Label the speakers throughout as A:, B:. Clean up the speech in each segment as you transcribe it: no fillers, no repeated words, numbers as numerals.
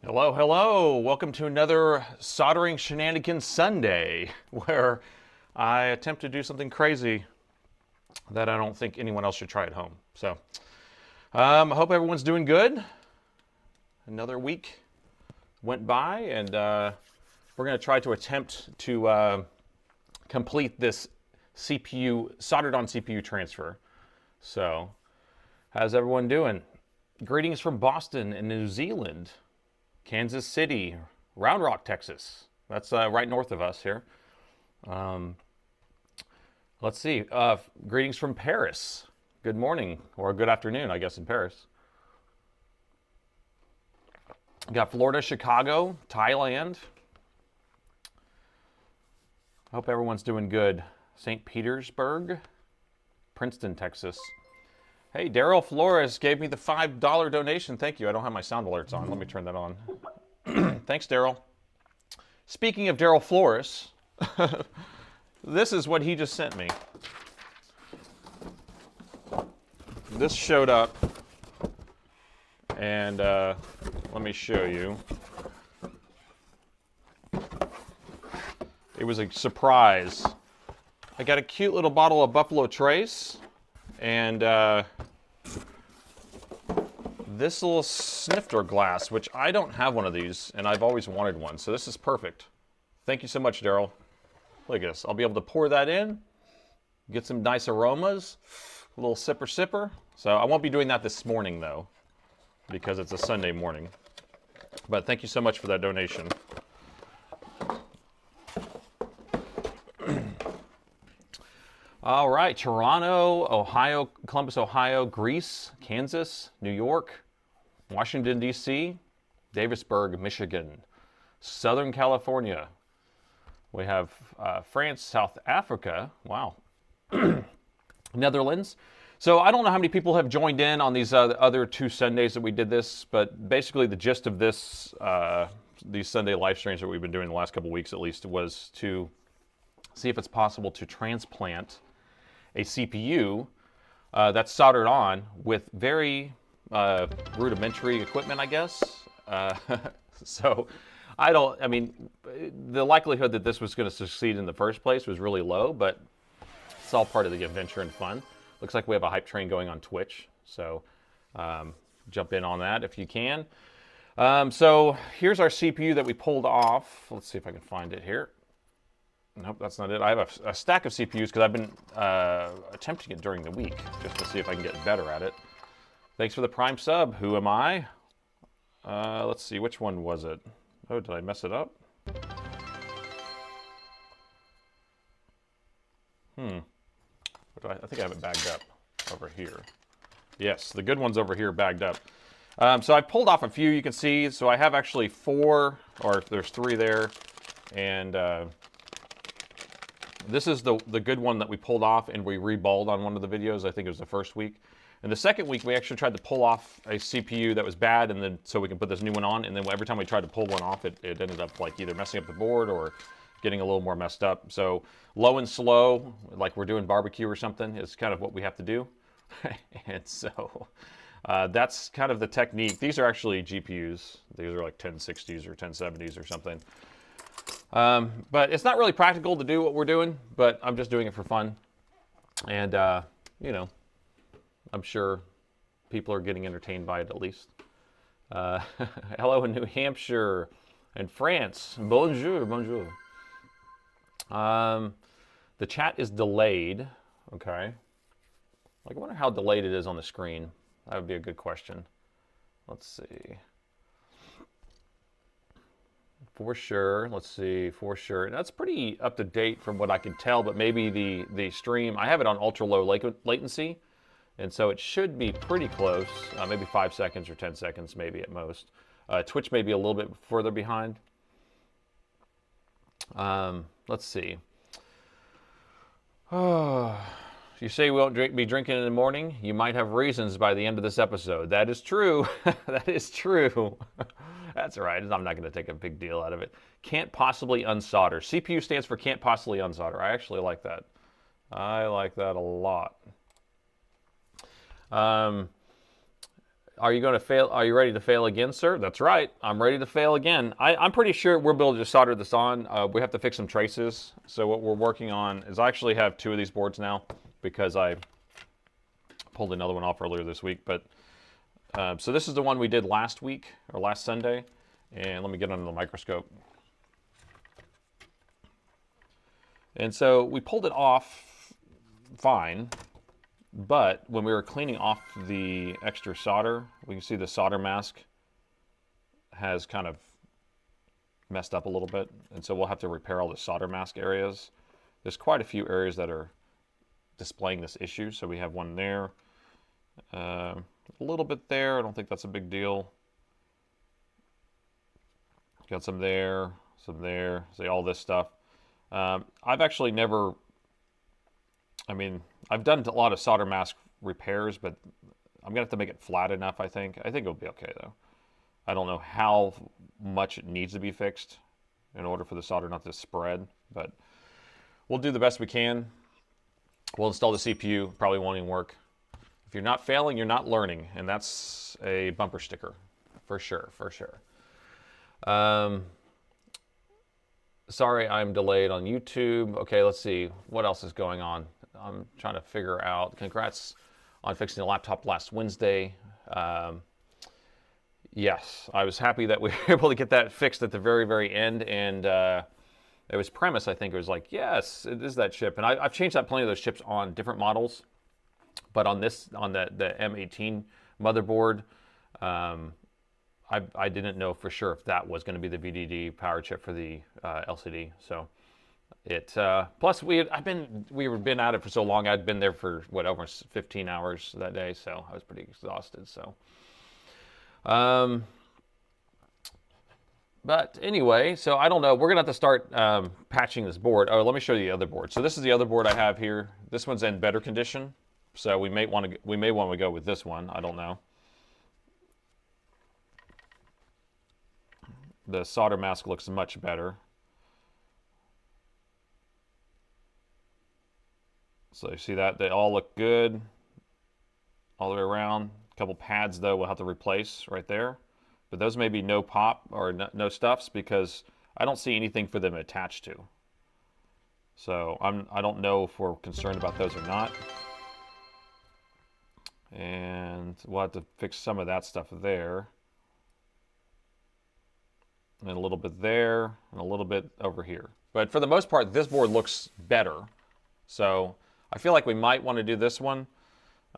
A: Hello, hello. Welcome to another Soldering Shenanigans Sunday, where I attempt to do something crazy that I don't think anyone else should try at home. So, I hope everyone's doing good. Another week went by, and we're going to try to attempt to complete this CPU, soldered-on CPU transfer. So, how's everyone doing? Greetings from Boston and New Zealand. Kansas City, Round Rock, Texas. That's right north of us here. Let's see. Greetings from Paris. Good morning, or good afternoon, I guess, in Paris. We got Florida, Chicago, Thailand. Hope everyone's doing good. St. Petersburg, Princeton, Texas. Hey, Daryl Flores gave me the $5 donation. Thank you. I don't have my sound alerts on. Let me turn that on. Thanks, Daryl. Speaking of Daryl Flores, this is what he just sent me. This showed up, and let me show you. It was a surprise. I got a cute little bottle of Buffalo Trace, and this little snifter glass, which I don't have one of these, and I've always wanted one, so this is perfect. Thank you so much, Daryl. Look at this. I'll be able to pour that in, get some nice aromas, a little sipper. So I won't be doing that this morning, though, because it's a Sunday morning. But thank you so much for that donation. All right, Toronto, Ohio, Columbus, Ohio, Greece, Kansas, New York, Washington, D.C., Davisburg, Michigan, Southern California. We have France, South Africa, wow, Netherlands. So I don't know how many people have joined in on these other two Sundays that we did this, but basically the gist of this, these Sunday live streams that we've been doing the last couple weeks at least, was to see if it's possible to transplant a CPU that's soldered on with very rudimentary equipment, I guess. So I mean, the likelihood that this was going to succeed in the first place was really low, but it's all part of the adventure and fun. Looks like we have a hype train going on Twitch, so jump in on that if you can. So here's our CPU that we pulled off. Let's see if I can find it here. Nope, that's not it. I have a stack of CPUs because I've been attempting it during the week just to see if I can get better at it. Thanks for the Prime sub. Who am I? Let's see, which one was it? Oh, did I mess it up? I think I have it bagged up over here. Yes, the good one's over here bagged up. So I pulled off a few, you can see. So I have actually 4, or there's 3 there. And this is the good one that we pulled off, and we reballed on one of the videos. I think it was the first week. And the second week, we actually tried to pull off a CPU that was bad, and then so we can put this new one on. And then every time we tried to pull one off, it ended up like either messing up the board or getting a little more messed up. So low and slow, like we're doing barbecue or something, is kind of what we have to do. And so that's kind of the technique. These are actually GPUs. These are like 1060s or 1070s or something. But it's not really practical to do what we're doing, but I'm just doing it for fun. And, you know, I'm sure people are getting entertained by it at least. Hello in New Hampshire and France. Bonjour, bonjour. The chat is delayed. Okay. Like, I wonder how delayed it is on the screen. That would be a good question. Let's see. For sure. Let's see. For sure. That's pretty up to date from what I can tell, but maybe the stream, I have it on ultra low latency, and so it should be pretty close. Maybe 5 seconds or 10 seconds, maybe at most. Twitch may be a little bit further behind. Let's see. You say we won't be drinking in the morning? You might have reasons by the end of this episode. That is true. That is true. That's right. I'm not going to take a big deal out of it. Can't possibly unsolder. CPU stands for can't possibly unsolder. I actually like that. I like that a lot. Are you going to fail? Are you ready to fail again, sir? That's right. I'm ready to fail again. I'm pretty sure we'll be able to just solder this on. We have to fix some traces. So what we're working on is I actually have 2 of these boards now because I pulled another one off earlier this week. But so this is the one we did last week or last Sunday. And let me get under the microscope. And so we pulled it off fine. But when we were cleaning off the extra solder, we can see the solder mask has kind of messed up a little bit. And so we'll have to repair all the solder mask areas. There's quite a few areas that are displaying this issue. So we have one there, a little bit there. I don't think that's a big deal. Got some there, see all this stuff. I've actually never, I've done a lot of solder mask repairs, but I'm gonna have to make it flat enough, I think. I think it'll be okay though. I don't know how much it needs to be fixed in order for the solder not to spread, but we'll do the best we can. We'll install the CPU, probably won't even work. If you're not failing, you're not learning, and that's a bumper sticker, for sure, for sure. Sorry I'm delayed on YouTube. Okay, let's see, what else is going on? I'm trying to figure out. Congrats on fixing the laptop last Wednesday. Yes, I was happy that we were able to get that fixed at the very, very end. And it was premise, I think. It was like, yes, it is that chip. And I've changed out plenty of those chips on different models. But on this, on the M18 motherboard, I didn't know for sure if that was going to be the VDD power chip for the LCD. So it plus we had been at it for so long. I'd been there for what, over 15 hours that day, so I was pretty exhausted. So, but anyway, so I don't know. We're gonna have to start patching this board. Oh, let me show you the other board. So this is the other board I have here. This one's in better condition, so we may want to go with this one. I don't know. The solder mask looks much better. So you see that? They all look good all the way around. A couple pads, though, we'll have to replace right there. But those may be no pop or no stuffs because I don't see anything for them attached to. So I don't know if we're concerned about those or not. And we'll have to fix some of that stuff there. And a little bit there, and a little bit over here. But for the most part, this board looks better. So I feel like we might want to do this one.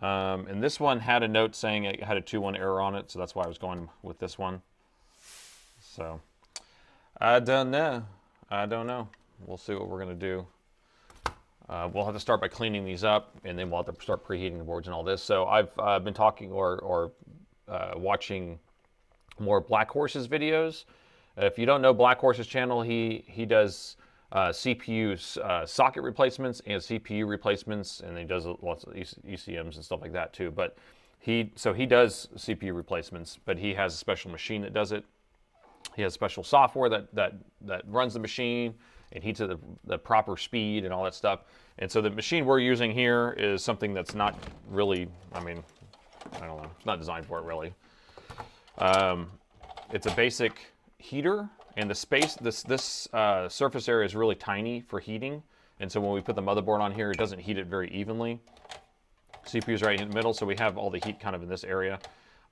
A: And this one had a note saying it had a 2-1 error on it, so that's why I was going with this one. So I don't know. I don't know. We'll see what we're going to do. We'll have to start by cleaning these up, and then we'll have to start preheating the boards and all this. So I've been talking or watching more Black Horse's videos. If you don't know Black Horse's channel, he does CPU socket replacements and CPU replacements, and he does lots of ECMs and stuff like that too. But he does CPU replacements, but he has a special machine that does it. He has special software that runs the machine and heats it at the proper speed and all that stuff. And so the machine we're using here is something that's not really, I don't know, it's not designed for it really. It's a basic heater, and the space, this surface area is really tiny for heating, and so when we put the motherboard on here, it doesn't heat it very evenly. CPU is right in the middle, so we have all the heat kind of in this area.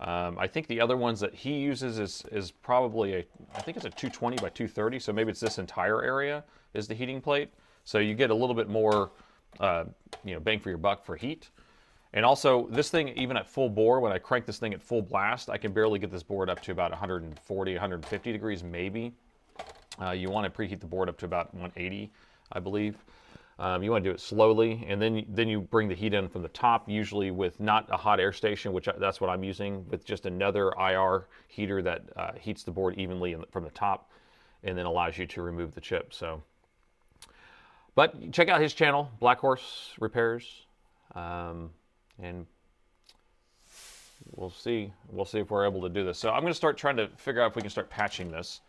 A: I think the other ones that he uses is probably I think it's a 220 by 230, so maybe it's this entire area is the heating plate, so you get a little bit more bang for your buck for heat. And also, this thing, even at full bore, when I crank this thing at full blast, I can barely get this board up to about 140, 150 degrees, maybe. You want to preheat the board up to about 180, I believe. You want to do it slowly, and then you bring the heat in from the top, usually with not a hot air station, which that's what I'm using, with just another IR heater that heats the board evenly from the top, and then allows you to remove the chip. So, but check out his channel, Black Horse Repairs. And we'll see if we're able to do this. So I'm going to start trying to figure out if we can start patching this.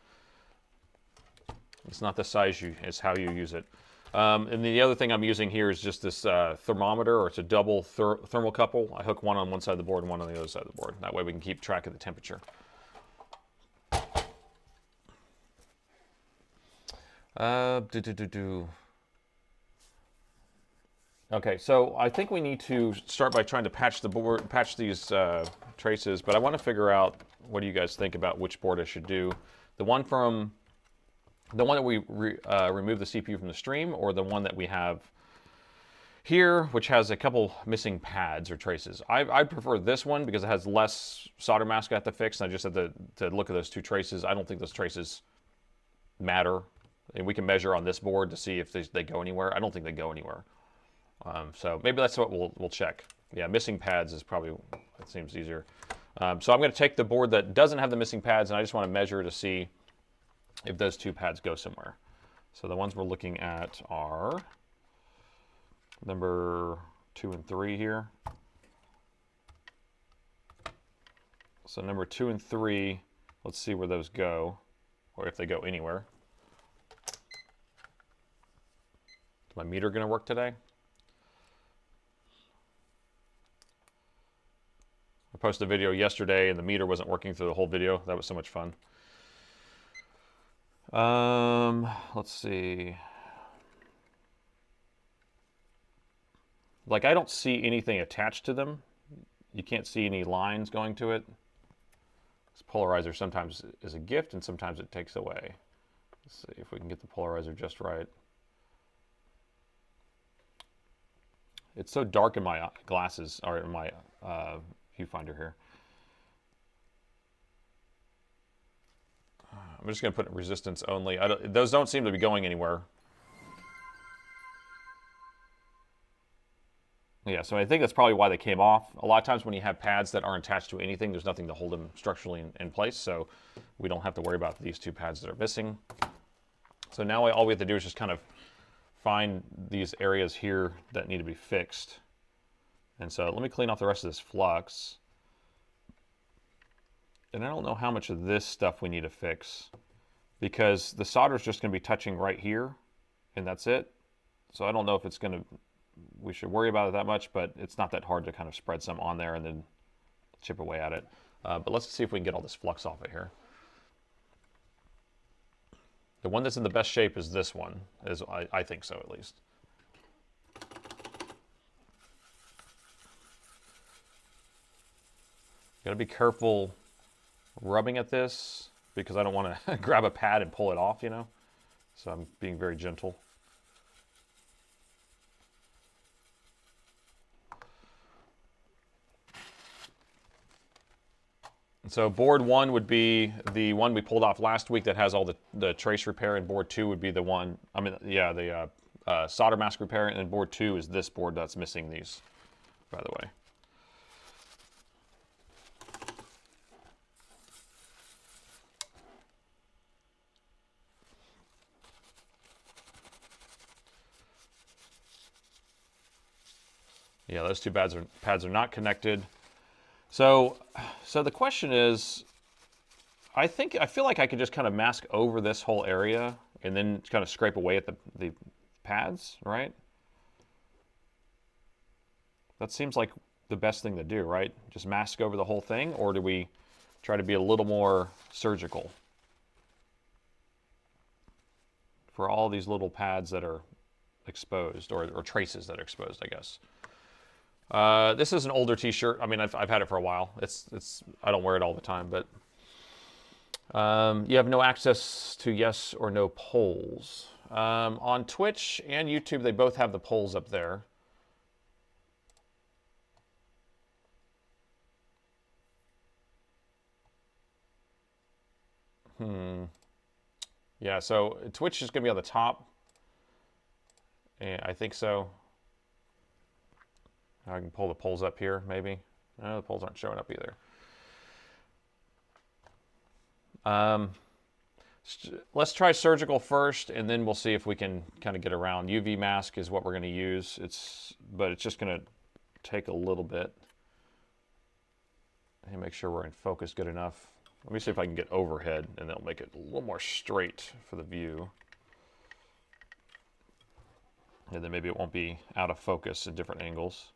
A: It's not the size it's how you use it. And the other thing I'm using here is just this thermometer, or it's a double thermocouple. I hook one on one side of the board and one on the other side of the board. That way we can keep track of the temperature. Okay, so I think we need to start by trying to patch these traces, but I want to figure out, what do you guys think about which board I should do? The one that we remove the CPU from the stream, or the one that we have here, which has a couple missing pads or traces. I prefer this one because it has less solder mask I have to fix, and I just have to look at those two traces. I don't think those traces matter. And we can measure on this board to see if they go anywhere. I don't think they go anywhere. So maybe that's what we'll check. Yeah, missing pads is probably, it seems easier. So I'm going to take the board that doesn't have the missing pads, and I just want to measure to see if those two pads go somewhere. So the ones we're looking at are number 2 and 3 here. So number 2 and 3, let's see where those go, or if they go anywhere. Is my meter going to work today? I posted a video yesterday and the meter wasn't working through the whole video. That was so much fun. Let's see. Like, I don't see anything attached to them. You can't see any lines going to it. This polarizer sometimes is a gift and sometimes it takes away. Let's see if we can get the polarizer just right. It's so dark in my glasses, or in my viewfinder here. I'm just going to put resistance only. Those don't seem to be going anywhere. Yeah, so I think that's probably why they came off. A lot of times when you have pads that aren't attached to anything, there's nothing to hold them structurally in place, so we don't have to worry about these two pads that are missing. So now all we have to do is just kind of find these areas here that need to be fixed. And so let me clean off the rest of this flux. And I don't know how much of this stuff we need to fix, because the solder is just going to be touching right here, and that's it. So I don't know if it's going to, we should worry about it that much, but it's not that hard to kind of spread some on there and then chip away at it. But let's see if we can get all this flux off of here. The one that's in the best shape is this one, I think so at least. Gotta be careful rubbing at this, because I don't want to grab a pad and pull it off, you know? So I'm being very gentle. So board 1 would be the one we pulled off last week that has all the trace repair, and board 2 would be the one, the solder mask repair, and board 2 is this board that's missing these, by the way. Yeah, those two pads are not connected. So the question is, I feel like I could just kind of mask over this whole area and then kind of scrape away at the pads, right? That seems like the best thing to do, right? Just mask over the whole thing, or do we try to be a little more surgical for all these little pads that are exposed, or traces that are exposed, I guess. This is an older t-shirt. I mean, I've had it for a while. I don't wear it all the time, but you have no access to yes or no polls. On Twitch and YouTube, they both have the polls up there. Yeah, so Twitch is going to be on the top. And I think so. I can pull the polls up here, maybe. No, the polls aren't showing up either. Let's try surgical first, and then we'll see if we can kind of get around. UV mask is what we're going to use. But it's just going to take a little bit. And make sure we're in focus good enough. Let me see if I can get overhead, and that'll make it a little more straight for the view. And then maybe it won't be out of focus in different angles.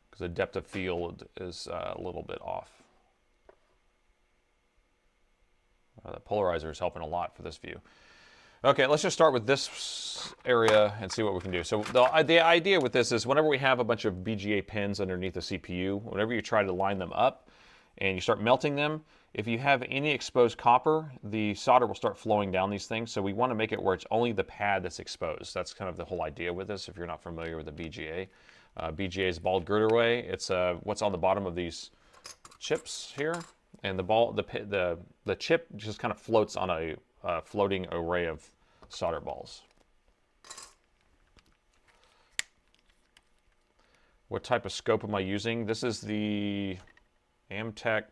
A: Because the depth of field is a little bit off. The polarizer is helping a lot for this view. Okay, let's just start with this area and see what we can do. So the idea with this is whenever we have a bunch of BGA pins underneath the CPU, whenever you try to line them up and you start melting them, if you have any exposed copper, the solder will start flowing down these things. So we want to make it where it's only the pad that's exposed. That's kind of the whole idea with this, if you're not familiar with the BGA. BGA is ball girder way. It's what's on the bottom of these chips here. And the chip just kind of floats on a floating array of solder balls. What type of scope am I using? This is the Amtech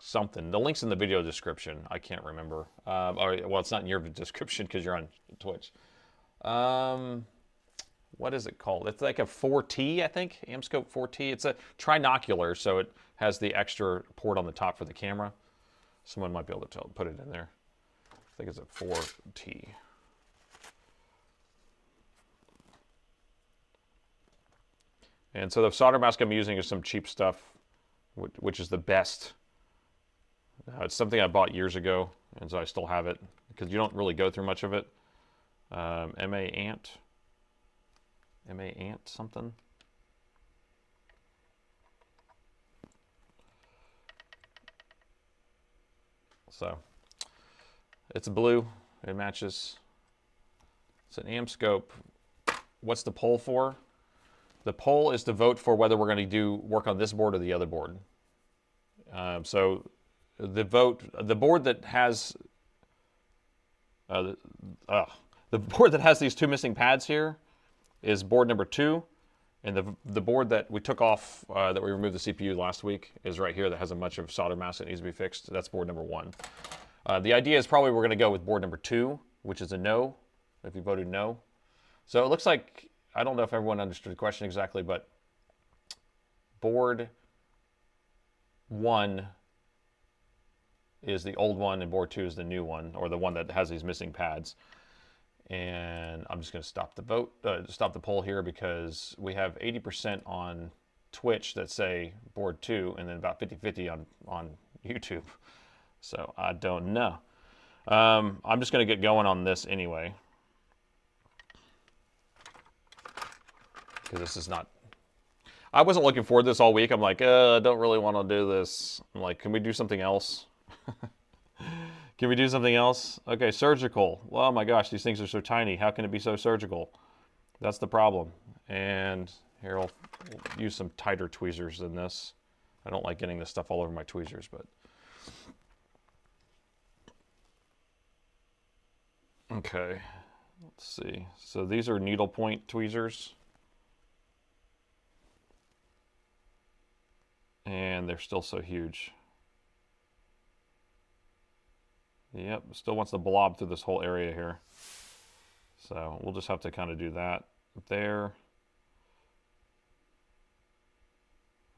A: something. The link's in the video description. I can't remember. Well, it's not in your description because you're on Twitch. What is it called? It's like a 4T, I think. Amscope 4T. It's a trinocular, so it has the extra port on the top for the camera. Someone might be able to put it in there. I think it's a 4T. And so the solder mask I'm using is some cheap stuff, which is the best. It's something I bought years ago, and so I still have it, because you don't really go through much of it. MA Ant something. So it's blue, it matches. It's an Amscope. What's the poll for? The poll is to vote for whether we're going to do work on this board or the other board. So the board that has the board that has these two missing pads here is board number 2, and the board that we took off, that we removed the CPU last week, is right here, that has a bunch of solder mask that needs to be fixed. That's board number 1. The idea is probably we're going to go with board number 2, which is a no, if you voted no. So it looks like, I don't know if everyone understood the question exactly, but board 1 is the old one and board 2 is the new one, or the one that has these missing pads. And I'm just going to stop the vote, stop the poll here, because we have 80% on Twitch that say board 2, and then about 50-50 on YouTube. So I don't know. I'm just going to get going on this anyway, because this is not. I wasn't looking forward to this all week. I'm like, I don't really want to do this. I'm like, can we do something else? Can we do something else? Okay, surgical. Well, oh my gosh, these things are so tiny. How can it be so surgical? That's the problem. And here, I'll use some tighter tweezers than this. I don't like getting this stuff all over my tweezers, but. Okay, let's see. So these are needlepoint tweezers. And they're still so huge. Yep, still wants to blob through this whole area here. So we'll just have to kind of do that there.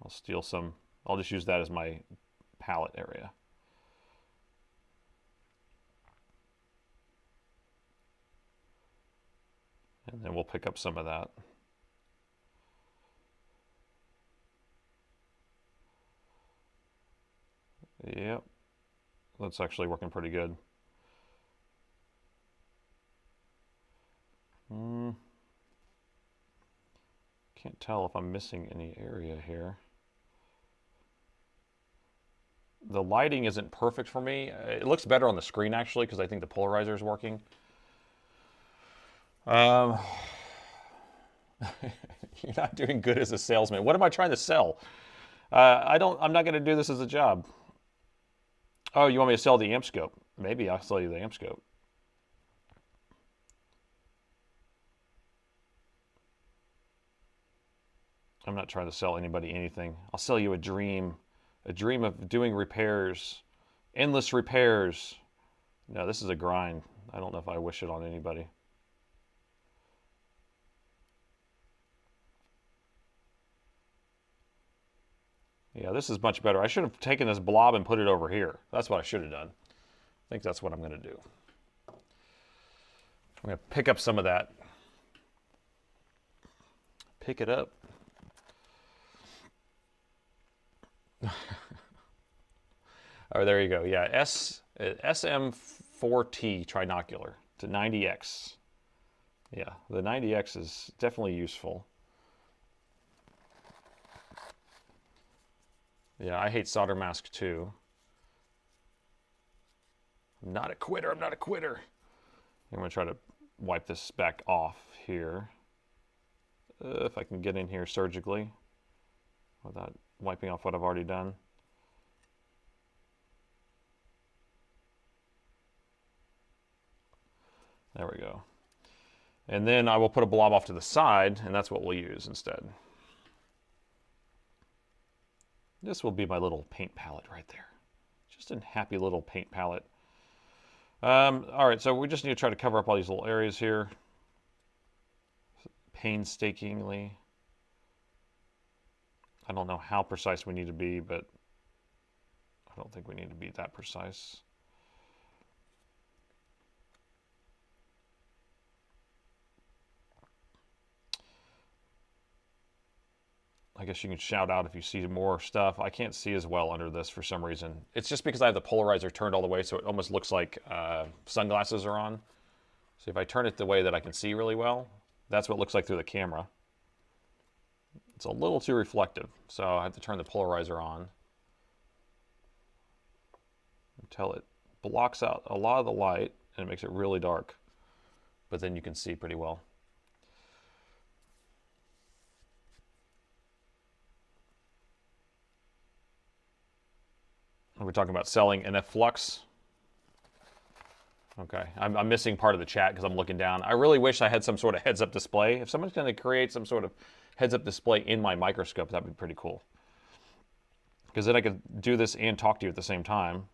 A: I'll steal some, I'll just use that as my palette area. And then we'll pick up some of that. Yep. That's actually working pretty good. Can't tell if I'm missing any area here. The lighting isn't perfect for me. It looks better on the screen actually, because I think the polarizer is working. You're not doing good as a salesman. What am I trying to sell? I'm not going to do this as a job. Oh, you want me to sell the Amscope? Maybe I'll sell you the Amscope. I'm not trying to sell anybody anything. I'll sell you a dream of doing repairs, endless repairs. No, this is a grind. I don't know if I wish it on anybody. Yeah, this is much better. I should have taken this blob and put it over here. That's what I should have done. think that's what I'm going to do. I'm going to pick up some of that. Pick it up. Oh, there you go. Yeah, SM4T trinocular to 90X. Yeah, the 90X is definitely useful. Yeah, I hate solder mask too. I'm not a quitter, I'm not a quitter. I'm gonna try to wipe this back off here. If I can get in here surgically without wiping off what I've already done. There we go. And then I will put a blob off to the side, and that's what we'll use instead. This will be my little paint palette right there. Just a happy little paint palette. All right, so we just need to try to cover up all these little areas here. Painstakingly. I don't know how precise we need to be, but I don't think we need to be that precise. I guess you can shout out if you see more stuff. I can't see as well under this for some reason. It's just because I have the polarizer turned all the way, so it almost looks like sunglasses are on. So if I turn it the way that I can see really well, that's what it looks like through the camera. It's a little too reflective, so I have to turn the polarizer on until it blocks out a lot of the light and it makes it really dark. But then you can see pretty well. We're talking about selling NF flux. Okay, I'm missing part of the chat because I'm looking down. I really wish I had some sort of heads-up display. If someone's going to create some sort of heads-up display in my microscope, that'd be pretty cool. Because then I could do this and talk to you at the same time.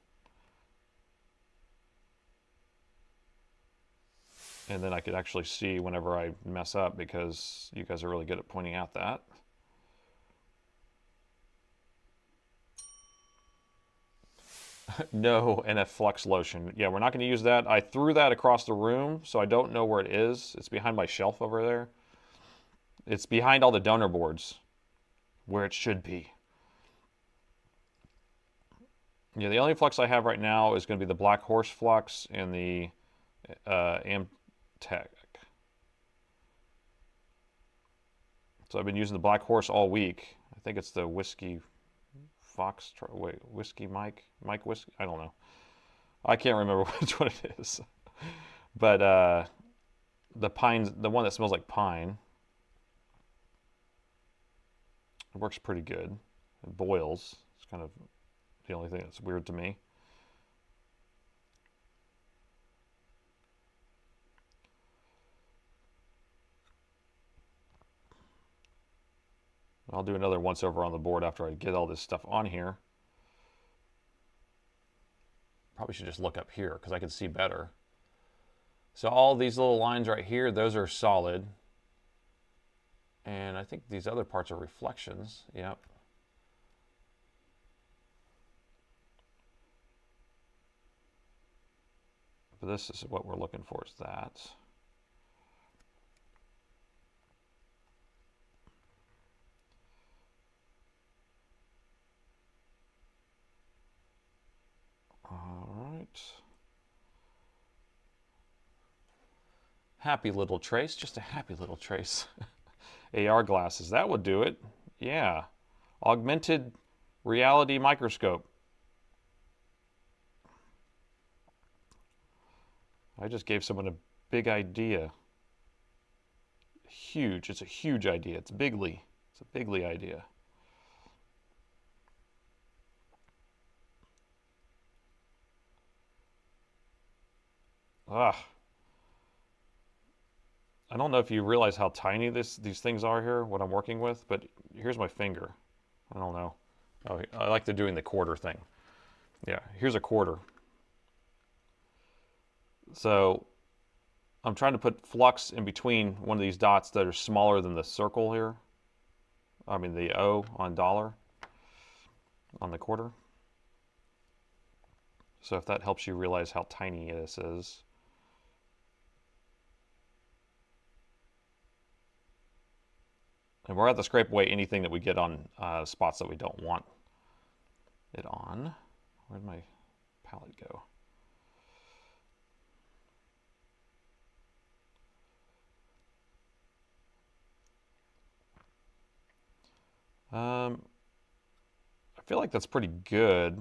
A: And then I could actually see whenever I mess up, because you guys are really good at pointing out that. No NF flux lotion. Yeah, we're not going to use that. I threw that across the room, so I don't know where it is. It's behind my shelf over there. It's behind all the donor boards, where it should be. Yeah, the only flux I have right now is going to be the Black Horse flux and the Amtech. So I've been using the Black Horse all week. I think it's the Whiskey Fox, wait, Whiskey Mike Whiskey, I don't know. I can't remember which one it is. But the pine, the one that smells like pine, it works pretty good. It boils. It's kind of the only thing that's weird to me. I'll do another once over on the board after I get all this stuff on here. Probably should just look up here because I can see better. So all these little lines right here, those are solid. And I think these other parts are reflections. Yep. But this is what we're looking for, is that. All right. Happy little trace, just a happy little trace. AR glasses, that would do it. Yeah. Augmented reality microscope. I just gave someone a big idea. Huge, it's a huge idea. It's bigly. It's a bigly idea. Ah. I don't know if you realize how tiny these things are here, what I'm working with, but here's my finger. I don't know. Oh, I like the doing the quarter thing. Yeah, here's a quarter. So I'm trying to put flux in between one of these dots that are smaller than the circle here. I mean the O on dollar on the quarter. So if that helps you realize how tiny this is. And we're going to have to scrape away anything that we get on spots that we don't want it on. Where'd my palette go? I feel like that's pretty good.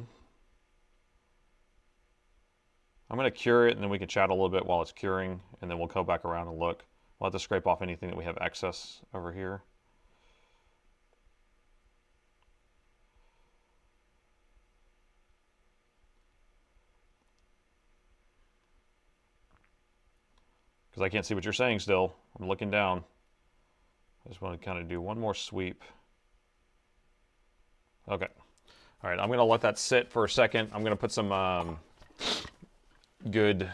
A: I'm going to cure it, and then we can chat a little bit while it's curing, and then we'll go back around and look. We'll have to scrape off anything that we have excess over here. Because I can't see what you're saying still. I'm looking down. I just want to kind of do one more sweep. Okay. All right, I'm going to let that sit for a second. I'm going to put some good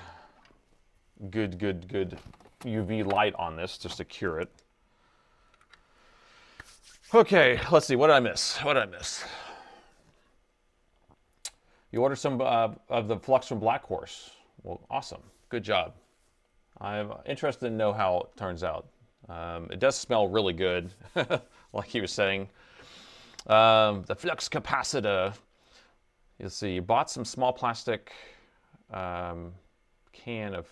A: UV light on this just to cure it. Okay, let's see. What did I miss? What did I miss? You ordered some of the flux from Black Horse. Well, awesome. Good job. I'm interested to know how it turns out. It does smell really good, like he was saying. The flux capacitor. You'll see, you bought some small plastic can of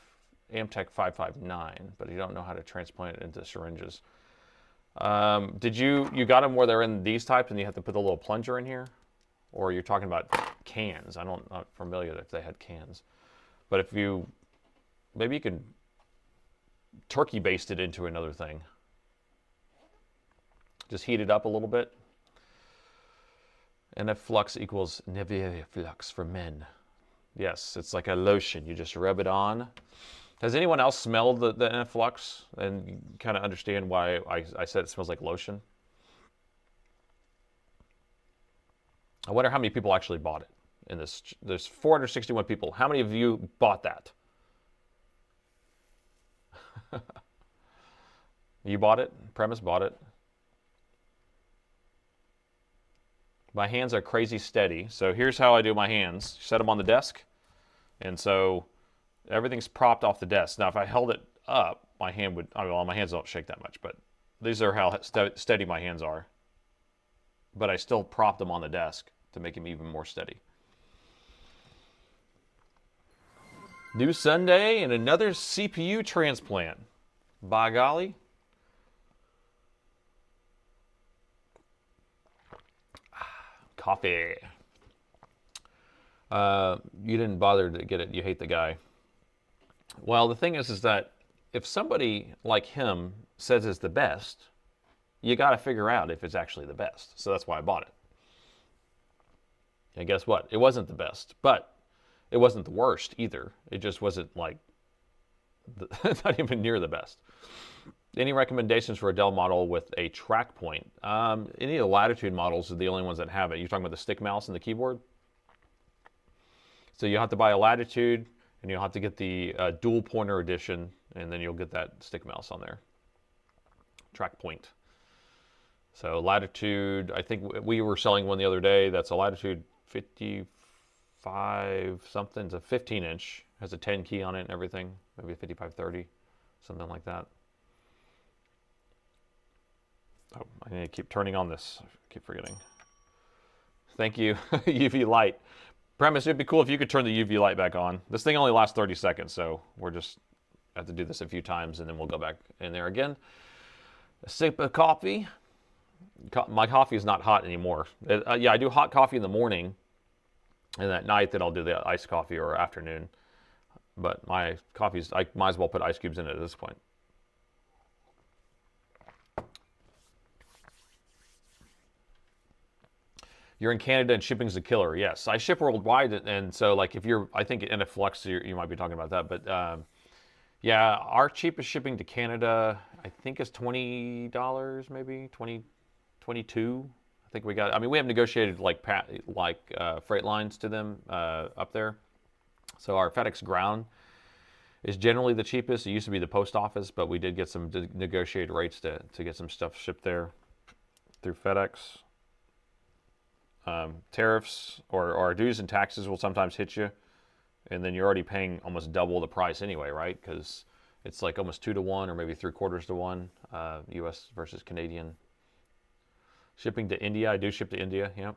A: Amtech 559, but you don't know how to transplant it into syringes. Did you got them where they're in these types and you have to put the little plunger in here? Or you're talking about cans? I'm not familiar if they had cans. But if you, maybe you can turkey baste it into another thing. Just heat it up a little bit. NF flux equals Nivea flux for men. Yes, it's like a lotion. You just rub it on. Has anyone else smelled the NF flux and kind of understand why I said it smells like lotion? I wonder how many people actually bought it in this. There's 461 people. How many of you bought that? You bought it? Premise bought it. My hands are crazy steady. So here's how I do my hands. Set them on the desk. And so everything's propped off the desk. Now, if I held it up, my hand would, well, my hands don't shake that much, but these are how steady my hands are. But I still prop them on the desk to make them even more steady. New Sunday and another CPU transplant. By golly. Coffee. You didn't bother to get it. You hate the guy. Well, the thing is that if somebody like him says it's the best, you got to figure out if it's actually the best. So that's why I bought it. And guess what? It wasn't the best, but it wasn't the worst either. It just wasn't like, not even near the best. Any recommendations for a Dell model with a track point? Any of the Latitude models are the only ones that have it. You're talking about the stick mouse and the keyboard? So you'll have to buy a Latitude, and you'll have to get the dual pointer edition, and then you'll get that stick mouse on there. Track point. So Latitude, I think we were selling one the other day. That's a Latitude 55 something. It's a 15-inch. Has a 10 key on it and everything. Maybe a 5530, something like that. Oh, I need to keep turning on this. I keep forgetting. Thank you, UV light. Premise, it'd be cool if you could turn the UV light back on. This thing only lasts 30 seconds, so we're just have to do this a few times, and then we'll go back in there again. A sip of coffee. My coffee is not hot anymore. Yeah, I do hot coffee in the morning, and at night then I'll do the iced coffee or afternoon. But my coffee's, I might as well put ice cubes in it at this point. You're in Canada and shipping's a killer. Yes, I ship worldwide, and so like if you're, I think NF Flux, you might be talking about that. But yeah, our cheapest shipping to Canada, I think, is $20, maybe 22. I think we got. I mean, we have negotiated like freight lines to them up there. So our FedEx Ground is generally the cheapest. It used to be the post office, but we did get some negotiated rates to get some stuff shipped there through FedEx. Tariffs or dues and taxes will sometimes hit you and then you're already paying almost double the price anyway, right? Because it's like almost 2 to 1 or maybe 3/4 to 1, U.S. versus Canadian. Shipping to India, I do ship to India, yep.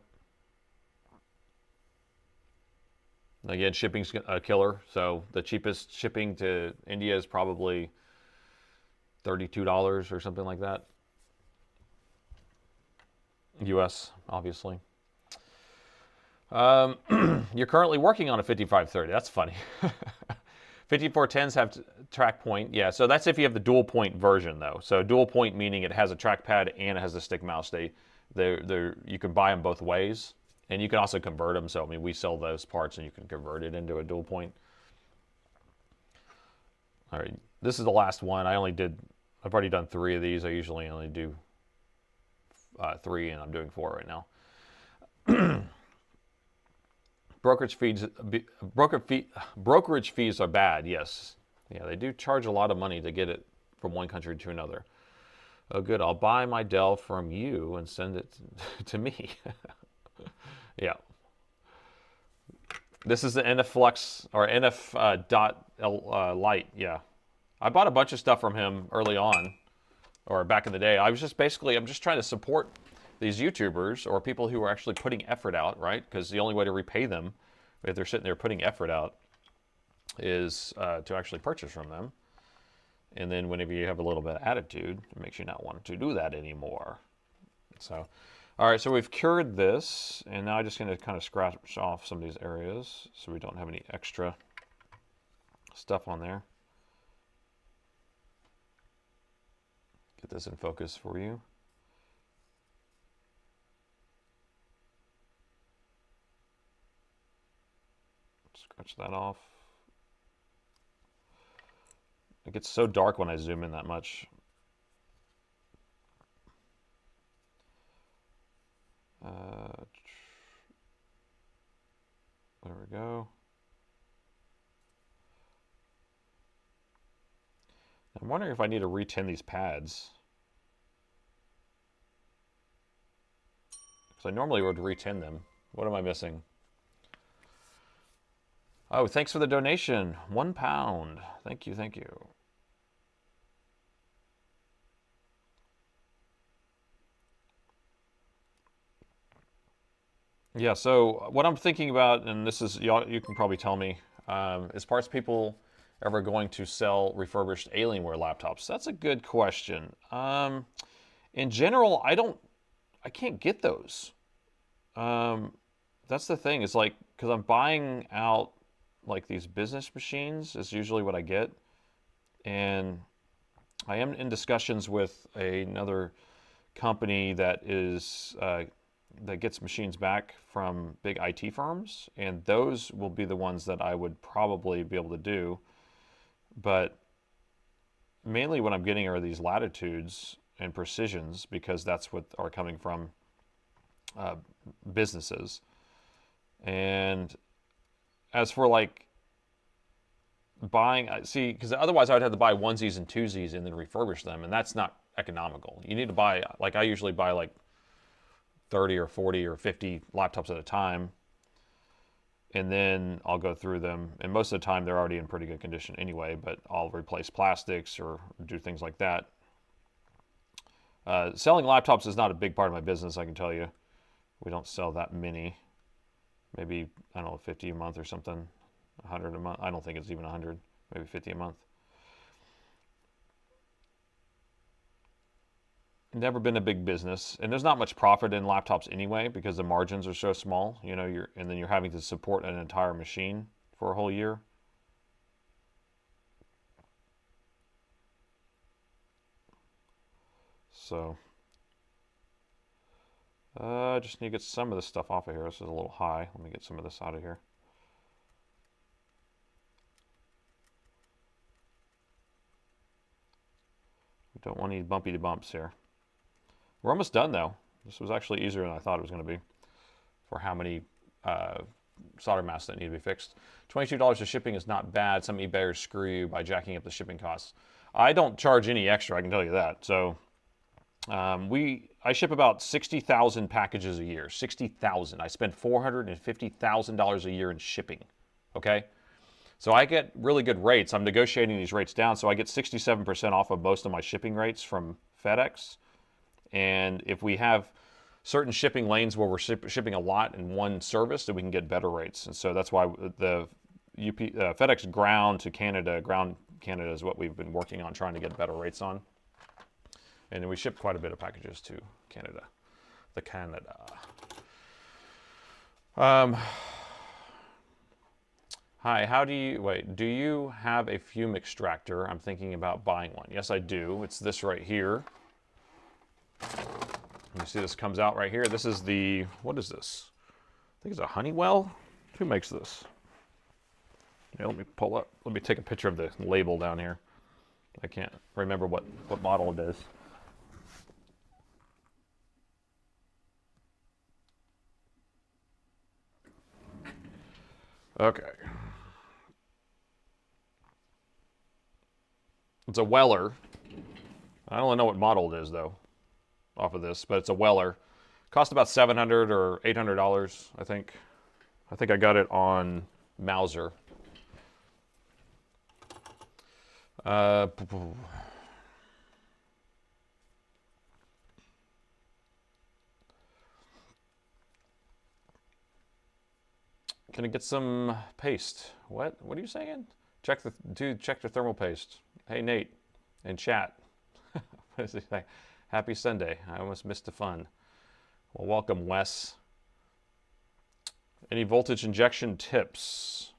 A: Again, shipping's a killer. So the cheapest shipping to India is probably $32 or something like that. US, obviously. You're currently working on a 5530. That's funny. 5410s have track point. Yeah, so that's if you have the dual point version, though. So dual point meaning it has a trackpad and it has a stick mouse. You can buy them both ways. And you can also convert them. So, I mean, we sell those parts and you can convert it into a dual point. All right, this is the last one. I've already done 3 of these. I usually only do 3, and I'm doing 4 right now. Brokerage fees are bad, yes. Yeah, they do charge a lot of money to get it from one country to another. Oh, good. I'll buy my Dell from you and send it to me. Yeah. This is the NF Flux or NF Lite. Yeah. I bought a bunch of stuff from him early on, or back in the day. I'm just trying to support these YouTubers or people who are actually putting effort out, right? Because the only way to repay them, if they're sitting there putting effort out, is to actually purchase from them. And then whenever you have a little bit of attitude, it makes you not want to do that anymore. So, all right, so we've cured this, and now I'm just going to kind of scratch off some of these areas so we don't have any extra stuff on there. Get this in focus for you. Scratch that off. It gets so dark when I zoom in that much. There we go. I'm wondering if I need to retin these pads. Because I normally would retin them. What am I missing? Oh, thanks for the donation. £1. Thank you, thank you. Yeah, so what I'm thinking about, and this is, y'all, you can probably tell me, is parts people ever going to sell refurbished Alienware laptops? That's a good question. In general, I can't get those. That's the thing. It's like, because I'm buying out like these business machines is usually what I get. And I am in discussions with another company that is that gets machines back from big IT firms, and those will be the ones that I would probably be able to do. But mainly what I'm getting are these latitudes and precisions, because that's what are coming from businesses. And as for like buying, see, because otherwise I would have to buy onesies and twosies and then refurbish them, and that's not economical. You need to buy, like I usually buy like 30 or 40 or 50 laptops at a time, and then I'll go through them, and most of the time they're already in pretty good condition anyway, but I'll replace plastics or do things like that. Selling laptops is not a big part of my business, I can tell you. We don't sell that many. Maybe, I don't know, 50 a month or something, 100 a month. I don't think it's even 100, maybe 50 a month. Never been a big business, and there's not much profit in laptops anyway because the margins are so small. You know, and then you're having to support an entire machine for a whole year. So I just need to get some of this stuff off of here. This is a little high. Let me get some of this out of here. We don't want any bumpy bumps here. We're almost done though. This was actually easier than I thought it was going to be for how many solder masks that need to be fixed. $22 of shipping is not bad. Some eBayers screw you by jacking up the shipping costs. I don't charge any extra, I can tell you that. So I ship about 60,000 packages a year. 60,000. I spend $450,000 a year in shipping. Okay? So I get really good rates. I'm negotiating these rates down, so I get 67% off of most of my shipping rates from FedEx. And if we have certain shipping lanes where we're shipping a lot in one service, then we can get better rates. And so that's why the FedEx ground Canada is what we've been working on, trying to get better rates on. And then we ship quite a bit of packages to Canada. Hi, do you have a fume extractor? I'm thinking about buying one. Yes, I do. It's this right here. You see this comes out right here. This is what is this? I think it's a Honeywell. Who makes this? Yeah, let me take a picture of the label down here. I can't remember what model it is. Okay. It's a Weller. I don't know what model it is though, off of this, but it's a Weller. Cost about $700 or $800, I think. I think I got it on Mauser. Can I get some paste? What are you saying? Check the thermal paste. Hey Nate, in chat. What is he saying? Happy Sunday. I almost missed the fun. Well, welcome, Wes. Any voltage injection tips?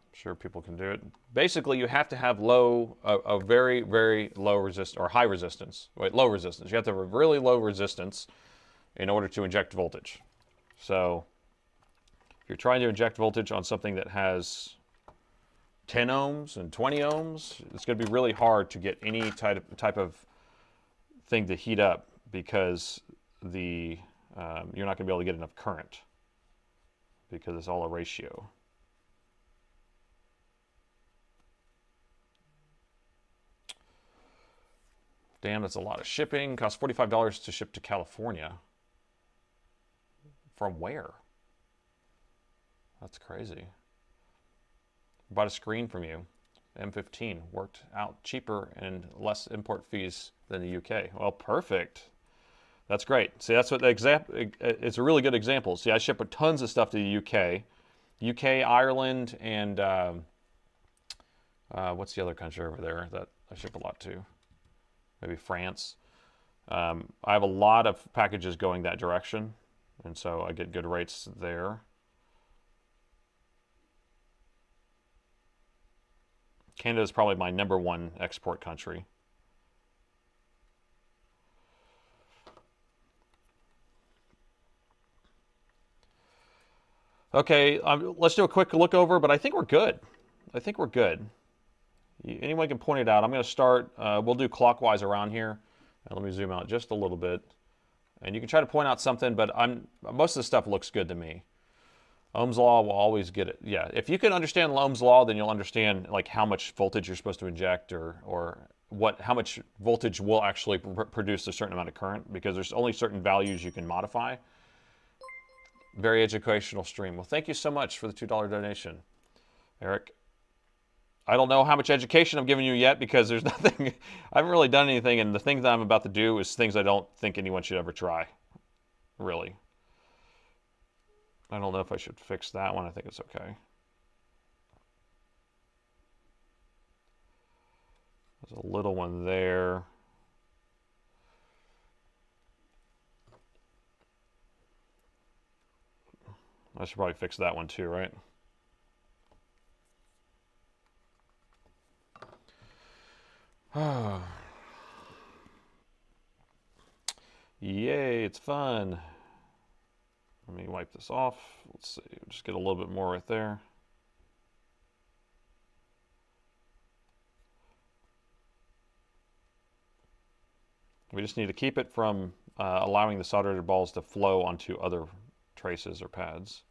A: I'm sure people can do it. Basically, you have to have a very, very low resistance, or high resistance. Wait, low resistance. You have to have a really low resistance in order to inject voltage. So, if you're trying to inject voltage on something that has 10 ohms and 20 ohms, it's going to be really hard to get any type of thing to heat up because you're not going to be able to get enough current because it's all a ratio. Damn, that's a lot of shipping. Costs $45 to ship to California. From where? That's crazy. Bought a screen from you. M15 worked out cheaper and less import fees than the UK. Well, perfect. That's great. See, that's what the example. It's a really good example. See, I ship tons of stuff to the UK, Ireland, and what's the other country over there that I ship a lot to? Maybe France. I have a lot of packages going that direction, and so I get good rates there. Canada is probably my #1 export country. Okay, let's do a quick look over, but I think we're good. Anyone can point it out. I'm going to start, we'll do clockwise around here. Let me zoom out just a little bit. And you can try to point out something, but most of the stuff looks good to me. Ohm's law will always get it. Yeah, if you can understand Ohm's law, then you'll understand like how much voltage you're supposed to inject or how much voltage will actually produce a certain amount of current, because there's only certain values you can modify. Very educational stream. Well, thank you so much for the $2 donation, Eric. I don't know how much education I'm giving you yet because there's nothing, I haven't really done anything, and the things that I'm about to do is things I don't think anyone should ever try, really. I don't know if I should fix that one. I think it's okay. There's a little one there. I should probably fix that one too, right? Yay, it's fun. Let me wipe this off. Let's see, just get a little bit more right there. We just need to keep it from allowing the soldered balls to flow onto other traces or pads.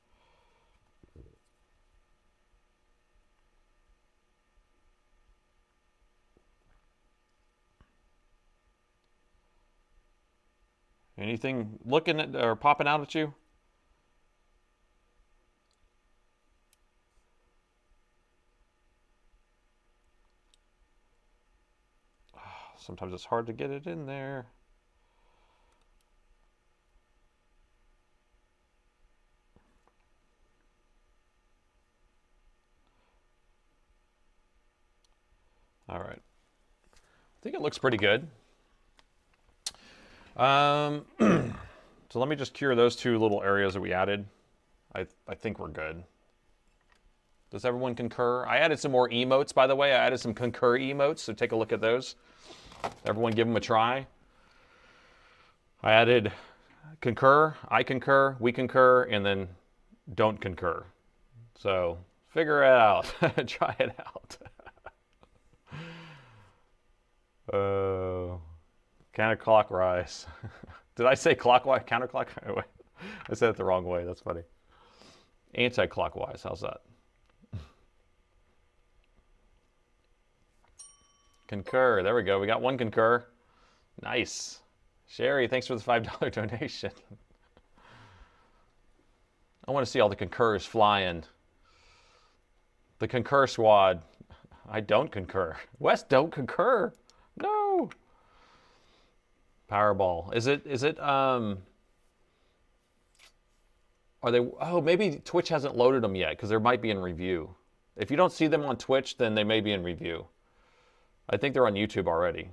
A: Anything looking at or popping out at you? Sometimes it's hard to get it in there. All right. I think it looks pretty good. So let me just cure those two little areas that we added. I think we're good. Does everyone concur? I added some more emotes, by the way. I added some concur emotes, so take a look at those. Everyone give them a try. I added concur, I concur, we concur, and then don't concur. So figure it out. Try it out. Counterclockwise. Did I say clockwise? Counterclockwise? I said it the wrong way. That's funny. Anti-clockwise. How's that? Concur. There we go. We got one concur. Nice. Sherry, thanks for the $5 donation. I want to see all the concurs flying. The concur squad. I don't concur. Wes, don't concur. No. Powerball. Is it are they, oh, maybe Twitch hasn't loaded them yet because they might be in review. If you don't see them on Twitch, then they may be in review. I think they're on YouTube already.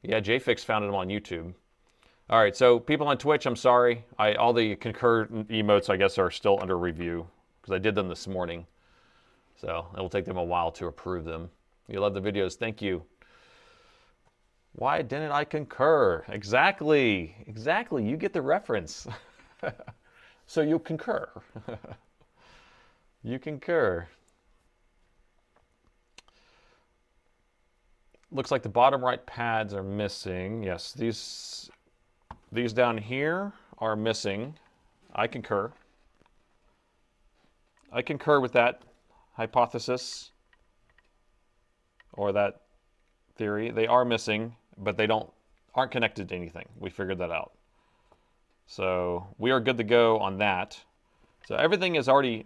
A: Yeah, JFix found them on YouTube. All right, so people on Twitch, I'm sorry. All the concur emotes, I guess, are still under review because I did them this morning. So it will take them a while to approve them. You love the videos. Thank you. Why didn't I concur? Exactly. Exactly. You get the reference. So you concur. You concur. Looks like the bottom right pads are missing. Yes, these down here are missing. I concur. I concur with that hypothesis or that theory. They are missing, but they aren't connected to anything. We figured that out. So we are good to go on that. So everything is already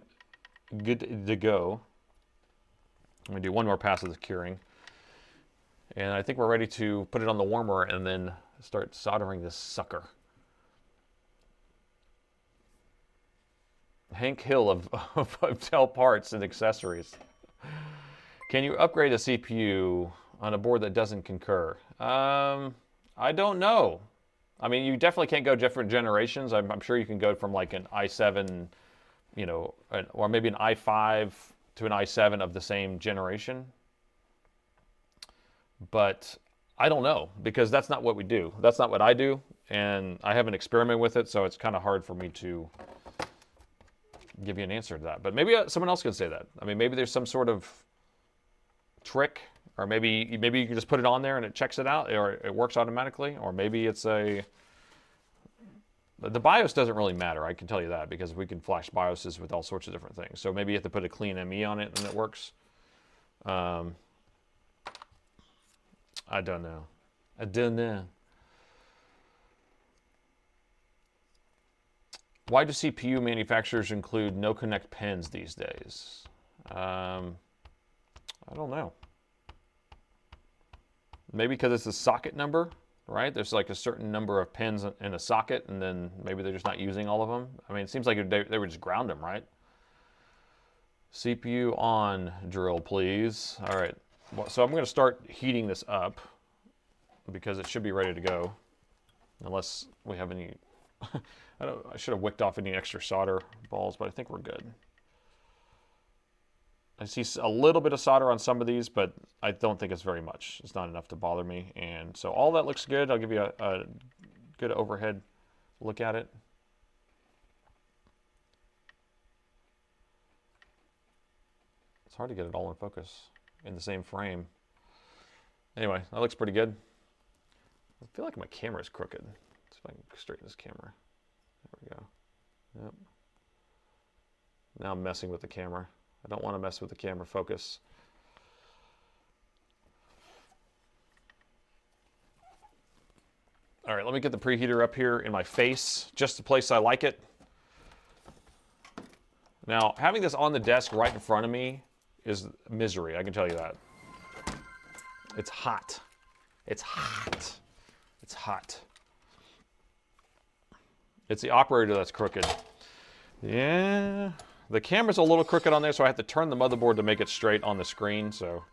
A: good to go. I'm gonna do one more pass of the curing. And I think we're ready to put it on the warmer and then start soldering this sucker. Hank Hill of Dell parts and accessories. Can you upgrade a CPU on a board that doesn't concur? I don't know. I mean, you definitely can't go different generations. I'm sure you can go from like an i7, you know, or maybe an i5 to an i7 of the same generation. But I don't know, because that's not what we do. That's not what I do, and I haven't experimented with it, so it's kind of hard for me to give you an answer to that. But maybe someone else can say that. I mean, maybe there's some sort of trick, or maybe you can just put it on there and it checks it out, or it works automatically, or maybe it's the BIOS doesn't really matter, I can tell you that, because we can flash BIOSes with all sorts of different things. So maybe you have to put a clean ME on it and it works. I don't know. I don't know. Why do CPU manufacturers include no connect pins these days? I don't know. Maybe because it's a socket number, right? There's like a certain number of pins in a socket, and then maybe they're just not using all of them. I mean, it seems like they would just ground them, right? CPU on drill, please. All right. So I'm going to start heating this up because it should be ready to go, unless we have any. I should have wicked off any extra solder balls, but I think we're good. I see a little bit of solder on some of these, but I don't think it's very much. It's not enough to bother me. And so all that looks good. I'll give you a good overhead look at it. It's hard to get it all in focus in the same frame. Anyway, that looks pretty good. I feel like my camera's crooked. Let's see if I can straighten this camera. There we go. Yep. Now I'm messing with the camera. I don't want to mess with the camera focus. All right, let me get the preheater up here in my face, just the place I like it. Now, having this on the desk right in front of me is misery, I can tell you that. It's hot. It's hot. It's hot. It's the operator that's crooked. Yeah. The camera's a little crooked on there, so I have to turn the motherboard to make it straight on the screen. So,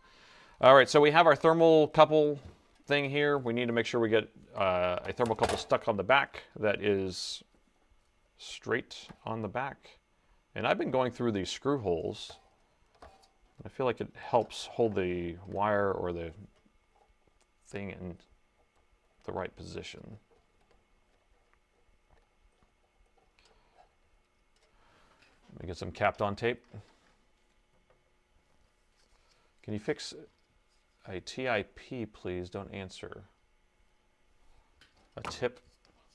A: all right, so we have our thermocouple thing here. We need to make sure we get a thermocouple stuck on the back that is straight on the back. And I've been going through these screw holes. I feel like it helps hold the wire or the thing in the right position. Let me get some Kapton tape. Can you fix a TIP, please? Don't answer. A tip,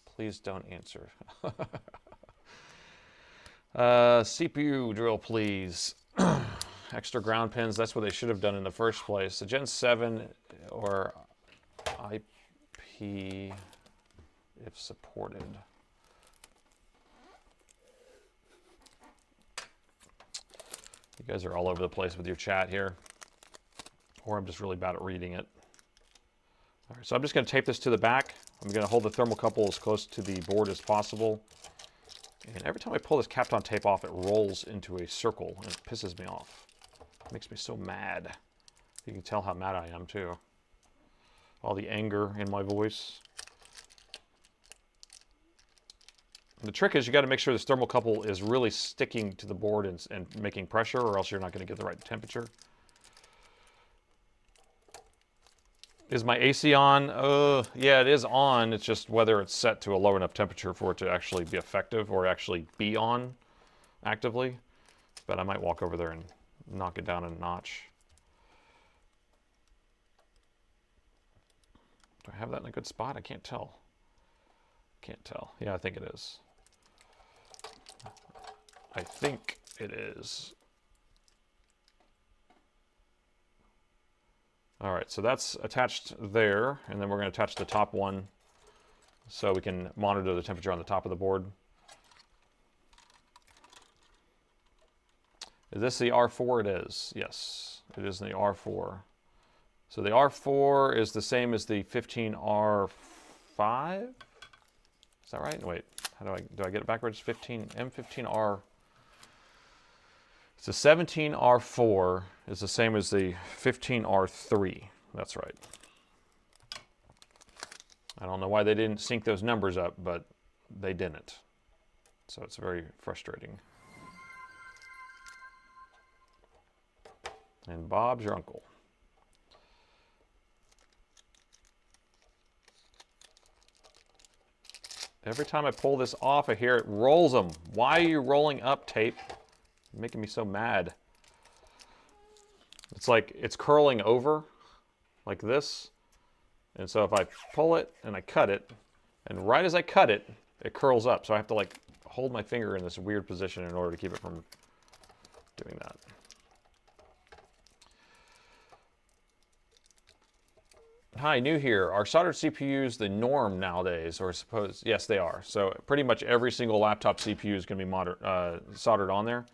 A: please don't answer. CPU drill, please. Extra ground pins, that's what they should have done in the first place. The Gen 7 or IP, if supported. You guys are all over the place with your chat here. Or I'm just really bad at reading it. All right, so I'm just going to tape this to the back. I'm going to hold the thermocouple as close to the board as possible. And every time I pull this Kapton tape off, it rolls into a circle, and it pisses me off. It makes me so mad. You can tell how mad I am, too. All the anger in my voice. The trick is you got to make sure this thermocouple is really sticking to the board and making pressure, or else you're not going to get the right temperature. Is my AC on? Yeah, it is on. It's just whether it's set to a low enough temperature for it to actually be effective or actually be on actively. But I might walk over there and knock it down a notch. Do I have that in a good spot? I can't tell. Can't tell. Yeah, I think it is. I think it is. All right, so that's attached there, and then we're going to attach the top one so we can monitor the temperature on the top of the board. Is this the R4? It is. Yes, it is the R4. So the R4 is the same as the 15R5? Is that right? Wait, how do I get it backwards? M15R. It's a 17R4 is the same as the 15R3. That's right. I don't know why they didn't sync those numbers up, but they didn't. So it's very frustrating. And Bob's your uncle. Every time I pull this off, I hear it rolls them. Why are you rolling up, tape? You're making me so mad. It's like it's curling over like this. And so if I pull it and I cut it, and right as I cut it, it curls up. So I have to like hold my finger in this weird position in order to keep it from doing that. Hi, new here. Are soldered CPUs the norm nowadays, or suppose? Yes, they are. So pretty much every single laptop CPU is going to be soldered on there.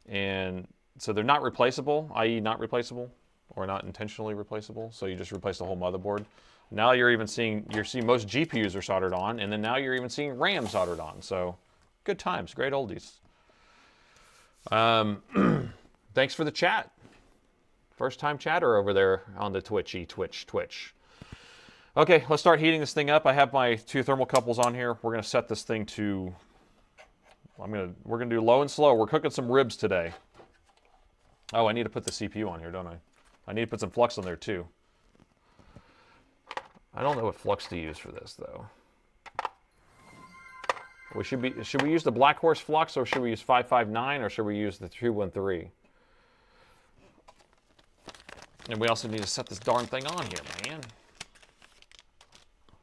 A: And so they're not replaceable, i.e. not replaceable, or not intentionally replaceable. So you just replace the whole motherboard. Now you're even seeing, most GPUs are soldered on, and then now you're even seeing RAM soldered on. So good times, great oldies. Thanks for the chat. First time chatter over there on the Twitch. Okay, let's start heating this thing up. I have my two thermocouples on here. We're gonna set this thing to, we're gonna do low and slow. We're cooking some ribs today. Oh, I need to put the CPU on here, don't I? I need to put some flux on there too. I don't know what flux to use for this though. Should we use the Black Horse flux, or should we use 559, or should we use the 213? And we also need to set this darn thing on here, man.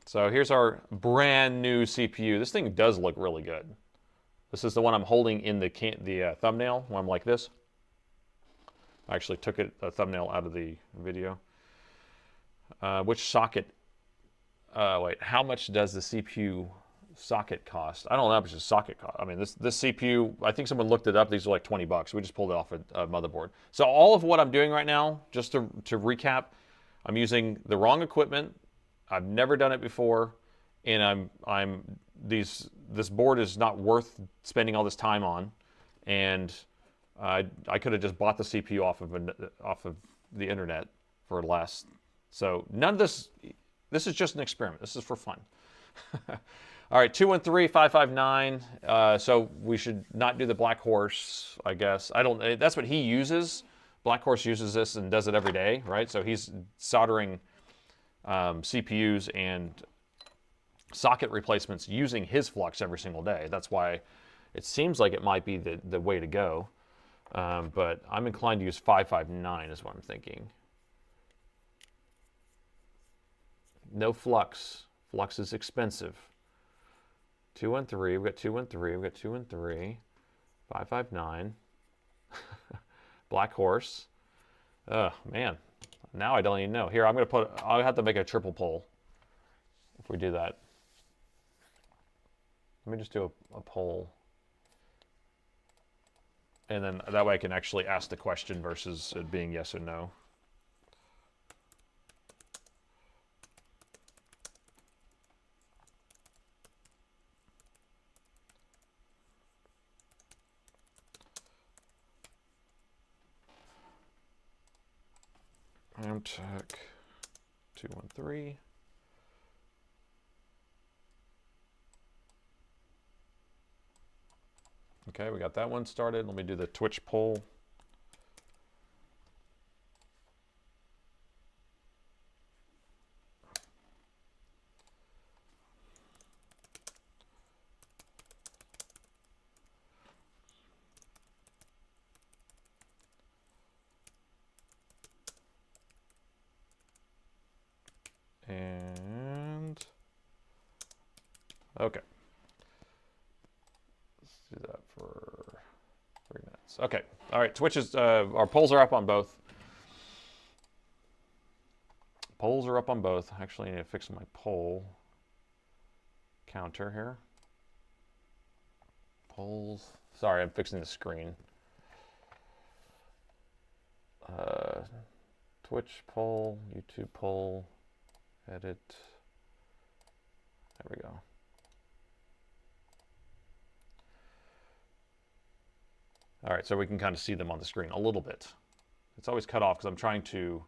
A: So here's our brand new CPU. This thing does look really good. This is the one I'm holding in the thumbnail when I'm like this. I actually took a thumbnail out of the video. Which socket? Wait, how much does the CPU socket cost? I don't know how much the socket cost. I mean, this CPU, I think someone looked it up. These are like 20 bucks. We just pulled it off a motherboard. So all of what I'm doing right now, just to recap, I'm using the wrong equipment. I've never done it before, and this board is not worth spending all this time on, and I could have just bought the CPU off of the internet for less. So none of this. This is just an experiment. This is for fun. All right, 213 559. So we should not do the Black Horse, I guess. I don't. That's what he uses. Black Horse uses this and does it every day, right? So he's soldering CPUs and socket replacements using his flux every single day. That's why it seems like it might be the way to go. But I'm inclined to use 559 is what I'm thinking. No flux. Flux is expensive. 213, we've got 213, we've got 213, 559, Black Horse. Oh, man. Now I don't even know. Here, I'll have to make a triple poll if we do that. Let me just do a poll. And then that way I can actually ask the question versus it being yes or no. Amtech 213. Okay, we got that one started. Let me do the Twitch poll. And okay. Let's do that for 3 minutes. Okay. All right. Twitch is our polls are up on both. Polls are up on both. Actually, I need to fix my poll counter here. Polls. Sorry, I'm fixing the screen. Twitch poll, YouTube poll, edit. There we go. All right, so we can kind of see them on the screen a little bit. It's always cut off because I'm trying to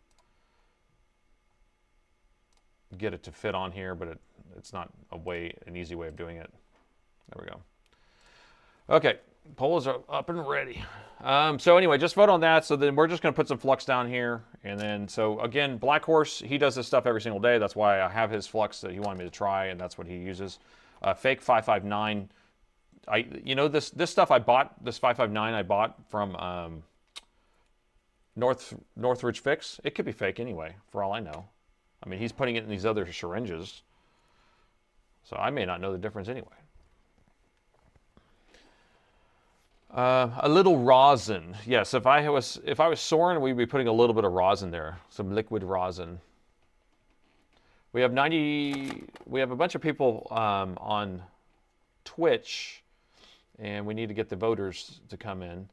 A: get it to fit on here, but it's not an easy way of doing it. There we go. Okay, polls are up and ready. So anyway, just vote on that. So then we're just going to put some flux down here. And then, so again, Black Horse, he does this stuff every single day. That's why I have his flux that he wanted me to try, and that's what he uses. Fake 559. This stuff I bought, this 559 I bought from Northridge Fix. It could be fake anyway, for all I know. I mean, he's putting it in these other syringes. So I may not know the difference anyway. A little rosin. Yes, if I was soaring, we'd be putting a little bit of rosin there, some liquid rosin. We have a bunch of people on Twitch, and we need to get the voters to come in.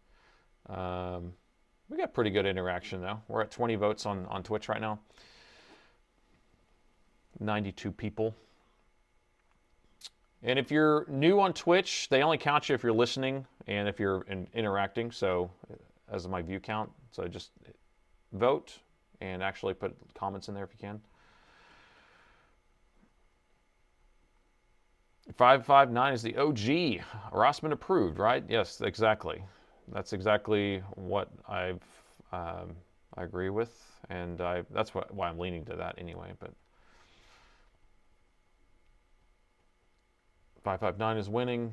A: We got pretty good interaction though. We're at 20 votes on Twitch right now. 92 people. And if you're new on Twitch, they only count you if you're listening and if you're interacting, so as my view count. So just vote and actually put comments in there if you can. 559 is the OG. Rossman approved, right? Yes, exactly. That's exactly what I agree with, and that's why I'm leaning to that anyway. But 559 is winning.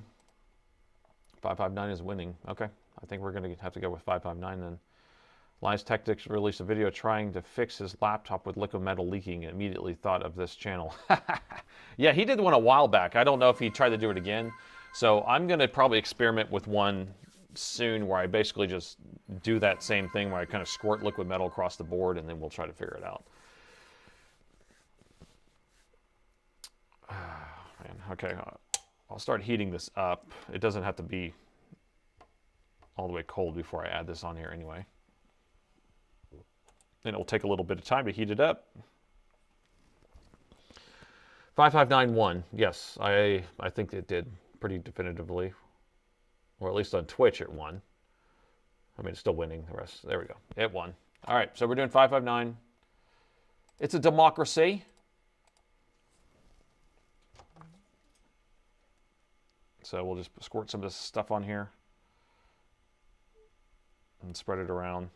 A: 559 is winning. Okay, I think we're going to have to go with 559 then. Lions Tactics released a video trying to fix his laptop with liquid metal leaking and immediately thought of this channel. Yeah, he did one a while back. I don't know if he tried to do it again. So I'm going to probably experiment with one soon where I basically just do that same thing where I kind of squirt liquid metal across the board, and then we'll try to figure it out. Man, okay, I'll start heating this up. It doesn't have to be all the way cold before I add this on here anyway. and it will take a little bit of time to heat it up. 5591, yes, I think it did pretty definitively, or at least on Twitch it won. I mean, it's still winning the rest. There we go. It won. All right, so we're doing 559. It's a democracy. So we'll just squirt some of this stuff on here and spread it around.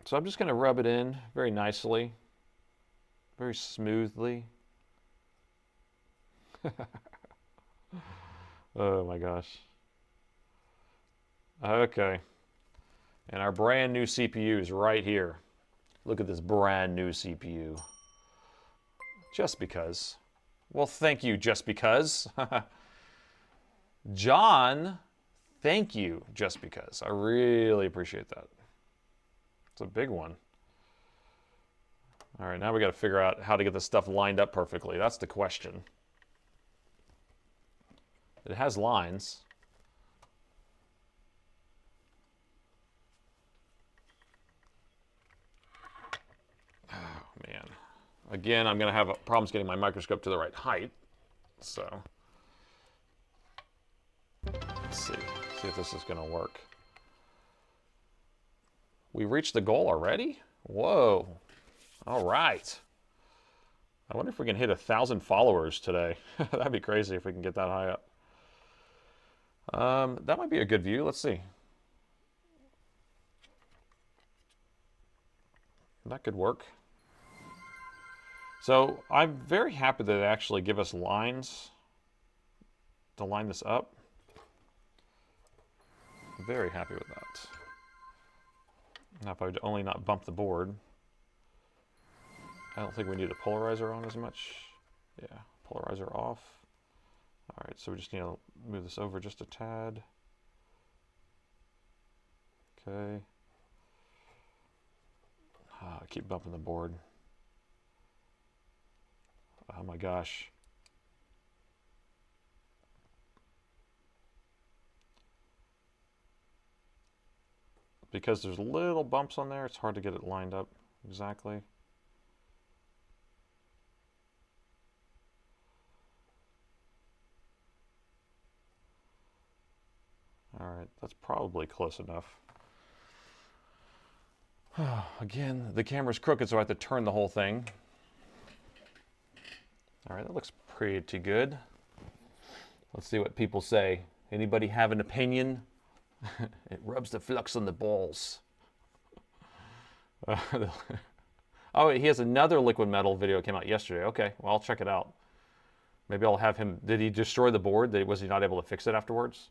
A: So I'm just going to rub it in very nicely, very smoothly. Oh my gosh. Okay. And our brand new CPU is right here. Look at this brand new CPU. Just because. Well, thank you, just because. John, thank you, just because. I really appreciate that. It's a big one. All right, now we got to figure out how to get this stuff lined up perfectly. That's the question. It has lines. Oh, man. Again, I'm going to have problems getting my microscope to the right height. So, let's see if this is going to work. We reached the goal already? Whoa. All right. I wonder if we can hit 1,000 followers today. That'd be crazy if we can get that high up. That might be a good view. Let's see. That could work. So I'm very happy that they actually give us lines to line this up. Very happy with that. Now if I would only not bump the board. I don't think we need a polarizer on as much. Yeah, polarizer off. All right, so we just need to move this over just a tad. Okay. I keep bumping the board. Oh my gosh. Because there's little bumps on there, it's hard to get it lined up exactly. All right, that's probably close enough. Again, the camera's crooked, so I have to turn the whole thing. All right, that looks pretty good. Let's see what people say. Anybody have an opinion? It rubs the flux on the balls. Oh, he has another liquid metal video that came out yesterday. Okay, well, I'll check it out. Maybe I'll have him. Did he destroy the board? Was he not able to fix it afterwards?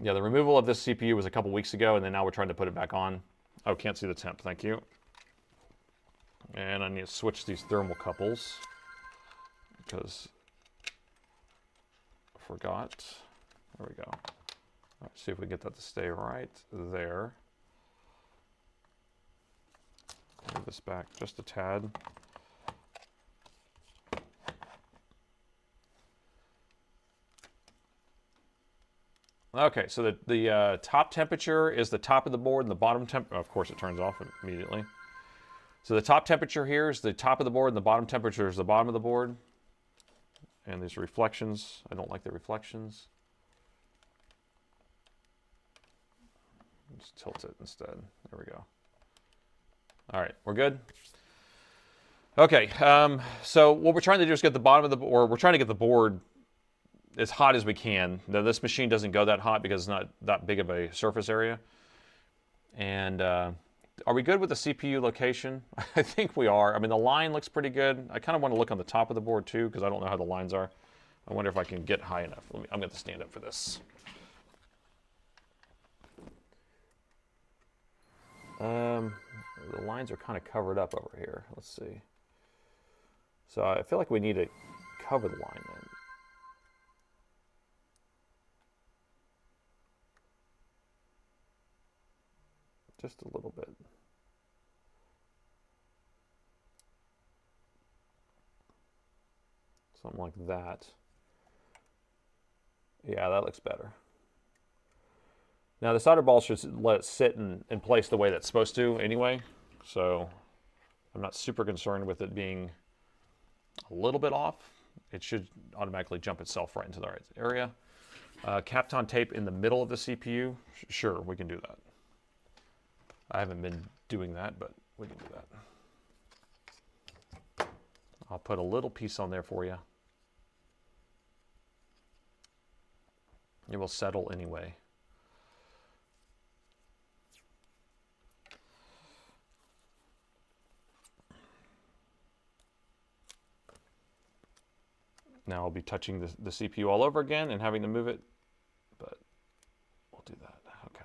A: Yeah, the removal of this CPU was a couple weeks ago, and then now we're trying to put it back on. Oh, can't see the temp. Thank you. And I need to switch these thermocouples because I forgot. There we go. All right, see if we get that to stay right there. Move this back just a tad. Okay, so the top temperature is the top of the board, and the bottom temp. Of course, it turns off immediately. So the top temperature here is the top of the board, and the bottom temperature is the bottom of the board. And these reflections, I don't like the reflections. Just tilt it instead. There we go. All right, we're good. Okay, so what we're trying to do is get the bottom of the board, or we're trying to get the board as hot as we can. Now, this machine doesn't go that hot because it's not that big of a surface area. And are we good with the CPU location? I think we are. I mean, the line looks pretty good. I kind of want to look on the top of the board too because I don't know how the lines are. I wonder if I can get high enough. I'm going to stand up for this. The lines are kind of covered up over here. Let's see. So I feel like we need to cover the line then. Just a little bit. Something like that. Yeah, that looks better. Now the solder ball should let it sit in place the way that's supposed to anyway, so I'm not super concerned with it being a little bit off. It should automatically jump itself right into the right area. Kapton tape in the middle of the CPU, sure, we can do that. I haven't been doing that, but we can do that. I'll put a little piece on there for you. It will settle anyway. Now I'll be touching the CPU all over again and having to move it, but we'll do that. Okay.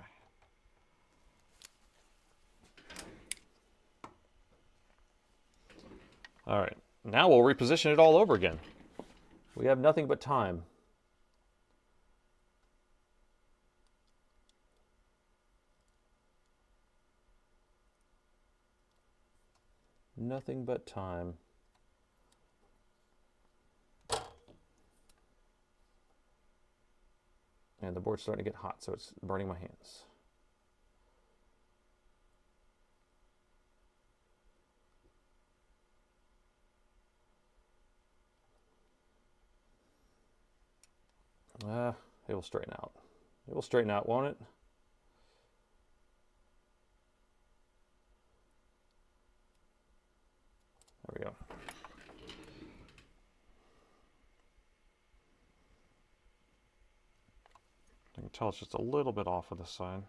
A: All right, now we'll reposition it all over again. We have nothing but time. Nothing but time. And the board's starting to get hot, so it's burning my hands. It will straighten out. It will straighten out, won't it? There we go. I can tell it's just a little bit off of this side.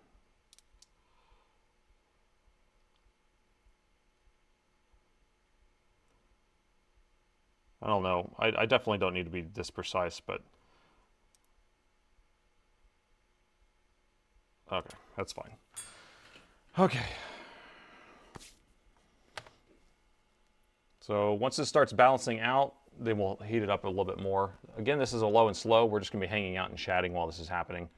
A: I don't know. I definitely don't need to be this precise, but okay, that's fine. Okay. So once this starts balancing out, then we'll heat it up a little bit more. Again, this is a low and slow. We're just gonna be hanging out and chatting while this is happening,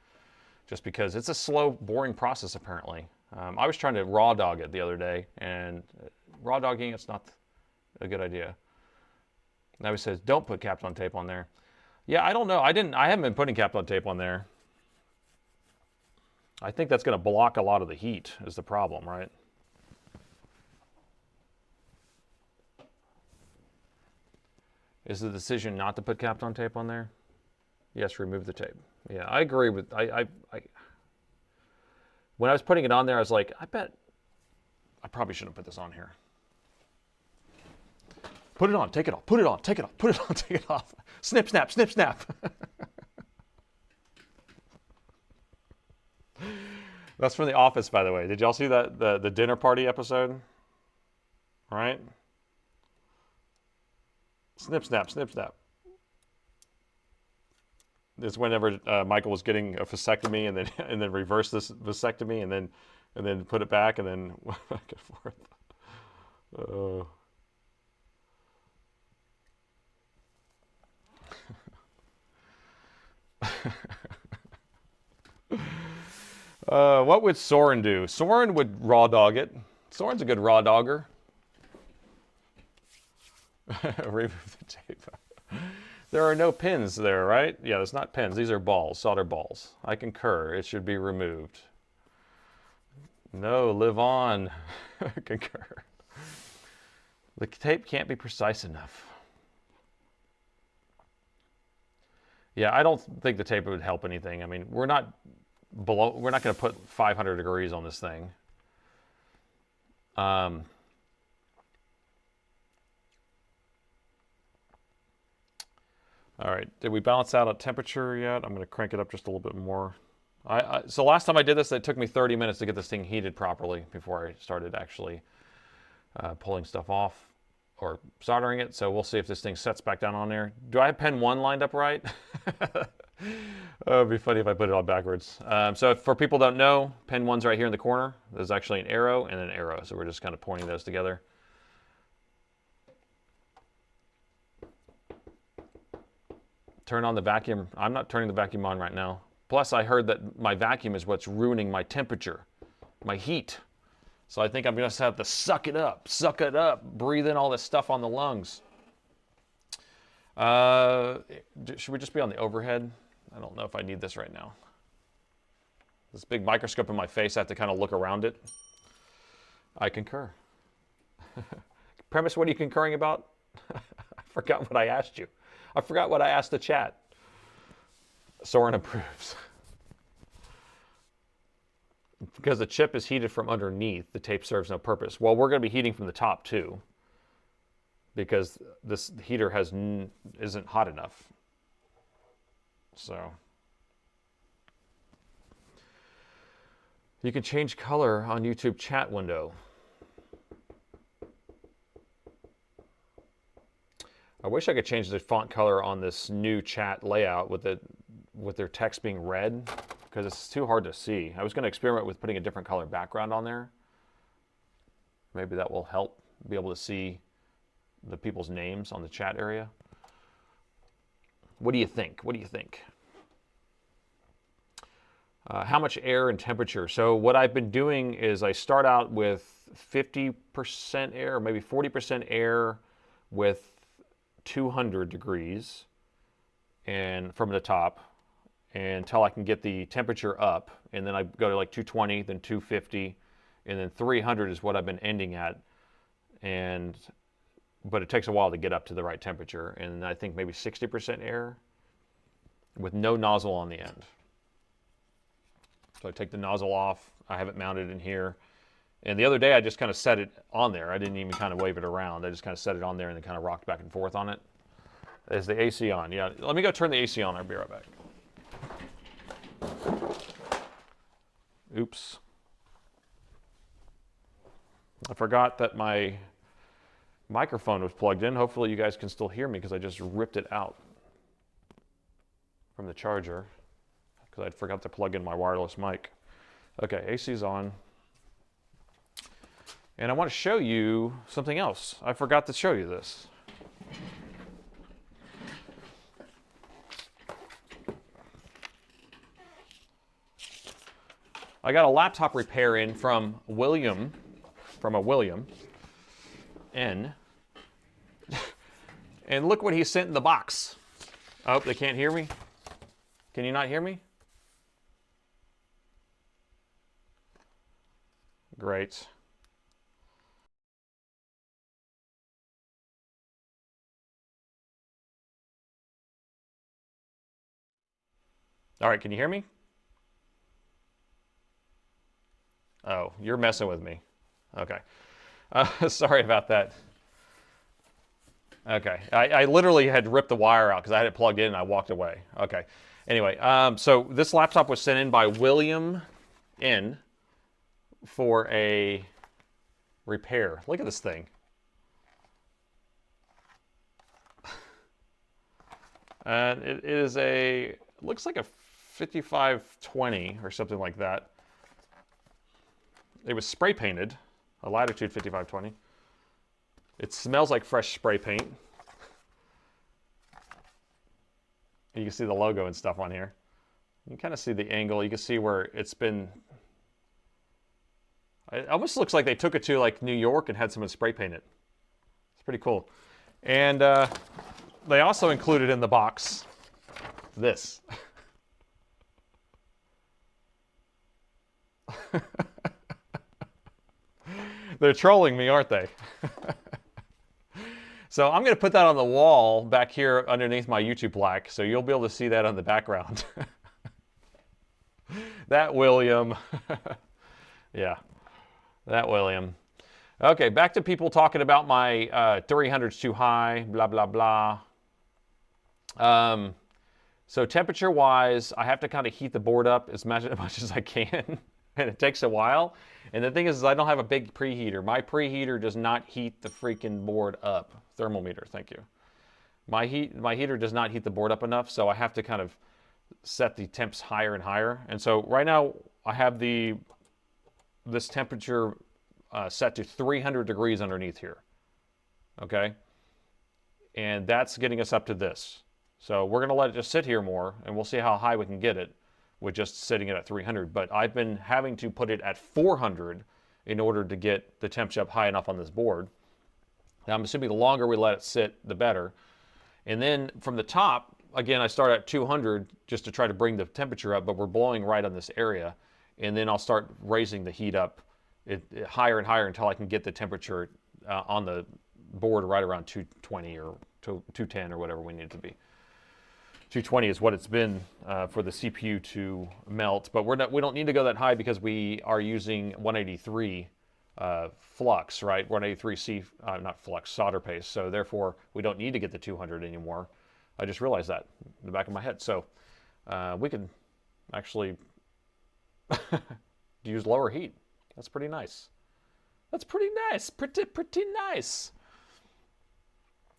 A: just because it's a slow, boring process apparently. I was trying to raw dog it the other day, and raw dogging, it's not a good idea. Now he says, don't put Kapton tape on there. Yeah, I don't know. I haven't been putting Kapton tape on there. I think that's gonna block a lot of the heat is the problem, right? Is the decision not to put Kapton tape on there? Yes, remove the tape. Yeah, I agree with, when I was putting it on there, I was like, I bet I probably shouldn't put this on here. Put it on, take it off, put it on, take it off, put it on, take it off. Snip, snap, snip, snap. That's from The Office, by the way. Did y'all see that, the dinner party episode? Right? Snip, snap, snip, snap. It's whenever Michael was getting a vasectomy and then reverse this vasectomy and then put it back and then back and forth. What would Soren do? Soren would raw dog it. Soren's a good raw dogger. Remove the tape. There are no pins there, right? Yeah, there's not pins. These are balls, solder balls. I concur. It should be removed. No, live on. Concur. The tape can't be precise enough. Yeah, I don't think the tape would help anything. I mean, we're not going to put 500 degrees on this thing. All right, did we balance out a temperature yet? I'm going to crank it up just a little bit more. So last time I did this, it took me 30 minutes to get this thing heated properly before I started actually pulling stuff off or soldering it. So we'll see if this thing sets back down on there. Do I have pen 1 lined up right? Oh, it'd be funny if I put it all backwards. So for people who don't know, pen 1's right here in the corner. There's actually an arrow and an arrow. So we're just kind of pointing those together. Turn on the vacuum. I'm not turning the vacuum on right now. Plus, I heard that my vacuum is what's ruining my temperature, my heat. So I think I'm going to have to suck it up, breathe in all this stuff on the lungs. Should we just be on the overhead? I don't know if I need this right now. This big microscope in my face, I have to kind of look around it. I concur. Premise, what are you concurring about? I forgot what I asked you. I forgot what I asked the chat. Soren approves. Because the chip is heated from underneath, the tape serves no purpose. Well, we're going to be heating from the top too, because this heater isn't hot enough. So you can change color on YouTube chat window. I wish I could change the font color on this new chat layout with their text being red, because it's too hard to see. I was going to experiment with putting a different color background on there. Maybe that will help be able to see the people's names on the chat area. What do you think? What do you think? How much air and temperature? So what I've been doing is I start out with 50% air, or maybe 40% air with 200 degrees and from the top, until I can get the temperature up, and then I go to like 220, then 250, and then 300 is what I've been ending at. But it takes a while to get up to the right temperature, and I think maybe 60% air with no nozzle on the end. So I take the nozzle off. I have it mounted in here. And the other day I just kind of set it on there. I didn't even kind of wave it around. I just kind of set it on there and then kind of rocked back and forth on it. Is the AC on? Yeah, let me go turn the AC on. I'll be right back. Oops. I forgot that my microphone was plugged in. Hopefully you guys can still hear me, because I just ripped it out from the charger because I forgot to plug in my wireless mic. Okay, AC's on. And I want to show you something else. I forgot to show you this. I got a laptop repair in from a William N. And look what he sent in the box. Oh, they can't hear me? Can you not hear me? Great. All right, can you hear me? Oh, you're messing with me. Okay. Sorry about that. Okay. I literally had ripped the wire out because I had it plugged in and I walked away. Okay. Anyway, so this laptop was sent in by William N for a repair. Look at this thing. And it is looks like a 5520 or something like that. It was spray painted, a Latitude 5520. It smells like fresh spray paint. You can see the logo and stuff on here. You can kind of see the angle. You can see where it's been. It almost looks like they took it to like New York and had someone spray paint it. It's pretty cool. And they also included in the box this. They're trolling me, aren't they? So I'm going to put that on the wall back here underneath my YouTube plaque, so you'll be able to see that on the background. That William. Yeah, that William. Okay, back to people talking about my 300's too high, blah, blah, blah. So temperature-wise, I have to kind of heat the board up as much as I can, and it takes a while. And the thing is I don't have a big preheater. My preheater does not heat the freaking board up. Thermometer, thank you. My heater does not heat the board up enough, so I have to kind of set the temps higher and higher. And so right now I have this temperature set to 300 degrees underneath here. Okay? And that's getting us up to this. So we're going to let it just sit here more, and we'll see how high we can get it with just sitting it at 300. But I've been having to put it at 400 in order to get the temperature up high enough on this board. Now I'm assuming the longer we let it sit, the better. And then from the top, again, I start at 200 just to try to bring the temperature up, but we're blowing right on this area. And then I'll start raising the heat up higher and higher until I can get the temperature on the board right around 220 or 210 or whatever we need it to be. 220 is what it's been for the CPU to melt, but we don't need to go that high because we are using 183 flux, right? 183C, not flux, solder paste. So therefore, we don't need to get the 200 anymore. I just realized that in the back of my head. So we can actually use lower heat. That's pretty nice. That's pretty nice. Pretty nice.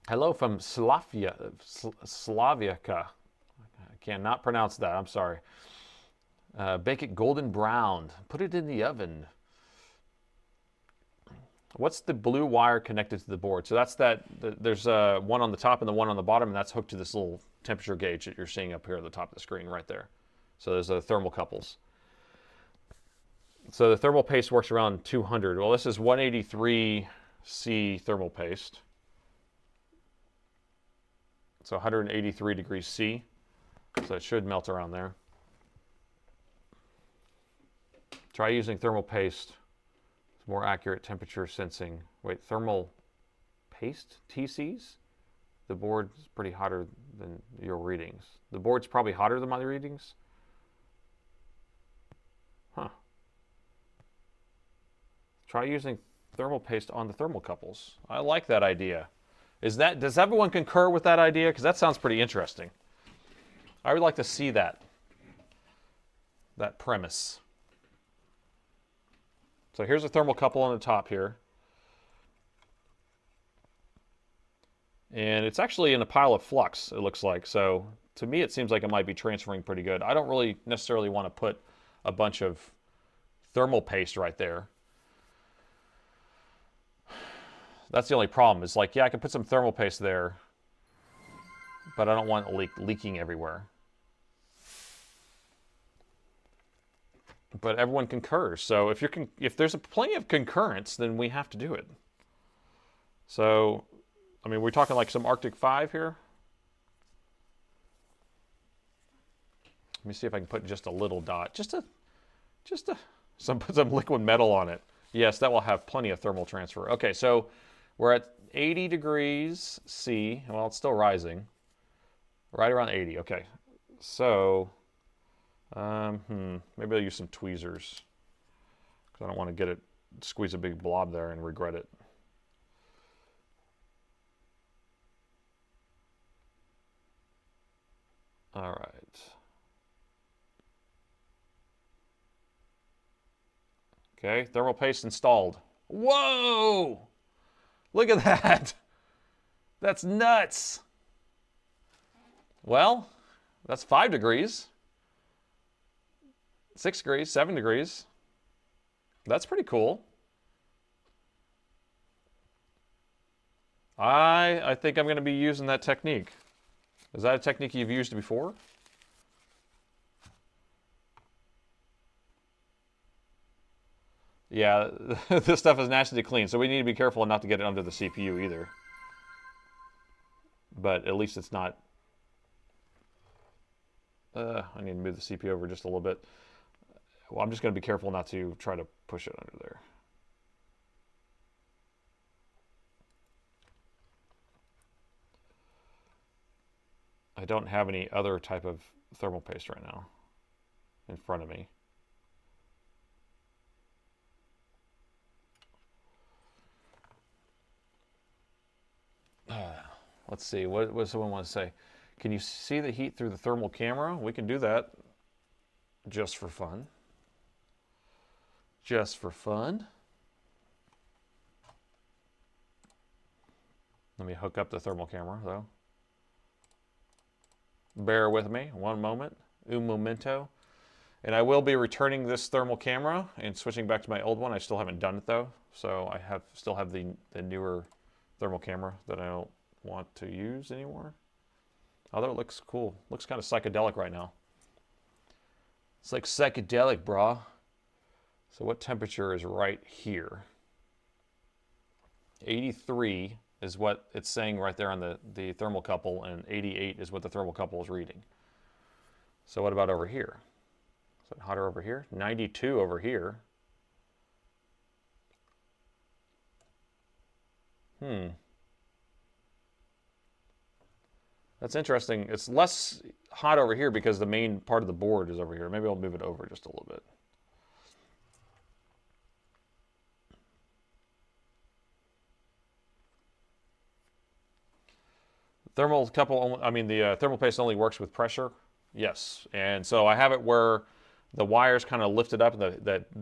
A: Hello from Slaviaka. I cannot pronounce that. I'm sorry. Bake it golden brown. Put it in the oven. What's the blue wire connected to the board? So that's there's one on the top and the one on the bottom, and that's hooked to this little temperature gauge that you're seeing up here at the top of the screen right there. So there's the thermocouples. So the thermal paste works around 200. Well, this is 183C thermal paste. So 183 degrees C. So it should melt around there. Try using thermal paste. It's more accurate temperature sensing. Wait, thermal paste? TCs? The board's pretty hotter than your readings. The board's probably hotter than my readings? Huh. Try using thermal paste on the thermocouples. I like that idea. Does everyone concur with that idea? Because that sounds pretty interesting. I would like to see that premise. So here's a thermocouple on the top here. And it's actually in a pile of flux, it looks like. So to me, it seems like it might be transferring pretty good. I don't really necessarily want to put a bunch of thermal paste right there. That's the only problem. Is like, yeah, I can put some thermal paste there, but I don't want it leaking everywhere. But everyone concurs. So if there's plenty of concurrence, then we have to do it. So, I mean, we're talking like some Arctic 5 here. Let me see if I can put just a little dot, put some liquid metal on it. Yes, that will have plenty of thermal transfer. Okay, so we're at 80 degrees C. Well, it's still rising. Right around 80. Okay, so maybe I'll use some tweezers because I don't want to squeeze a big blob there and regret it. All right. Okay, thermal paste installed. Whoa! Look at that. That's nuts. Well, that's 5 degrees. 6 degrees, 7 degrees. That's pretty cool. I think I'm going to be using that technique. Is that a technique you've used before? Yeah, this stuff is nasty to clean, so we need to be careful not to get it under the CPU either. But at least it's not... I need to move the CPU over just a little bit. Well, I'm just going to be careful not to try to push it under there. I don't have any other type of thermal paste right now in front of me. Let's see, what does someone want to say? Can you see the heat through the thermal camera? We can do that just for fun. Just for fun. Let me hook up the thermal camera, though. Bear with me, one moment, un momento. And I will be returning this thermal camera and switching back to my old one. I still haven't done it, though. So I still have the newer thermal camera that I don't want to use anymore. Although it looks cool. Looks kind of psychedelic right now. It's like psychedelic, brah. So what temperature is right here? 83. is what it's saying right there on the thermocouple, and 88 is what the thermocouple is reading. So what about over here? Is it hotter over here? 92 over here. That's interesting. It's less hot over here because the main part of the board is over here. Maybe I'll move it over just a little bit. The thermal paste only works with pressure. Yes, and so I have it where the wires kind of lifted up, and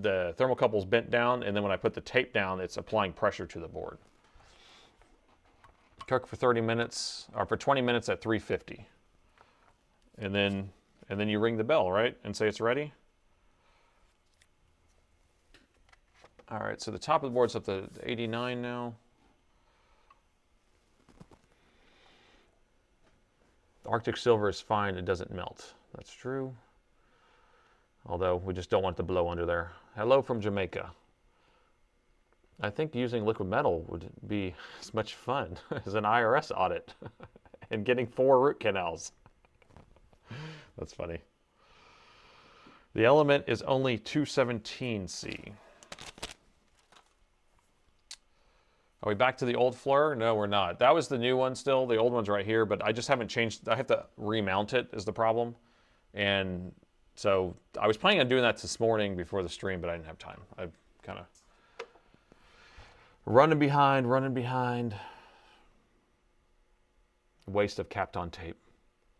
A: the thermocouple's bent down, and then when I put the tape down, it's applying pressure to the board. Cook for 30 minutes, or for 20 minutes at 350. And then you ring the bell, right? And say it's ready. All right, so the top of the board's up to 89 now. Arctic silver is fine, it doesn't melt. That's true. Although we just don't want it to blow under there. Hello from Jamaica. I think using liquid metal would be as much fun as an IRS audit and getting 4 root canals. That's funny. The element is only 217C. Are we back to the old fleur? No, we're not. That was the new one still. The old one's right here, but I just haven't changed. I have to remount it is the problem. And so I was planning on doing that this morning before the stream, but I didn't have time. I kind of running behind. Waste of Kapton tape.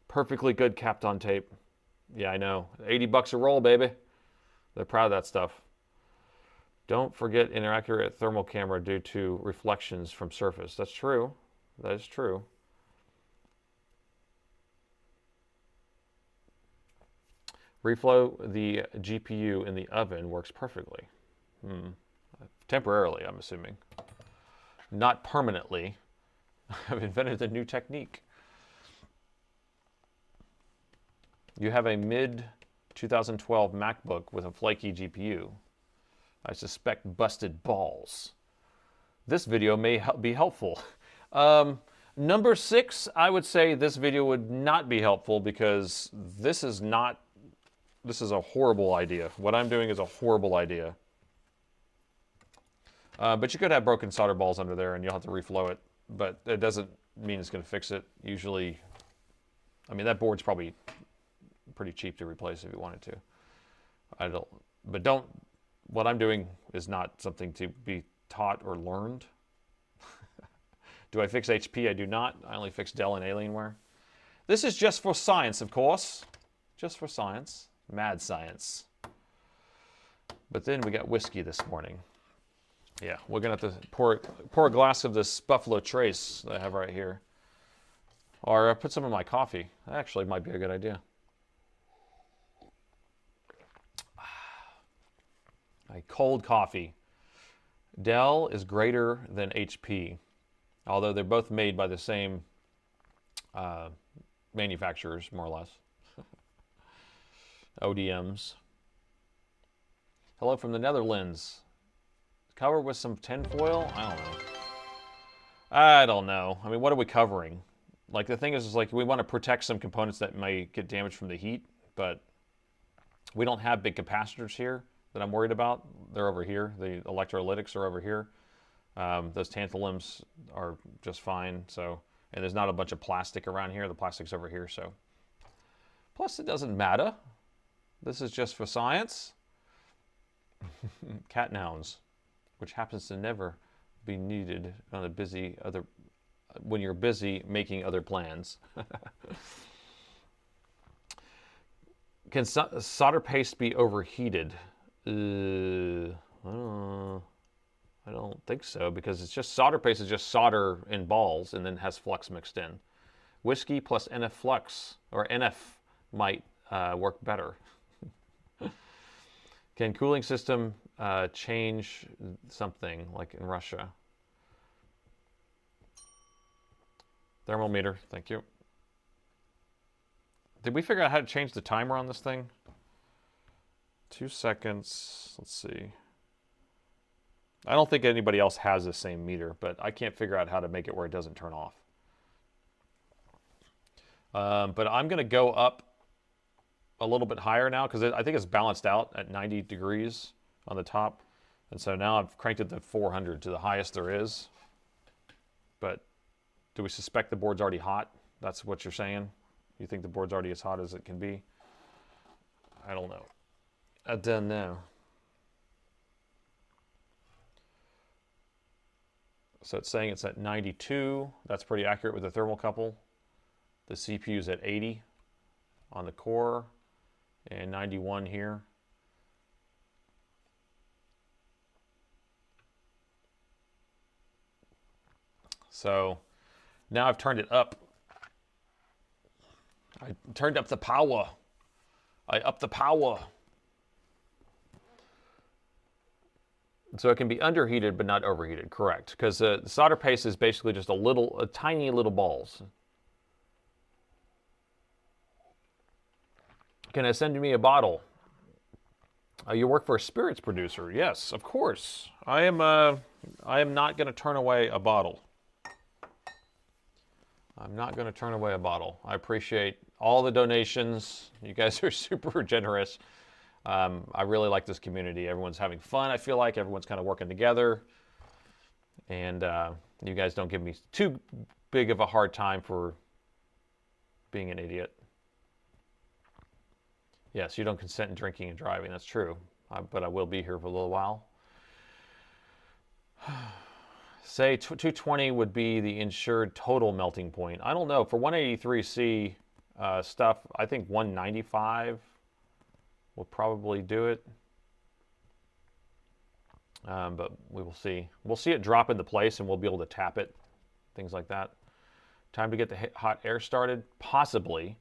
A: Perfectly good Kapton tape. Yeah, I know. 80 bucks a roll, baby. They're proud of that stuff. Don't forget inaccurate thermal camera due to reflections from surface. That's true. That is true. Reflow the GPU in the oven works perfectly. Temporarily, I'm assuming. Not permanently. I've invented a new technique. You have a mid-2012 MacBook with a flaky GPU. I suspect busted balls. This video may be helpful. Number 6, I would say this video would not be helpful because this is a horrible idea. What I'm doing is a horrible idea. But you could have broken solder balls under there and you'll have to reflow it. But it doesn't mean it's going to fix it. Usually, I mean, that board's probably pretty cheap to replace if you wanted to. What I'm doing is not something to be taught or learned. Do I fix HP? I do not. I only fix Dell and Alienware. This is just for science, of course. Just for science. Mad science. But then we got whiskey this morning. Yeah, we're going to have to pour a glass of this Buffalo Trace that I have right here. Or put some in my coffee. That actually might be a good idea. A cold coffee. Dell is greater than HP, although they're both made by the same manufacturers, more or less. ODMs. Hello from the Netherlands. Cover with some tinfoil? I don't know. I mean, what are we covering? Like, the thing is like, we want to protect some components that may get damaged from the heat, but we don't have big capacitors here that I'm worried about. They're over here. The electrolytics are over here. Those tantalums are just fine. So, and there's not a bunch of plastic around here. The plastic's over here. So, plus it doesn't matter. This is just for science. Cat and hounds, which happens to never be needed on when you're busy making other plans. Can solder paste be overheated? I don't think so, because it's just solder paste is just solder in balls and then has flux mixed in. Whiskey plus NF flux or NF might work better. Can cooling system change something like in Russia? Thermometer, thank you. Did we figure out how to change the timer on this thing? 2 seconds, let's see. I don't think anybody else has the same meter, but I can't figure out how to make it where it doesn't turn off. But I'm going to go up a little bit higher now because I think it's balanced out at 90 degrees on the top. And so now I've cranked it to 400 to the highest there is. But do we suspect the board's already hot? That's what you're saying? You think the board's already as hot as it can be? I don't know. I don't know. So it's saying it's at 92. That's pretty accurate with the thermocouple. The CPU is at 80 on the core and 91 here. So now I've turned it up. I turned up the power. I upped the power. So it can be underheated but not overheated, correct? Because the solder paste is basically just tiny little balls. Can I send me a bottle? You work for a spirits producer? Yes, of course. I am not going to turn away a bottle. I'm not going to turn away a bottle. I appreciate all the donations. You guys are super generous. I really like this community. Everyone's having fun. I feel like everyone's kind of working together. And you guys don't give me too big of a hard time for being an idiot. Yes, you don't consent in drinking and driving. That's true. But I will be here for a little while. Say 220 would be the insured total melting point. I don't know. For 183C stuff, I think 195 will probably do it. But we will see. We'll see it drop into place and we'll be able to tap it. Things like that. Time to get the hot air started? Possibly.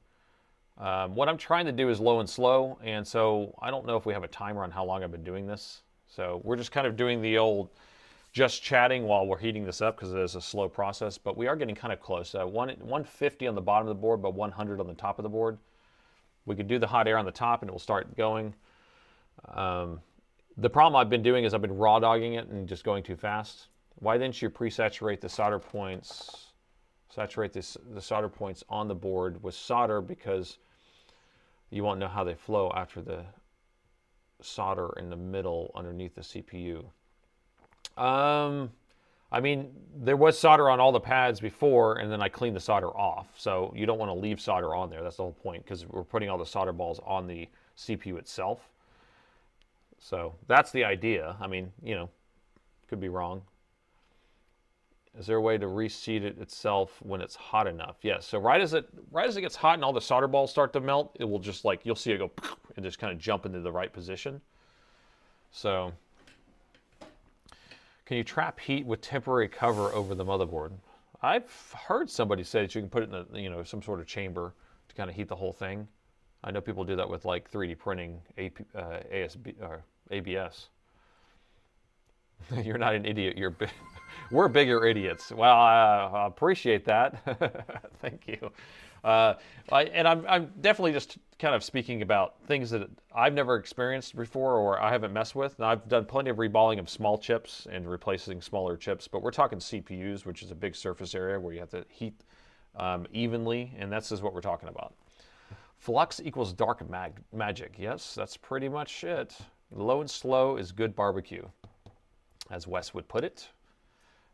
A: What I'm trying to do is low and slow, and so I don't know if we have a timer on how long I've been doing this. So we're just kind of doing the old just chatting while we're heating this up because it is a slow process, but we are getting kind of close. 150 on the bottom of the board, but 100 on the top of the board. We could do the hot air on the top and it will start going. The problem I've been doing is I've been raw dogging it and just going too fast. Why didn't you pre-saturate the solder points? Saturate the solder points on the board with solder because you won't know how they flow after the solder in the middle underneath the CPU. I mean, there was solder on all the pads before, and then I cleaned the solder off. So you don't want to leave solder on there. That's the whole point, because we're putting all the solder balls on the CPU itself. So that's the idea. I mean, you know, could be wrong. Is there a way to reseat it itself when it's hot enough? Yes. So right as it gets hot and all the solder balls start to melt, it will just like, you'll see it go and just kind of jump into the right position. So can you trap heat with temporary cover over the motherboard? I've heard somebody say that you can put it in a, some sort of chamber to kind of heat the whole thing. I know people do that with like 3D printing, ABS. You're not an idiot. We're bigger idiots. Well, I appreciate that. Thank you. And I'm definitely just kind of speaking about things that I've never experienced before or I haven't messed with. Now, I've done plenty of reballing of small chips and replacing smaller chips, but we're talking CPUs, which is a big surface area where you have to heat evenly, and that's just what we're talking about. Flux equals dark magic. Yes, that's pretty much it. Low and slow is good barbecue, as Wes would put it.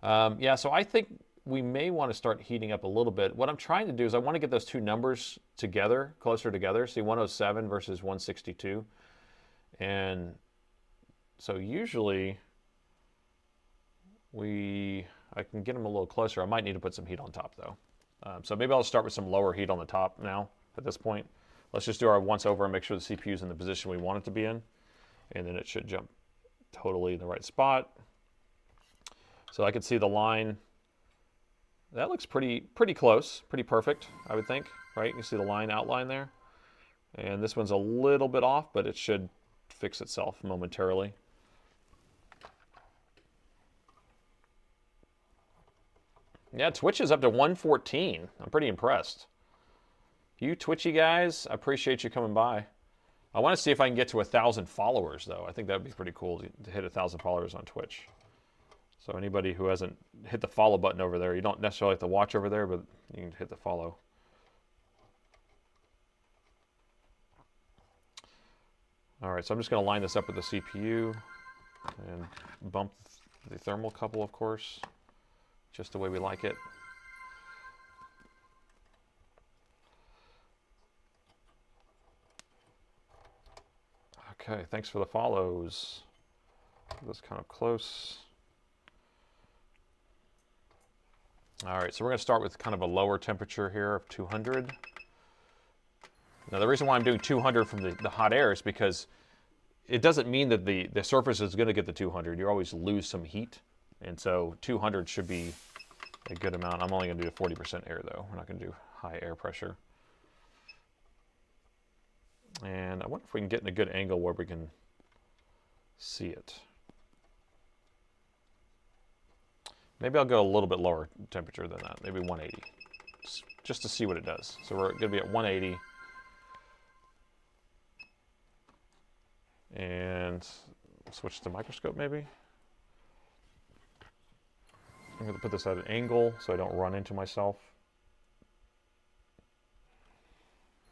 A: Yeah, so I think we may want to start heating up a little bit. What I'm trying to do is I want to get those two numbers together, closer together. See, 107 versus 162. And so usually I can get them a little closer. I might need to put some heat on top though. So maybe I'll start with some lower heat on the top now at this point. Let's just do our once over and make sure the CPU is in the position we want it to be in. And then it should jump totally in the right spot. So I can see the line. That looks pretty close, pretty perfect, I would think, right? You see the line outline there. And this one's a little bit off, but it should fix itself momentarily. Yeah, Twitch is up to 114. I'm pretty impressed. You Twitchy guys, I appreciate you coming by. I want to see if I can get to 1,000 followers, though. I think that would be pretty cool to hit 1,000 followers on Twitch. So anybody who hasn't hit the follow button over there, you don't necessarily have to watch over there, but you can hit the follow. All right, so I'm just going to line this up with the CPU and bump the thermocouple, of course, just the way we like it. Okay, thanks for the follows. That's kind of close. All right, so we're going to start with kind of a lower temperature here of 200. Now, the reason why I'm doing 200 from the hot air is because it doesn't mean that the surface is going to get the 200. You always lose some heat, and so 200 should be a good amount. I'm only going to do 40% air, though. We're not going to do high air pressure. And I wonder if we can get in a good angle where we can see it. Maybe I'll go a little bit lower temperature than that, maybe 180, just to see what it does. So we're going to be at 180. And we'll switch to microscope maybe. I'm going to put this at an angle so I don't run into myself.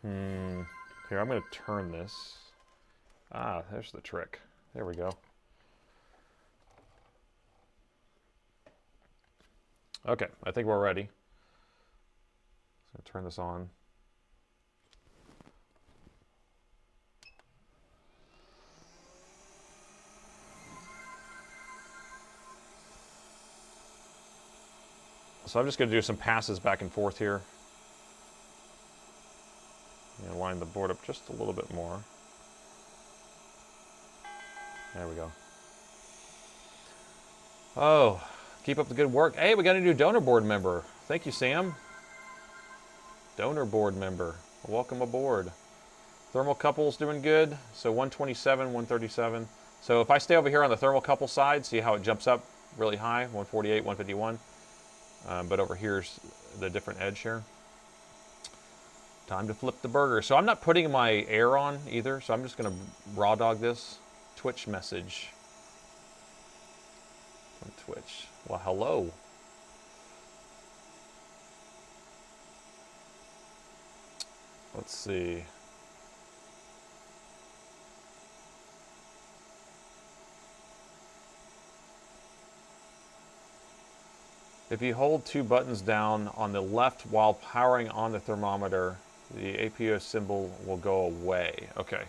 A: Here, I'm going to turn this. Ah, there's the trick. There we go. Okay, I think we're ready. So turn this on. So I'm just going to do some passes back and forth here. And line the board up just a little bit more. There we go. Oh, keep up the good work. Hey, we got a new donor board member. Thank you, Sam. Donor board member. Welcome aboard. Thermocouple's doing good. So 127, 137. So if I stay over here on the thermocouple side, see how it jumps up really high, 148, 151. But over here's the different edge here. Time to flip the burger. So I'm not putting my air on either, so I'm just going to raw dog this. Twitch message from Twitch. Well, hello. Let's see. If you hold two buttons down on the left while powering on the thermometer, the APO symbol will go away. Okay.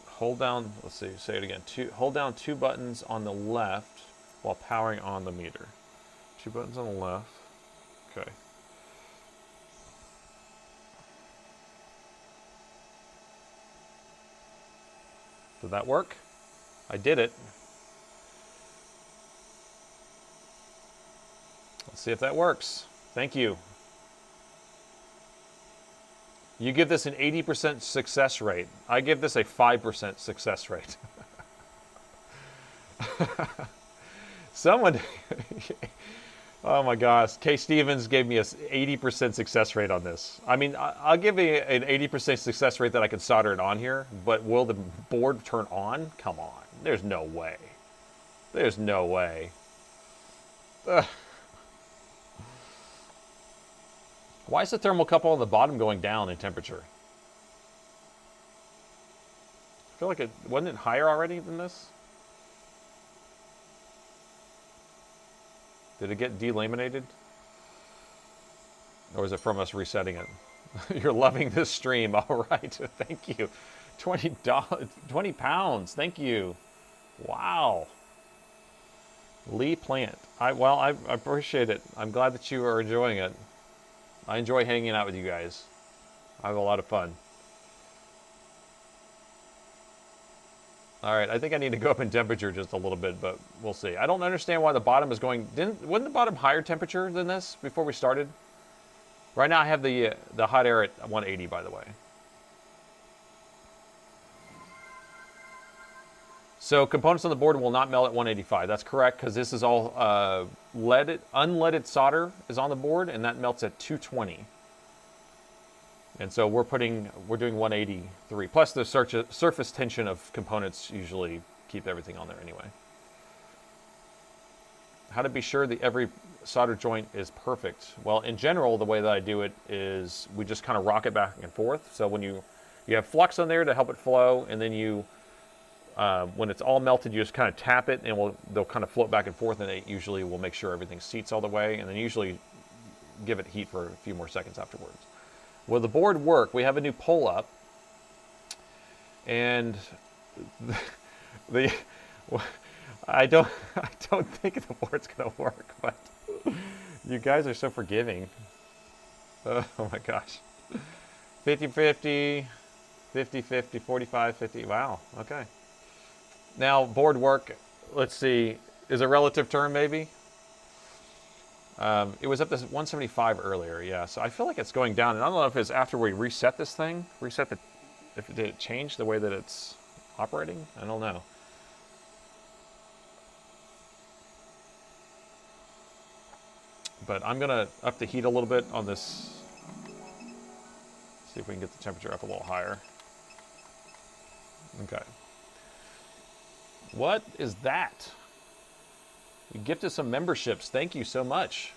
A: Hold down, let's see, say it again. Hold down two buttons on the left while powering on the meter. Two buttons on the left. Okay. Did that work? I did it. Let's see if that works. Thank you. You give this an 80% success rate. I give this a 5% success rate. Someone, oh my gosh, Kay Stevens gave me an 80% success rate on this. I mean, I'll give you an 80% success rate that I can solder it on here, but will the board turn on? Come on, there's no way. There's no way. Ugh. Why is the thermocouple on the bottom going down in temperature? I feel like it wasn't it higher already than this? Did it get delaminated? Or is it from us resetting it? You're loving this stream. All right. Thank you. $20, 20 pounds. Thank you. Wow. Lee Plant. I appreciate it. I'm glad that you are enjoying it. I enjoy hanging out with you guys. I have a lot of fun. All right, I think I need to go up in temperature just a little bit, but we'll see. I don't understand why the bottom is going... Wasn't the bottom higher temperature than this before we started? Right now I have the hot air at 180, by the way. So components on the board will not melt at 185. That's correct, because this is all unleaded solder is on the board, and that melts at 220. And so we're doing 183. Plus the surface tension of components usually keep everything on there anyway. How to be sure that every solder joint is perfect. Well, in general, the way that I do it is we just kind of rock it back and forth. So when you have flux on there to help it flow, and then you, when it's all melted, you just kind of tap it, and they'll kind of float back and forth, and it usually will make sure everything seats all the way, and then usually give it heat for a few more seconds afterwards. Will the board work? We have a new pull up, and I don't think the board's gonna work, but you guys are so forgiving. Oh my gosh. 50-50, 50-50, 45-50. Wow, okay. Now, board work, let's see, is a relative term maybe? It was up to 175 earlier, yeah. So I feel like it's going down, and I don't know if it's after we reset this thing, did it change the way that it's operating? I don't know. But I'm gonna up the heat a little bit on this. See if we can get the temperature up a little higher. Okay. What is that? You gifted some memberships. Thank you so much.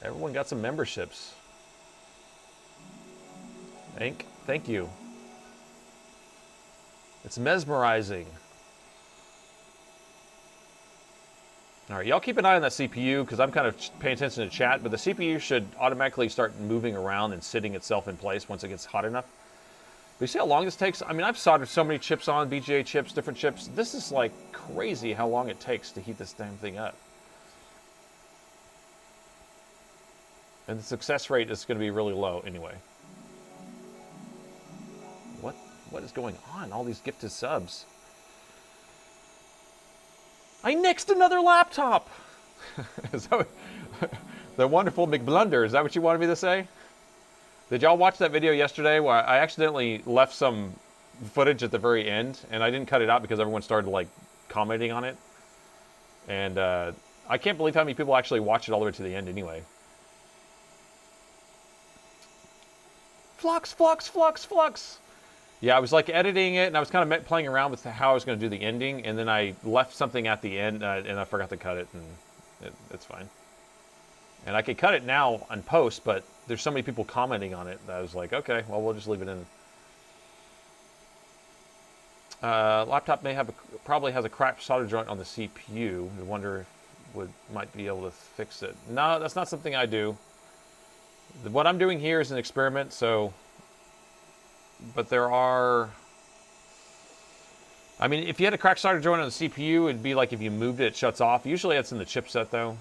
A: Everyone got some memberships. Thank you. It's mesmerizing. All right, y'all keep an eye on that CPU because I'm kind of paying attention to chat, but the CPU should automatically start moving around and sitting itself in place once it gets hot enough. But you see how long this takes? I mean, I've soldered so many chips on, BGA chips, different chips. This is like crazy how long it takes to heat this damn thing up. And the success rate is going to be really low anyway. What is going on? All these gifted subs. I nixed another laptop. Is that the wonderful McBlunder? Is that what you wanted me to say? Did y'all watch that video yesterday where I accidentally left some footage at the very end, and I didn't cut it out because everyone started like commenting on it, and I can't believe how many people actually watched it all the way to the end anyway. Flux, flux, flux, flux. Yeah, I was like editing it, and I was kind of playing around with how I was going to do the ending, and then I left something at the end, and I forgot to cut it, and it's fine. And I could cut it now on post, but there's so many people commenting on it that I was like, okay, well, we'll just leave it in. Laptop probably has a cracked solder joint on the CPU. I wonder if might be able to fix it. No, that's not something I do. What I'm doing here is an experiment, so... But there are... I mean, if you had a cracked solder joint on the CPU, it'd be like if you moved it, it shuts off. Usually it's in the chipset, though.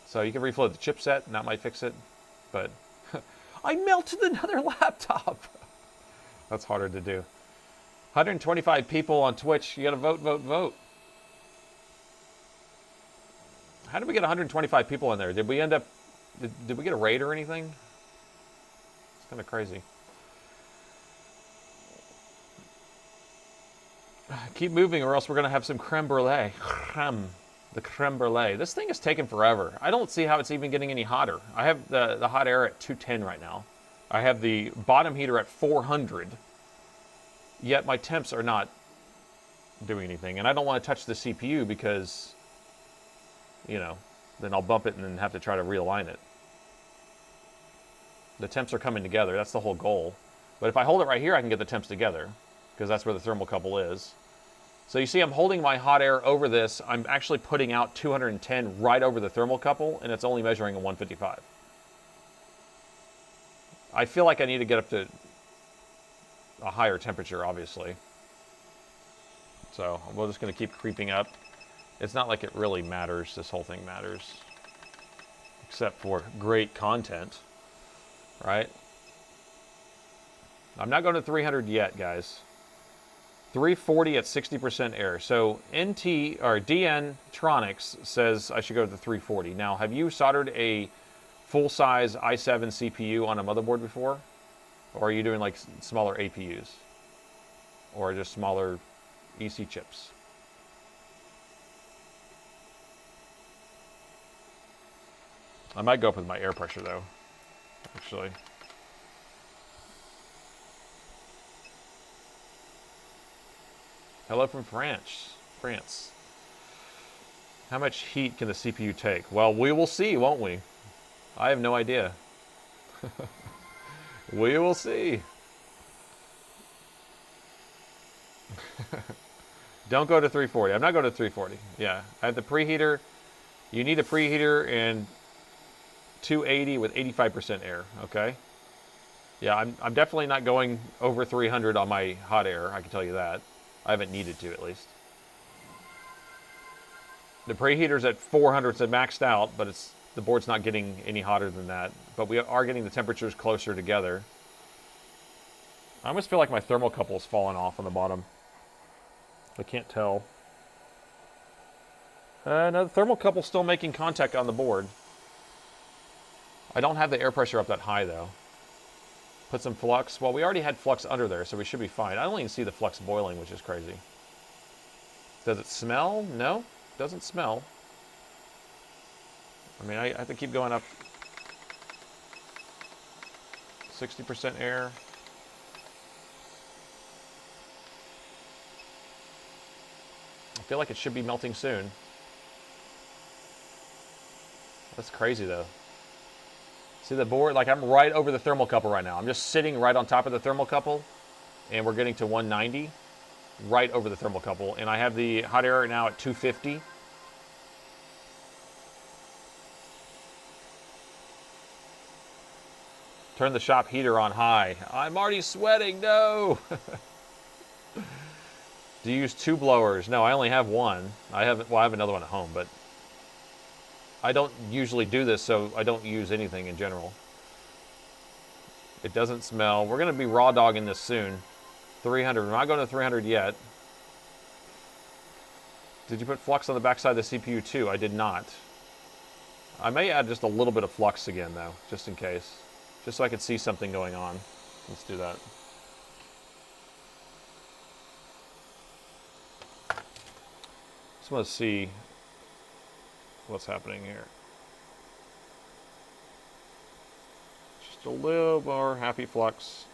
A: So you can reflow the chipset, and that might fix it. But I melted another laptop. That's harder to do. 125 people on Twitch. You got to vote, vote, vote. How did we get 125 people in there? Did we end up... Did we get a raid or anything? It's kind of crazy. Keep moving or else we're going to have some creme brulee. The creme brulee. This thing is taking forever. I don't see how it's even getting any hotter. I have the hot air at 210 right now. I have the bottom heater at 400. Yet my temps are not doing anything. And I don't want to touch the CPU because, you know, then I'll bump it and then have to try to realign it. The temps are coming together. That's the whole goal. But if I hold it right here, I can get the temps together because that's where the thermocouple is. So you see I'm holding my hot air over this. I'm actually putting out 210 right over the thermocouple, and it's only measuring a 155. I feel like I need to get up to a higher temperature, obviously. So we're just going to keep creeping up. It's not like it really matters. This whole thing matters. Except for great content, right? I'm not going to 300 yet, guys. 340 at 60% air. So NT or DN Tronics says I should go to the 340. Now, have you soldered a full-size i7 CPU on a motherboard before? Or are you doing like smaller APUs? Or just smaller EC chips? I might go up with my air pressure though, actually. Hello from France. France. How much heat can the CPU take? Well, we will see, won't we? I have no idea. We will see. Don't go to 340. I'm not going to 340. Yeah, I have the preheater. You need a preheater in 280 with 85% air, okay? Yeah, I'm definitely not going over 300 on my hot air, I can tell you that. I haven't needed to, at least. The preheater's at 400, so maxed out, but the board's not getting any hotter than that. But we are getting the temperatures closer together. I almost feel like my thermocouple's fallen off on the bottom. I can't tell. No, the thermocouple's still making contact on the board. I don't have the air pressure up that high, though. Put some flux. Well, we already had flux under there, so we should be fine. I don't even see the flux boiling, which is crazy. Does it smell? No, doesn't smell. I mean, I have to keep going up. 60% air. I feel like it should be melting soon. That's crazy, though. See the board? Like, I'm right over the thermocouple right now. I'm just sitting right on top of the thermocouple, and we're getting to 190, right over the thermocouple. And I have the hot air now at 250. Turn the shop heater on high. I'm already sweating, no! Do you use 2 blowers? No, I only have one. I have another one at home, but I don't usually do this, so I don't use anything in general. It doesn't smell. We're going to be raw dogging this soon. 300. We're not going to 300 yet. Did you put flux on the backside of the CPU too? I did not. I may add just a little bit of flux again, though, just in case. Just so I could see something going on. Let's do that. Just want to see what's happening here. Just a little more happy flux.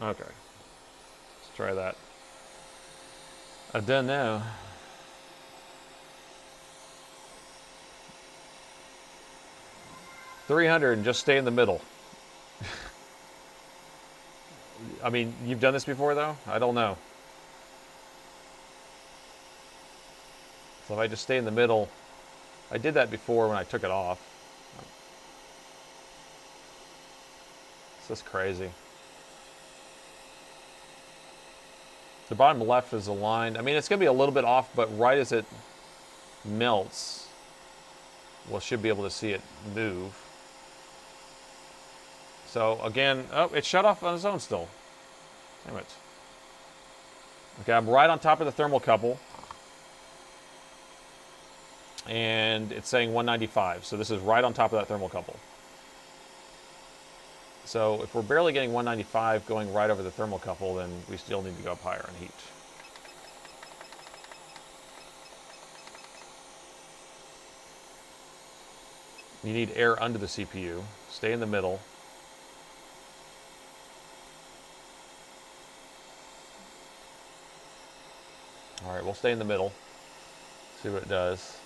A: Okay. Let's try that. I've done now. $300 and just stay in the middle. I mean, you've done this before, though? I don't know. So if I just stay in the middle, I did that before when I took it off. It's just crazy. The bottom left is aligned. I mean, it's going to be a little bit off, but right as it melts, we should be able to see it move. So again, oh, it shut off on its own still. Damn it. Okay, I'm right on top of the thermocouple. And it's saying 195. So this is right on top of that thermocouple. So if we're barely getting 195 going right over the thermocouple, then we still need to go up higher in heat. You need air under the CPU. Stay in the middle. All right, we'll stay in the middle. See what it does.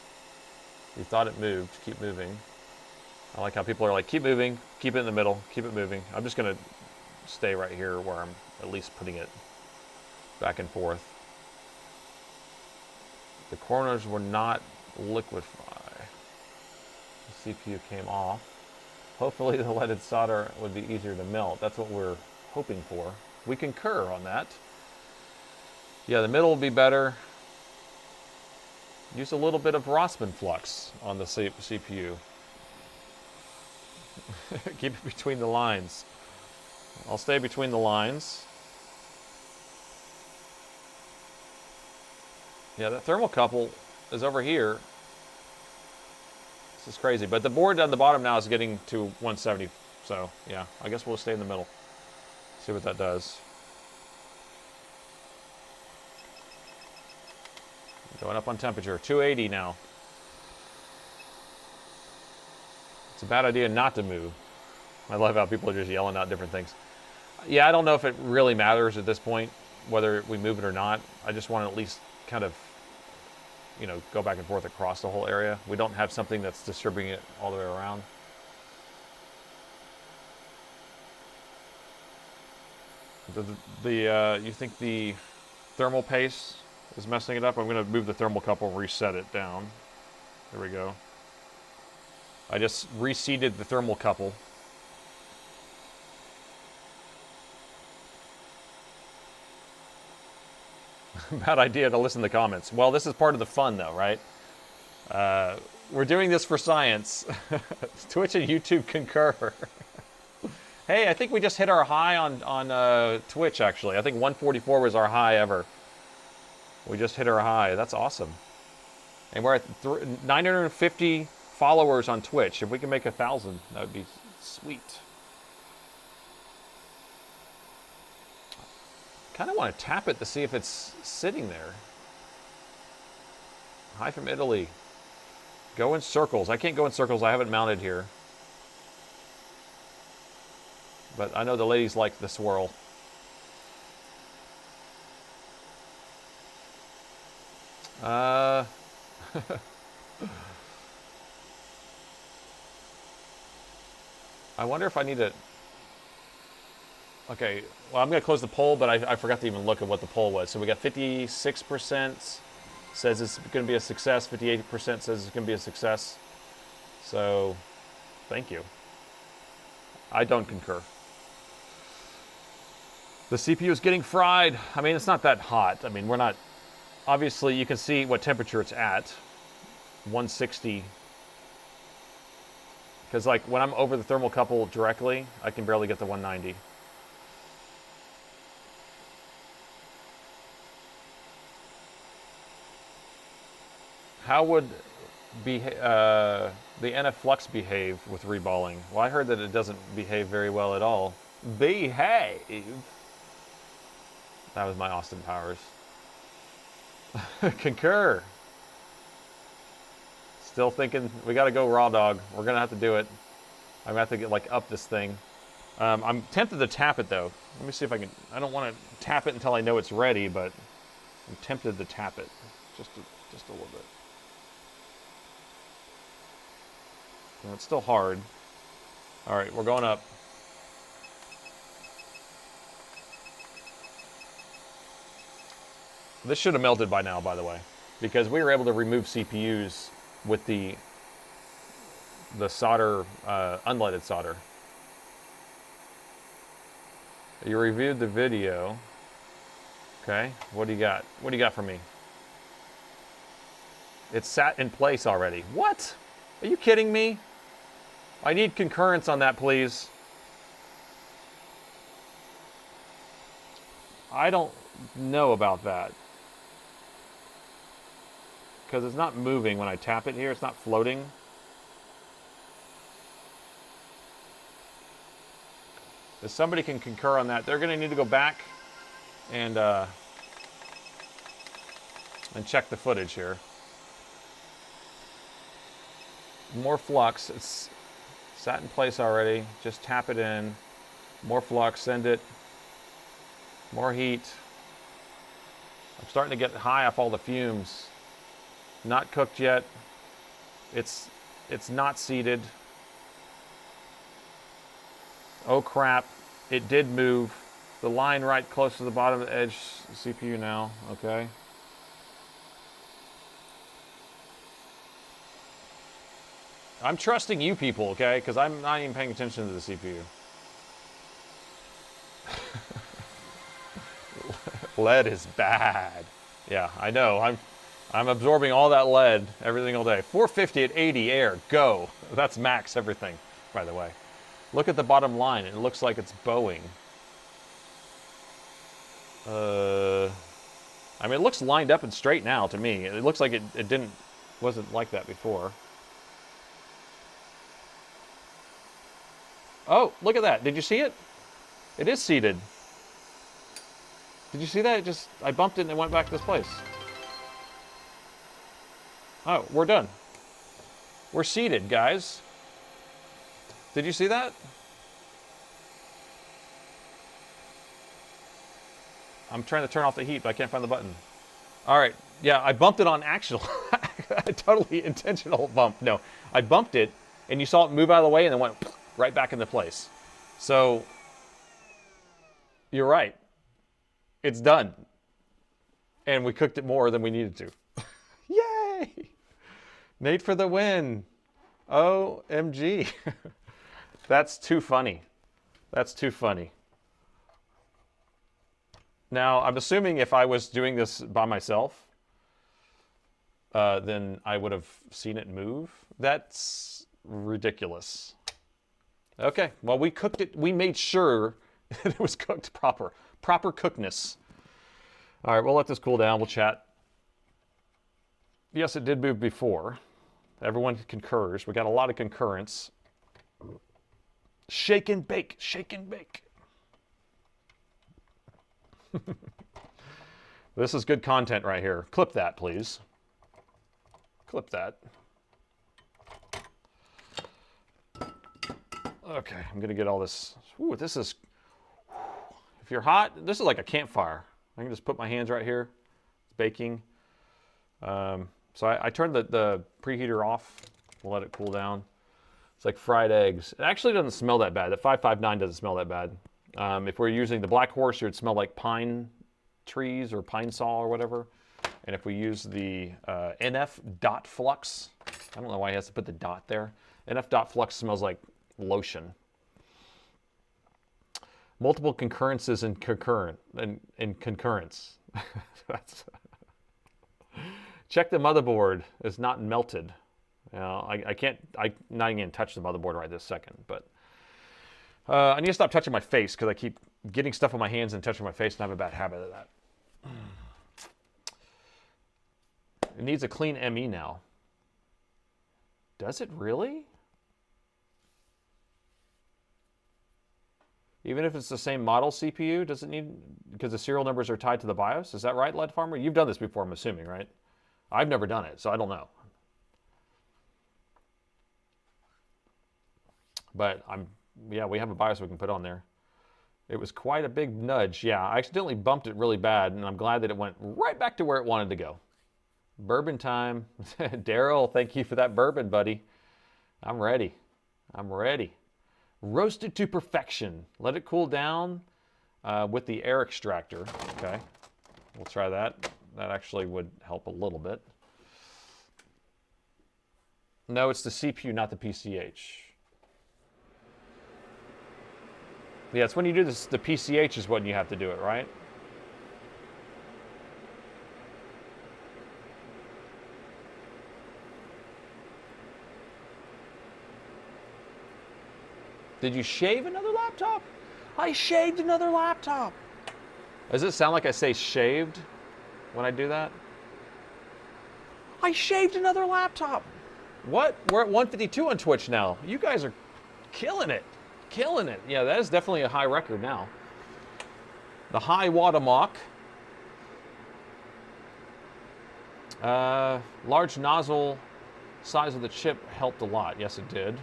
A: You thought it moved. Keep moving. I like how people are like, keep moving, keep it in the middle, keep it moving. I'm just going to stay right here where I'm at least putting it back and forth. The corners were not liquefy. The CPU came off. Hopefully the leaded solder would be easier to melt. That's what we're hoping for. We concur on that. Yeah, the middle will be better. Use a little bit of Rossmann flux on the CPU. Keep it between the lines. I'll stay between the lines. Yeah, that thermocouple is over here. This is crazy. But the board on the bottom now is getting to 170. So, yeah, I guess we'll stay in the middle. See what that does. Going up on temperature, 280 now. It's a bad idea not to move. I love how people are just yelling out different things. Yeah, I don't know if it really matters at this point, whether we move it or not. I just want to at least kind of, you know, go back and forth across the whole area. We don't have something that's distributing it all the way around. You think the thermal paste is messing it up? I'm going to move the thermocouple, reset it down. There we go. I just reseated the thermocouple. Bad idea to listen to the comments. Well, this is part of the fun, though, right? We're doing this for science. Twitch and YouTube concur. Hey, I think we just hit our high on Twitch, actually. I think 144 was our high ever. We just hit our high. That's awesome. And we're at 950 followers on Twitch. If we can make 1,000, that would be sweet. Kind of want to tap it to see if it's sitting there. Hi from Italy. Go in circles. I can't go in circles. I have it mounted here. But I know the ladies like the swirl. I wonder if I need to... Okay, well, I'm going to close the poll, but I forgot to even look at what the poll was. So we got 56% says it's going to be a success, 58% says it's going to be a success. So, thank you. I don't concur. The CPU is getting fried. I mean, it's not that hot. I mean, we're not... Obviously, you can see what temperature it's at. 160. Because, like, when I'm over the thermocouple directly, I can barely get to 190. How would the NF Flux behave with reballing? Well, I heard that it doesn't behave very well at all. Behave? That was my Austin Powers. Concur. Still thinking we got to go raw dog. We're going to have to do it. I'm going to have to get, like, up this thing. I'm tempted to tap it, though. Let me see if I can... I don't want to tap it until I know it's ready, but I'm tempted to tap it. Just a little bit. No, it's still hard. All right, we're going up. This should have melted by now, by the way, because we were able to remove CPUs with the solder, unleaded solder. You reviewed the video. Okay, what do you got? What do you got for me? It's sat in place already. What? Are you kidding me? I need concurrence on that, please. I don't know about that. Because it's not moving when I tap it here. It's not floating. If somebody can concur on that, they're going to need to go back and check the footage here. More flux. It's sat in place already. Just tap it in. More flux. Send it. More heat. I'm starting to get high off all the fumes. Not cooked yet. It's not seated. Oh crap. It did move. The line right close to the bottom of the edge CPU now. Okay. I'm trusting you people, okay? Because I'm not even paying attention to the CPU. Lead is bad. Yeah, I know. I'm absorbing all that lead every single day. 450 at 80 air, go. That's max everything, by the way. Look at the bottom line. It looks like it's bowing. I mean, it looks lined up and straight now to me. It looks like it wasn't like that before. Oh, look at that. Did you see it? It is seated. Did you see that? I bumped it and it went back to this place. Oh, we're done. We're seated, guys. Did you see that? I'm trying to turn off the heat, but I can't find the button. All right, yeah, I bumped it on actual, a totally intentional bump. No, I bumped it, and you saw it move out of the way, and then went right back into place. So, you're right. It's done. And we cooked it more than we needed to. Yay! Nate for the win. OMG. That's too funny. That's too funny. Now, I'm assuming if I was doing this by myself, then I would have seen it move. That's ridiculous. Okay, well, we cooked it. We made sure that it was cooked proper. Proper cookness. All right, we'll let this cool down. We'll chat. Yes, it did move before. Everyone concurs. We got a lot of concurrence. Shake and bake. Shake and bake. This is good content right here. Clip that, please. Clip that. Okay, I'm going to get all this. Ooh, this is... If you're hot, this is like a campfire. I can just put my hands right here. It's baking. So I turned the preheater off. We'll let it cool down. It's like fried eggs. It actually doesn't smell that bad. The 559 doesn't smell that bad. If we're using the Black Horse, it would smell like pine trees or pine saw or whatever. And if we use the NF dot flux, I don't know why he has to put the dot there. NF dot flux smells like lotion. Multiple concurrences in concurrence. That's check the motherboard is not melted. You know, I'm not even touch the motherboard right this second, but I need to stop touching my face because I keep getting stuff on my hands and touching my face, and I have a bad habit of that. It needs a clean ME now. Does it really? Even if it's the same model CPU, does it need, because the serial numbers are tied to the BIOS? Is that right, Lead Farmer? You've done this before, I'm assuming, right? I've never done it, so I don't know. But yeah, we have a BIOS we can put on there. It was quite a big nudge. Yeah, I accidentally bumped it really bad, and I'm glad that it went right back to where it wanted to go. Bourbon time. Daryl, thank you for that bourbon, buddy. I'm ready. I'm ready. Roasted to perfection. Let it cool down with the air extractor. Okay, we'll try that. That actually would help a little bit. No, it's the CPU, not the PCH. Yeah, it's when you do this, the PCH is when you have to do it, right? Did you shave another laptop? I shaved another laptop. Does it sound like I say shaved when I do that? I shaved another laptop. What? We're at 152 on Twitch now. You guys are killing it. Killing it. Yeah, that is definitely a high record now. The high watermark. Large nozzle size of the chip helped a lot. Yes, it did.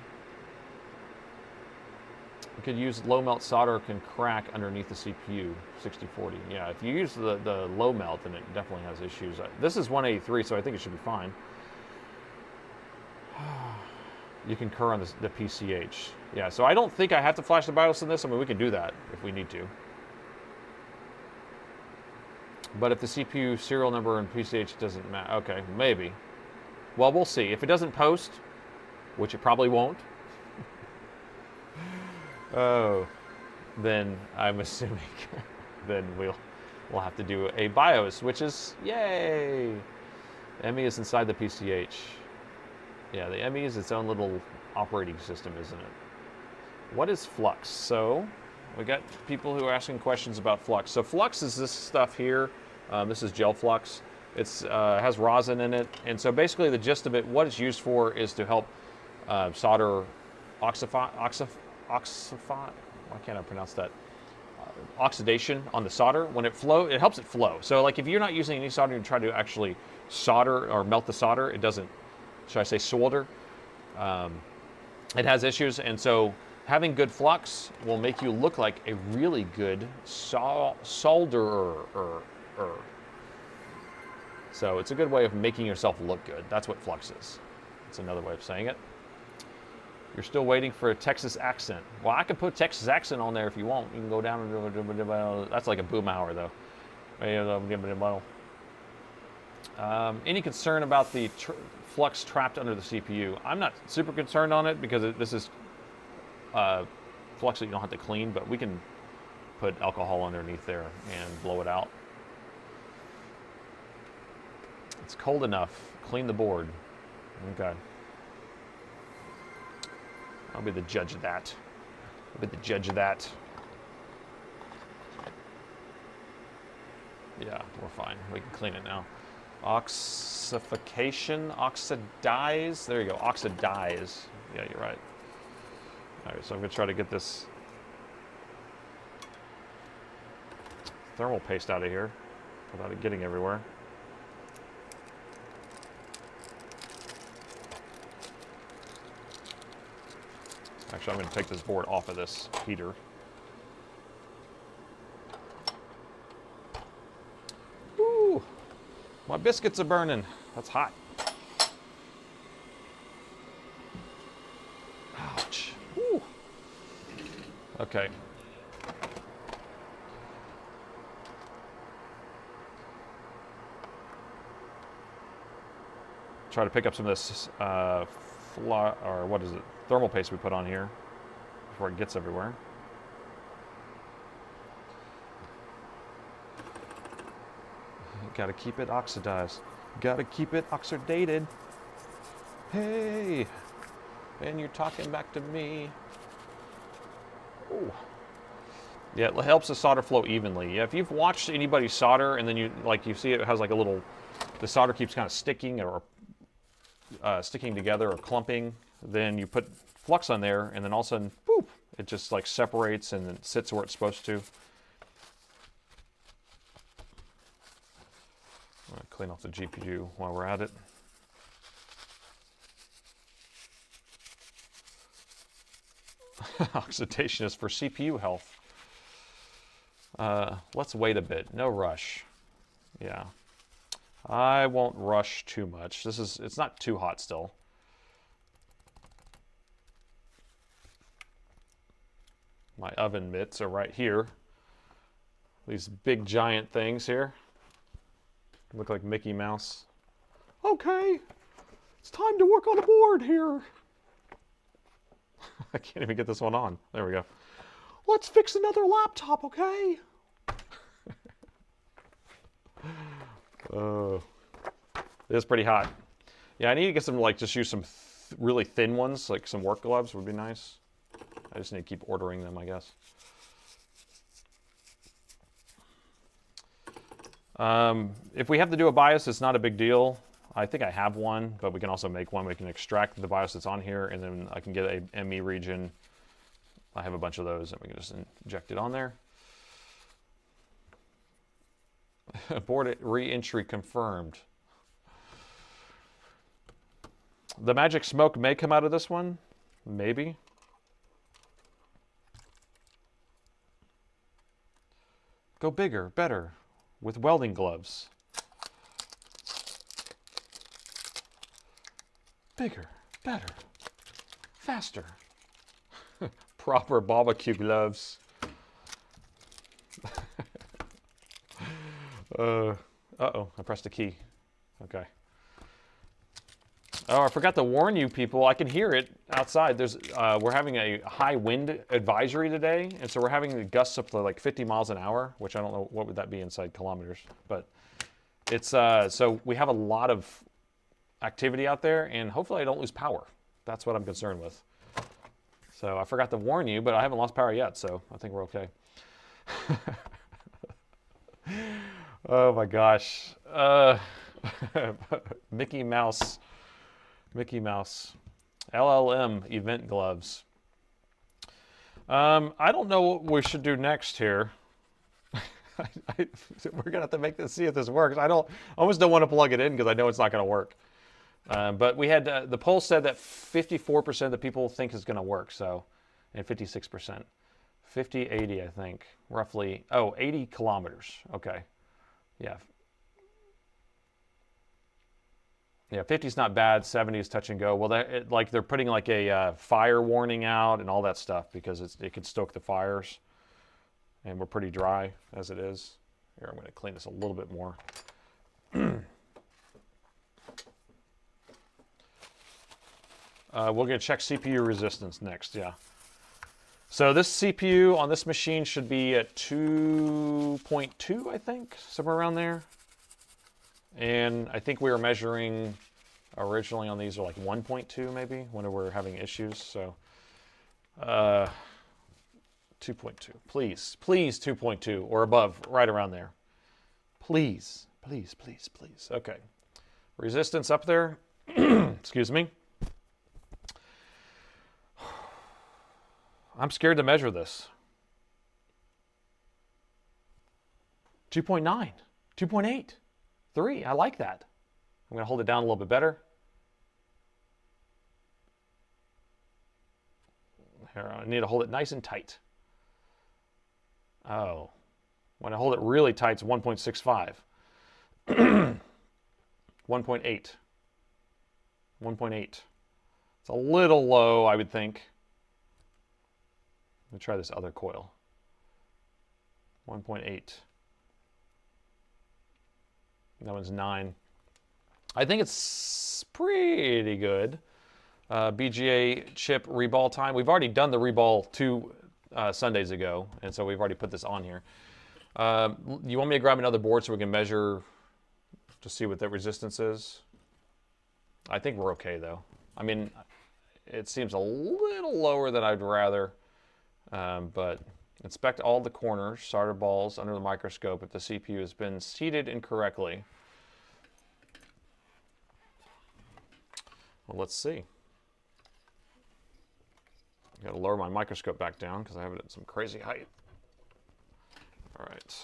A: You could use low melt solder, can crack underneath the CPU, 6040. Yeah, if you use the low melt, then it definitely has issues. This is 183, so I think it should be fine. You can concur on the PCH. Yeah, so I don't think I have to flash the BIOS in this. I mean, we can do that if we need to. But if the CPU serial number and PCH doesn't matter, okay, maybe. Well, we'll see. If it doesn't post, which it probably won't, oh, then I'm assuming then we'll have to do a BIOS, which is, yay! ME is inside the PCH. Yeah, the ME is its own little operating system, isn't it? What is flux? So we got people who are asking questions about flux. So flux is this stuff here. This is gel flux. It's has rosin in it, and so basically the gist of it, what it's used for, is to help solder why can't I pronounce that? Oxidation on the solder. When it helps it flow. So like if you're not using any solder, you try to actually solder or melt the solder, it doesn't, should I say solder? It has issues, and so Having good flux will make you look like a really good solderer. So it's a good way of making yourself look good. That's what flux is. That's another way of saying it. You're still waiting for a Texas accent. Well, I can put Texas accent on there if you want. You can go down and that's like a boom hour though. Any concern about the flux trapped under the CPU? I'm not super concerned on it because this is flux that you don't have to clean, but we can put alcohol underneath there and blow it out. It's cold enough. Clean the board. Okay. I'll be the judge of that. I'll be the judge of that. Yeah, we're fine. We can clean it now. Oxification, oxidize. There you go, oxidize. Yeah, you're right. All right, so I'm gonna try to get this thermal paste out of here without it getting everywhere. Actually, I'm gonna take this board off of this heater. Ooh, my biscuits are burning. That's hot. Ouch. Ooh. Okay. Try to pick up some of this or what is it? Thermal paste we put on here before it gets everywhere. Gotta keep it oxidized. Gotta keep it oxidated. Hey, and you're talking back to me. Ooh. Yeah, it helps the solder flow evenly. Yeah, if you've watched anybody solder and then you see it has like a little, the solder keeps kind of sticking or sticking together or clumping, then you put flux on there and then all of a sudden, boop, it just like separates and then sits where it's supposed to. I'm gonna clean off the GPU while we're at it. Oxidation is for CPU health. Let's wait a bit. No rush. Yeah. I won't rush too much. It's not too hot still. My oven mitts are right here. These big giant things here. Look like Mickey Mouse. Okay, it's time to work on the board here. I can't even get this one on. There we go. Let's fix another laptop, okay? It is pretty hot. Yeah, I need to get some, just use some really thin ones, like some work gloves would be nice. I just need to keep ordering them, I guess. If we have to do a BIOS, it's not a big deal. I think I have one, but we can also make one. We can extract the BIOS that's on here, and then I can get a ME region. I have a bunch of those, and we can just inject it on there. Board re-entry confirmed. The magic smoke may come out of this one, maybe. Go bigger, better, with welding gloves. Bigger, better, faster. Proper barbecue gloves. Uh-oh, I pressed a key. Okay. Oh, I forgot to warn you people. I can hear it outside. We're having a high wind advisory today, and so we're having the gusts up to like 50 miles an hour, which I don't know what would that be inside kilometers, but it's so we have a lot of activity out there, and hopefully I don't lose power. That's what I'm concerned with. So I forgot to warn you, but I haven't lost power yet, so I think we're okay. Oh my gosh. Mickey Mouse. LLM event gloves. I don't know what we should do next here. We're gonna have to see if this works. I almost don't want to plug it in because I know it's not gonna work. But we had the poll said that 54% of the people think it's gonna work. So and 56%. 50, 80, I think, roughly. Oh, 80 kilometers. Okay. Yeah. Yeah, 50 is not bad. 70 is touch and go. Well, like they're putting like a fire warning out and all that stuff because it could stoke the fires. And we're pretty dry as it is. Here, I'm going to clean this a little bit more. We're going to check CPU resistance next, yeah. So this CPU on this machine should be at 2.2, I think, somewhere around there. And I think we were measuring originally on these are like 1.2 maybe when we're having issues. So 2.2, please, please 2.2 or above, right around there. Please, please, please, please. Okay, resistance up there. Excuse me. I'm scared to measure this. 2.9, 2.8, 3. I like that. I'm going to hold it down a little bit better. Here, I need to hold it nice and tight. Oh, when I hold it really tight, it's 1.65. 1.8. 1.8. It's a little low, I would think. Let me try this other coil. 1.8. That one's 9. I think it's pretty good. BGA chip reball time. We've already done the reball 2 Sundays ago, and so we've already put this on here. You want me to grab another board so we can measure to see what that resistance is? I think we're okay though. I mean, it seems a little lower than I'd rather. But inspect all the corners, solder balls under the microscope if the CPU has been seated incorrectly. Well, let's see. I've got to lower my microscope back down because I have it at some crazy height. All right.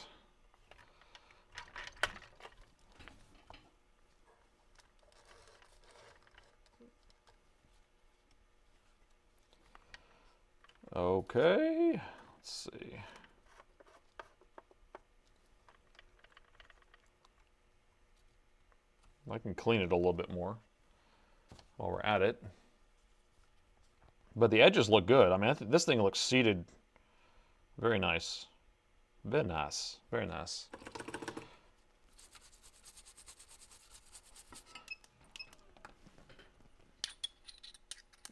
A: Okay, let's see. I can clean it a little bit more while we're at it. But the edges look good. I mean, this thing looks seated very nice. Very nice. Very nice.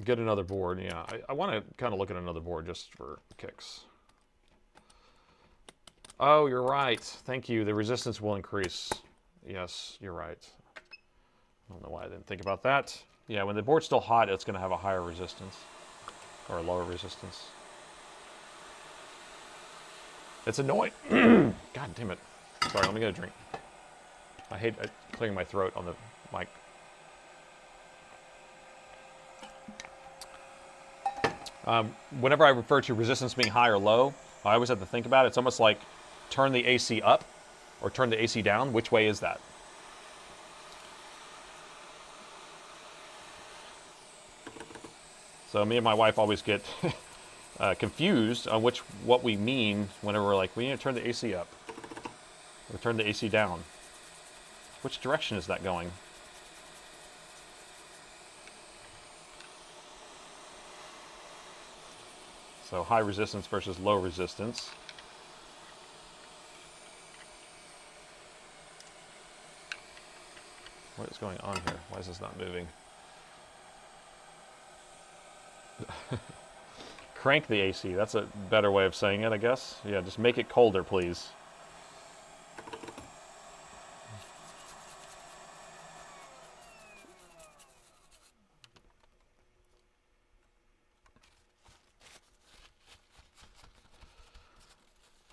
A: Get another board, yeah. I want to kind of look at another board just for kicks. Oh, you're right. Thank you. The resistance will increase. Yes, you're right. I don't know why I didn't think about that. Yeah, when the board's still hot, it's going to have a higher resistance or a lower resistance. It's annoying. God damn it. Sorry, let me get a drink. I hate clearing my throat on the mic. Whenever I refer to resistance being high or low, I always have to think about it. It's almost like turn the AC up or turn the AC down. Which way is that? So me and my wife always get confused on what we mean whenever we're like, we need to turn the AC up or turn the AC down. Which direction is that going? So high resistance versus low resistance. What is going on here? Why is this not moving? Crank the AC. That's a better way of saying it, I guess. Yeah, just make it colder, please.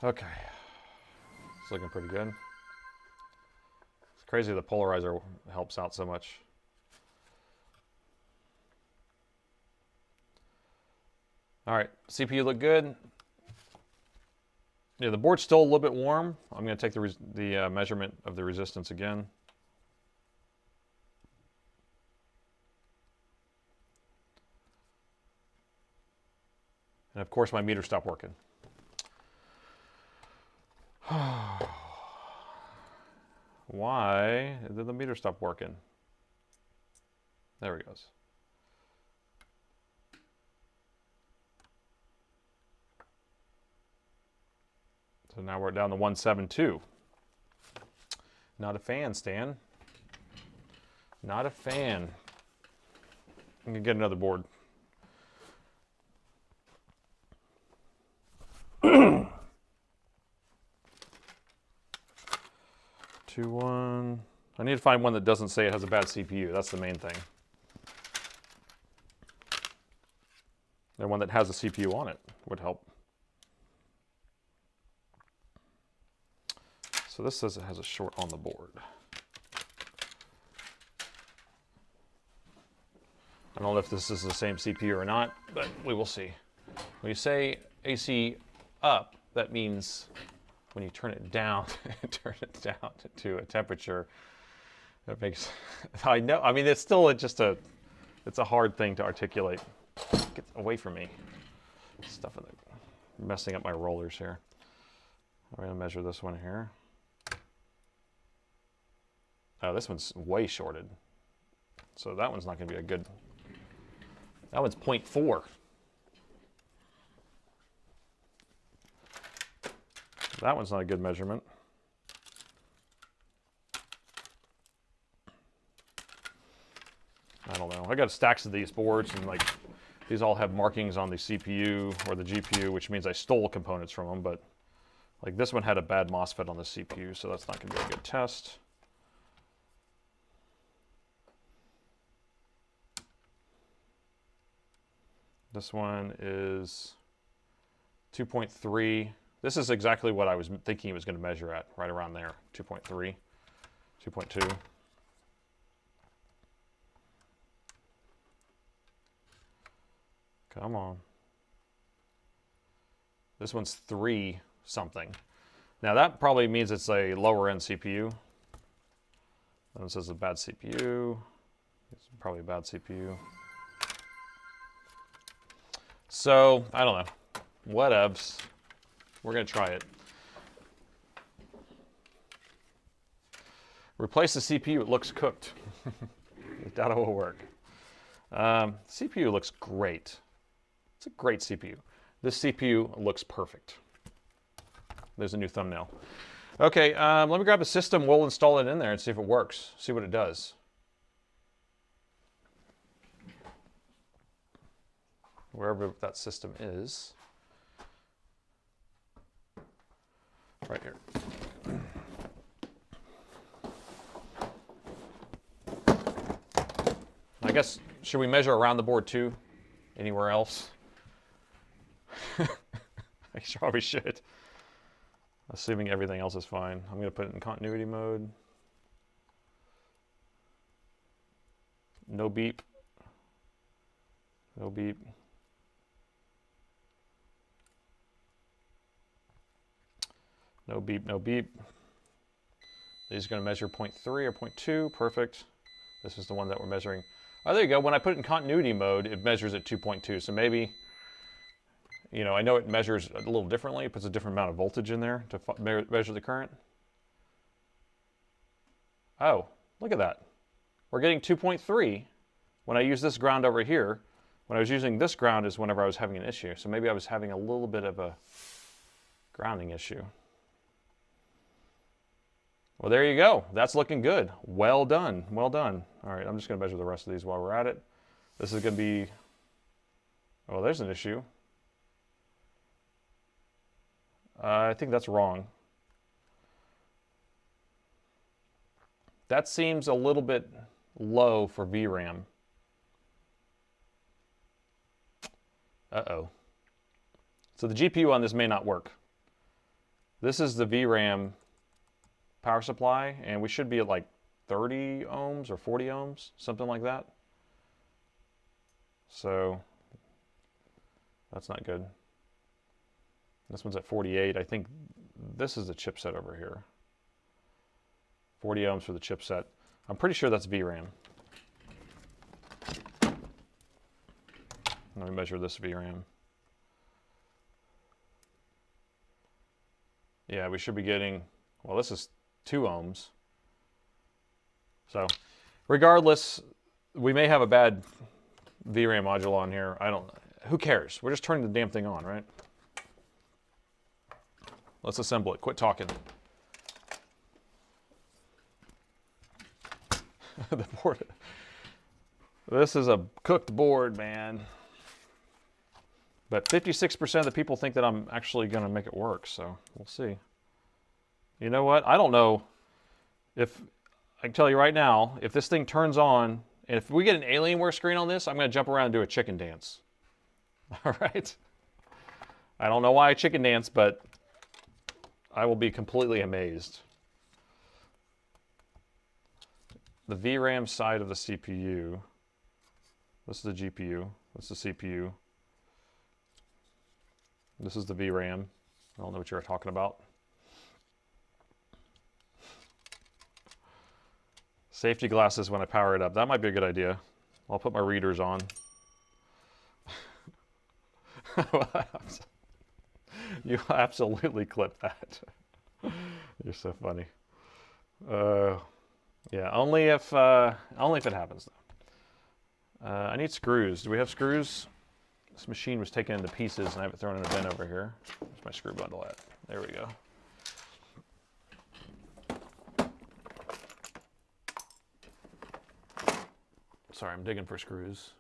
A: Okay, it's looking pretty good. It's crazy the polarizer helps out so much. All right, CPU look good. Yeah, the board's still a little bit warm. I'm going to take the measurement of the resistance again. And of course my meter stopped working. Why did the meter stop working? There he goes. So now we're down to 172. Not a fan, Stan. Not a fan. I'm gonna get another board. 2-1. I need to find one that doesn't say it has a bad CPU. That's the main thing. And one that has a CPU on it would help. So this says it has a short on the board. I don't know if this is the same CPU or not, but we will see. When you say AC up, that means when you turn it down, to a temperature, that makes, I know, I mean, it's still just it's a hard thing to articulate. Get away from me. Stuff in the, messing up my rollers here. I'm gonna measure this one here. Oh, this one's way shorted. So that one's not gonna be a good, that one's 0.4. That one's not a good measurement. I don't know. I got stacks of these boards, and like these all have markings on the CPU or the GPU, which means I stole components from them. But like this one had a bad MOSFET on the CPU, so that's not going to be a good test. This one is 2.3. This is exactly what I was thinking it was going to measure at, right around there, 2.3, 2.2. Come on. This one's 3 something. Now that probably means it's a lower end CPU. That one says a bad CPU. It's probably a bad CPU. So, I don't know. Whatevs. We're going to try it. Replace the CPU, it looks cooked. That will work. CPU looks great. It's a great CPU. This CPU looks perfect. There's a new thumbnail. Okay, let me grab a system. We'll install it in there and see if it works. See what it does. Wherever that system is. Right here. I guess, should we measure around the board too? Anywhere else? I probably should. Assuming everything else is fine. I'm going to put it in continuity mode. No beep. No beep. No beep, no beep. These are going to measure 0.3 or 0.2. Perfect. This is the one that we're measuring. Oh, there you go. When I put it in continuity mode, it measures at 2.2. So maybe, you know, I know it measures a little differently. It puts a different amount of voltage in there to measure the current. Oh, look at that. We're getting 2.3 when I use this ground over here. When I was using this ground is whenever I was having an issue. So maybe I was having a little bit of a grounding issue. Well, there you go. That's looking good. Well done. Well done. All right, I'm just going to measure the rest of these while we're at it. This is going to be... Oh, there's an issue. I think that's wrong. That seems a little bit low for VRAM. Uh-oh. So the GPU on this may not work. This is the VRAM power supply, and we should be at like 30 ohms or 40 ohms, something like that. So that's not good. This one's at 48. I think this is the chipset over here. 40 ohms for the chipset. I'm pretty sure that's VRAM. Let me measure this VRAM. Yeah, we should be getting, well, this is 2 ohms. So regardless, we may have a bad VRAM module on here. Who cares? We're just turning the damn thing on, right? Let's assemble it. Quit talking. The board. This is a cooked board, man. But 56% of the people think that I'm actually going to make it work, so we'll see. You know what? I don't know if, I can tell you right now, if this thing turns on, and if we get an Alienware screen on this, I'm going to jump around and do a chicken dance. All right? I don't know why I chicken dance, but I will be completely amazed. The VRAM side of the CPU. This is the GPU. This is the CPU. This is the VRAM. I don't know what you're talking about. Safety glasses when I power it up. That might be a good idea. I'll put my readers on. You absolutely clip that. You're so funny. Yeah, only if it happens though. I need screws. Do we have screws? This machine was taken into pieces and I have it thrown in a bin over here. Where's my screw bundle at? There we go. Sorry, I'm digging for screws.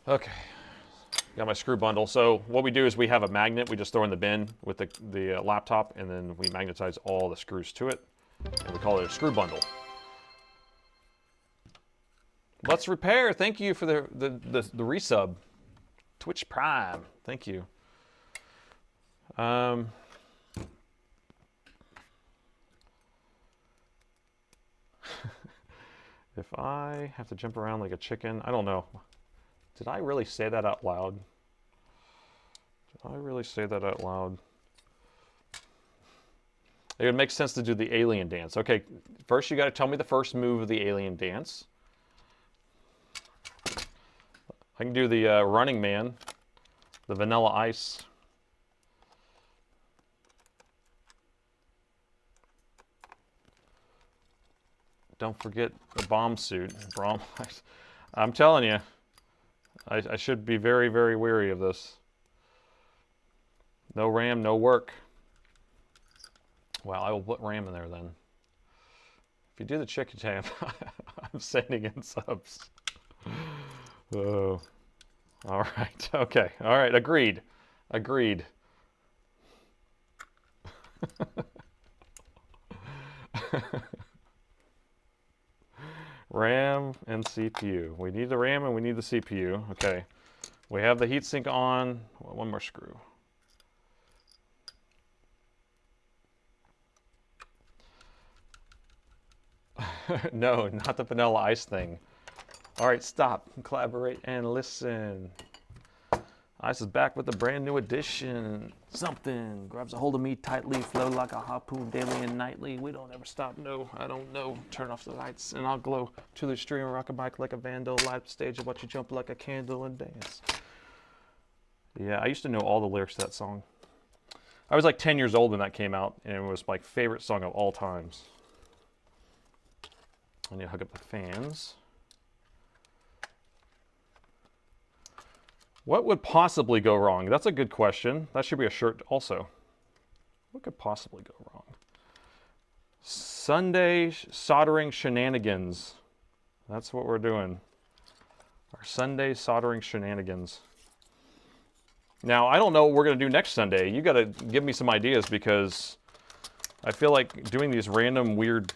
A: Okay, got my screw bundle. So what we do is we have a magnet we just throw in the bin with the laptop, and then we magnetize all the screws to it, and we call it a screw bundle. Let's Repair, thank you for the resub. Twitch Prime, thank you. If I have to jump around like a chicken, I don't know. Did I really say that out loud? Did I really say that out loud? It would make sense to do the alien dance. Okay, first you got to tell me the first move of the alien dance. I can do the Running Man, the Vanilla Ice. Don't forget the bomb suit. I'm telling you, I should be very, very wary of this. No RAM, no work. Well, I will put RAM in there then. If you do the chicken tab, I'm sending in subs. Oh. All right, okay. All right, agreed. Agreed. RAM and CPU. We need the RAM and we need the CPU. Okay. We have the heatsink on. One more screw. No, not the Vanilla Ice thing. All right, stop. Collaborate and listen. Ice is back with a brand new edition. Something grabs a hold of me tightly, flow like a harpoon daily and nightly. We don't ever stop, no, I don't know. Turn off the lights and I'll glow to the stream, rock a mic like a vandal, live stage and watch you jump like a candle and dance. Yeah, I used to know all the lyrics to that song. I was like 10 years old when that came out, and it was my favorite song of all times. I need to hook up the fans. What would possibly go wrong? That's a good question. That should be a shirt also. What could possibly go wrong? Sunday soldering shenanigans. That's what we're doing. Our Sunday soldering shenanigans. Now, I don't know what we're going to do next Sunday. You got to give me some ideas, because I feel like doing these random weird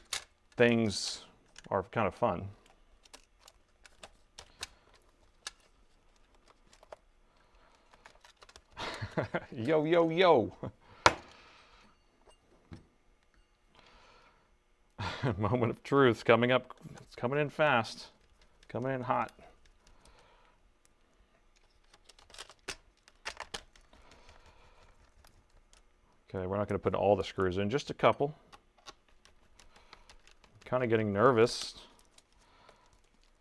A: things are kind of fun. Yo, yo, yo. Moment of truth coming up. It's coming in fast. Coming in hot. Okay, we're not going to put all the screws in, just a couple. Kind of getting nervous.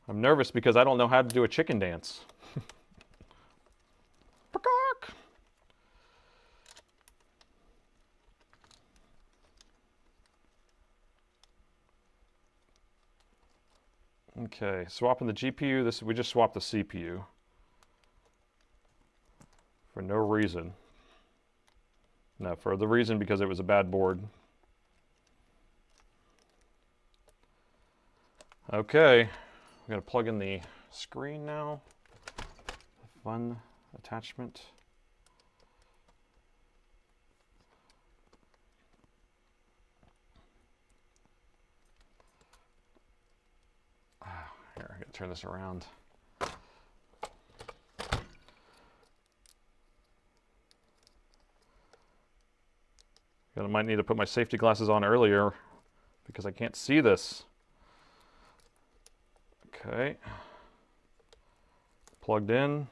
A: I'm nervous because I don't know how to do a chicken dance. Okay, swapping the GPU. We just swapped the CPU for no reason. No, for the reason because it was a bad board. Okay, I'm gonna plug in the screen now. Fun attachment. Here, I gotta turn this around. I might need to put my safety glasses on earlier because I can't see this. Okay. Plugged in.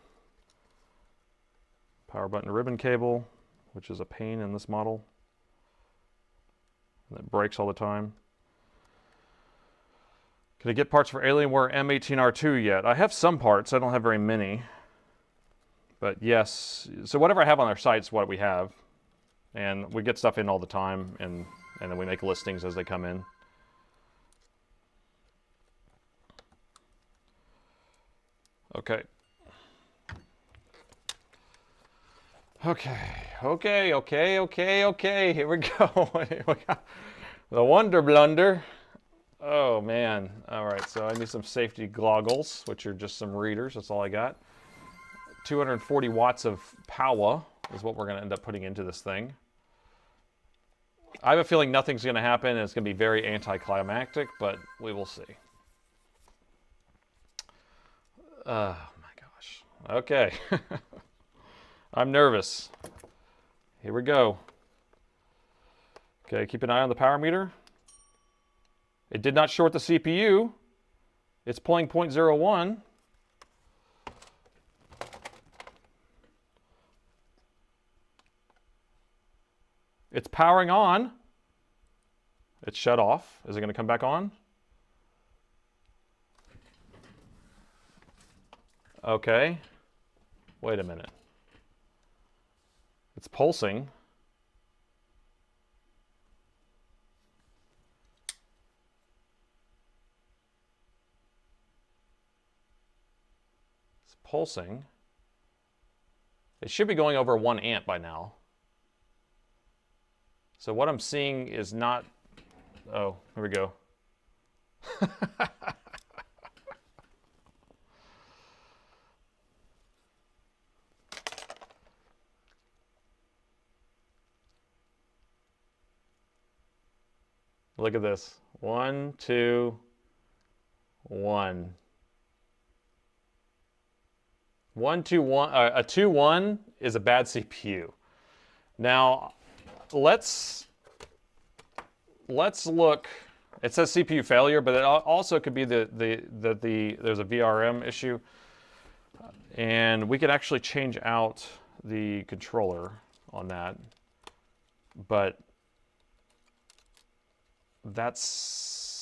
A: Power button ribbon cable, which is a pain in this model. And it breaks all the time. Can I get parts for Alienware M18R2 yet? I have some parts. I don't have very many. But yes. So whatever I have on our site is what we have. And we get stuff in all the time, and then we make listings as they come in. Okay. Okay. Here we go. The Wonder Blunder. Oh, man. All right, so I need some safety goggles, which are just some readers. That's all I got. 240 watts of power is what we're going to end up putting into this thing. I have a feeling nothing's going to happen, and it's going to be very anticlimactic, but we will see. Oh, my gosh. Okay. I'm nervous. Here we go. Okay, keep an eye on the power meter. It did not short the CPU. It's pulling 0.01. It's powering on. It's shut off. Is it going to come back on? Okay. Wait a minute. It's pulsing. It's pulsing. It should be going over 1 amp by now. So what I'm seeing is not... Oh, here we go. Look at this. 1, 2, 1. 1, 2, 1. A 2, 1 is a bad CPU. Now, let's look. It says CPU failure, but it also could be there's a VRM issue, and we could actually change out the controller on that. But that's...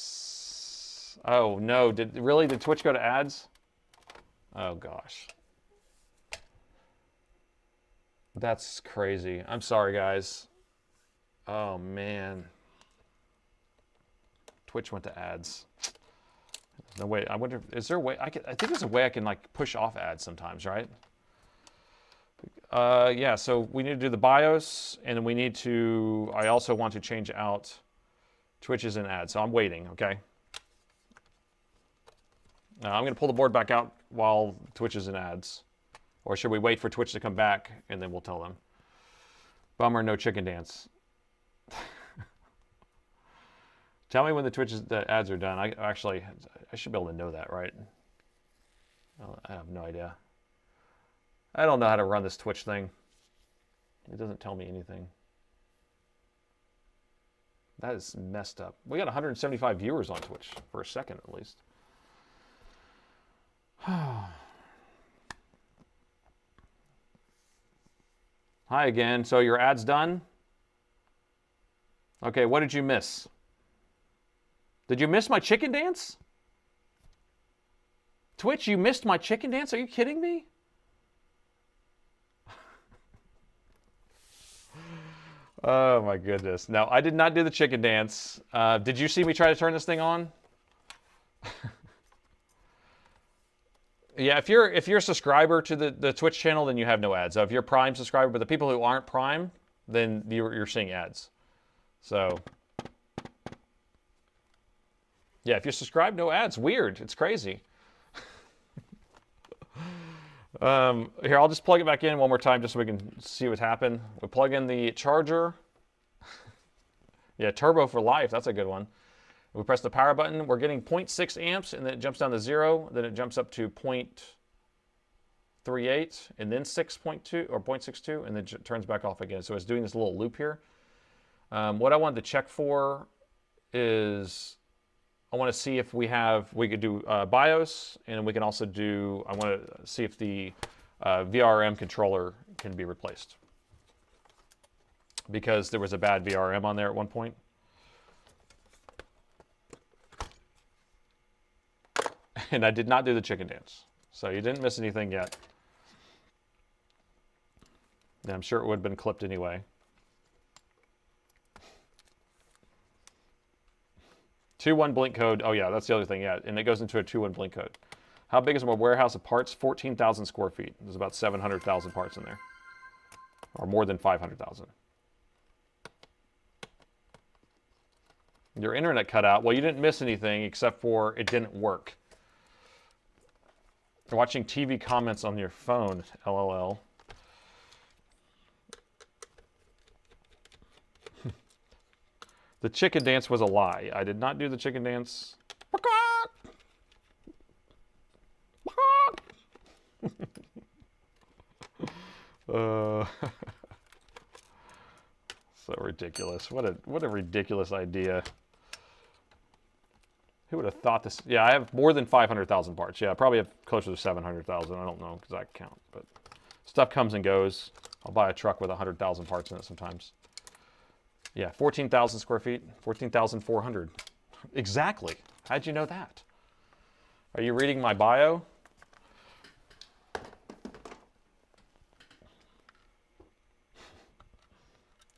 A: Oh no! Did Twitch go to ads? Oh gosh. That's crazy. I'm sorry, guys. Oh, man. Twitch went to ads. There's no way. I wonder, is there a way? I think there's a way I can, like, push off ads sometimes, right? Yeah, so we need to do the BIOS, and then we need to... I also want to change out Twitches and ads, so I'm waiting, okay? Now, I'm going to pull the board back out while Twitch is in ads. Or should we wait for Twitch to come back, and then we'll tell them? Bummer, no chicken dance. Tell me when the ads are done. I should be able to know that, right? I have no idea. I don't know how to run this Twitch thing. It doesn't tell me anything. That is messed up. We got 175 viewers on Twitch for a second, at least. Hi again. So your ad's done? Okay, what did you miss? Did you miss my chicken dance? Twitch, you missed my chicken dance? Are you kidding me? Oh my goodness. No, I did not do the chicken dance. Did you see me try to turn this thing on? Yeah, if you're a subscriber to the Twitch channel, then you have no ads. So if you're a Prime subscriber, but the people who aren't Prime, then you're seeing ads. So yeah, if you subscribe, no ads. Weird. It's crazy. Here, I'll just plug it back in one more time just so we can see what's happened. We plug in the charger. Yeah, turbo for life. That's a good one. We press the power button. We're getting 0.6 amps, and then it jumps down to 0. Then it jumps up to 0.38, and then 6.2 or 0.62, and then turns back off again. So it's doing this little loop here. What I wanted to check for is I want to see if we could do BIOS, and we can also do, I want to see if the VRM controller can be replaced. Because there was a bad VRM on there at one point. And I did not do the chicken dance. So you didn't miss anything yet. And I'm sure it would have been clipped anyway. 2-1 blink code. Oh yeah, that's the other thing. Yeah, and it goes into a 2-1 blink code. How big is my warehouse of parts? 14,000 square feet. There's about 700,000 parts in there. Or more than 500,000. Your internet cut out. Well, you didn't miss anything except for it didn't work. You're watching TV comments on your phone, LOL. The chicken dance was a lie. I did not do the chicken dance. So ridiculous. What a ridiculous idea. Who would have thought this? Yeah, I have more than 500,000 parts. Yeah, I probably have closer to 700,000. I don't know because I count. But stuff comes and goes. I'll buy a truck with 100,000 parts in it sometimes. Yeah, 14,000 square feet, 14,400. Exactly. How'd you know that? Are you reading my bio?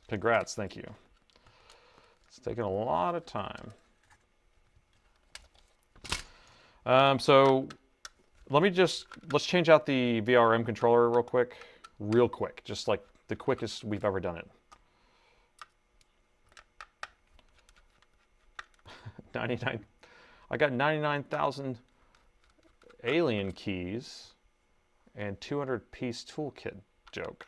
A: Congrats, thank you. It's taken a lot of time. So let's change out the VRM controller real quick, just like the quickest we've ever done it. 99, I got 99,000 alien keys and 200-piece toolkit joke.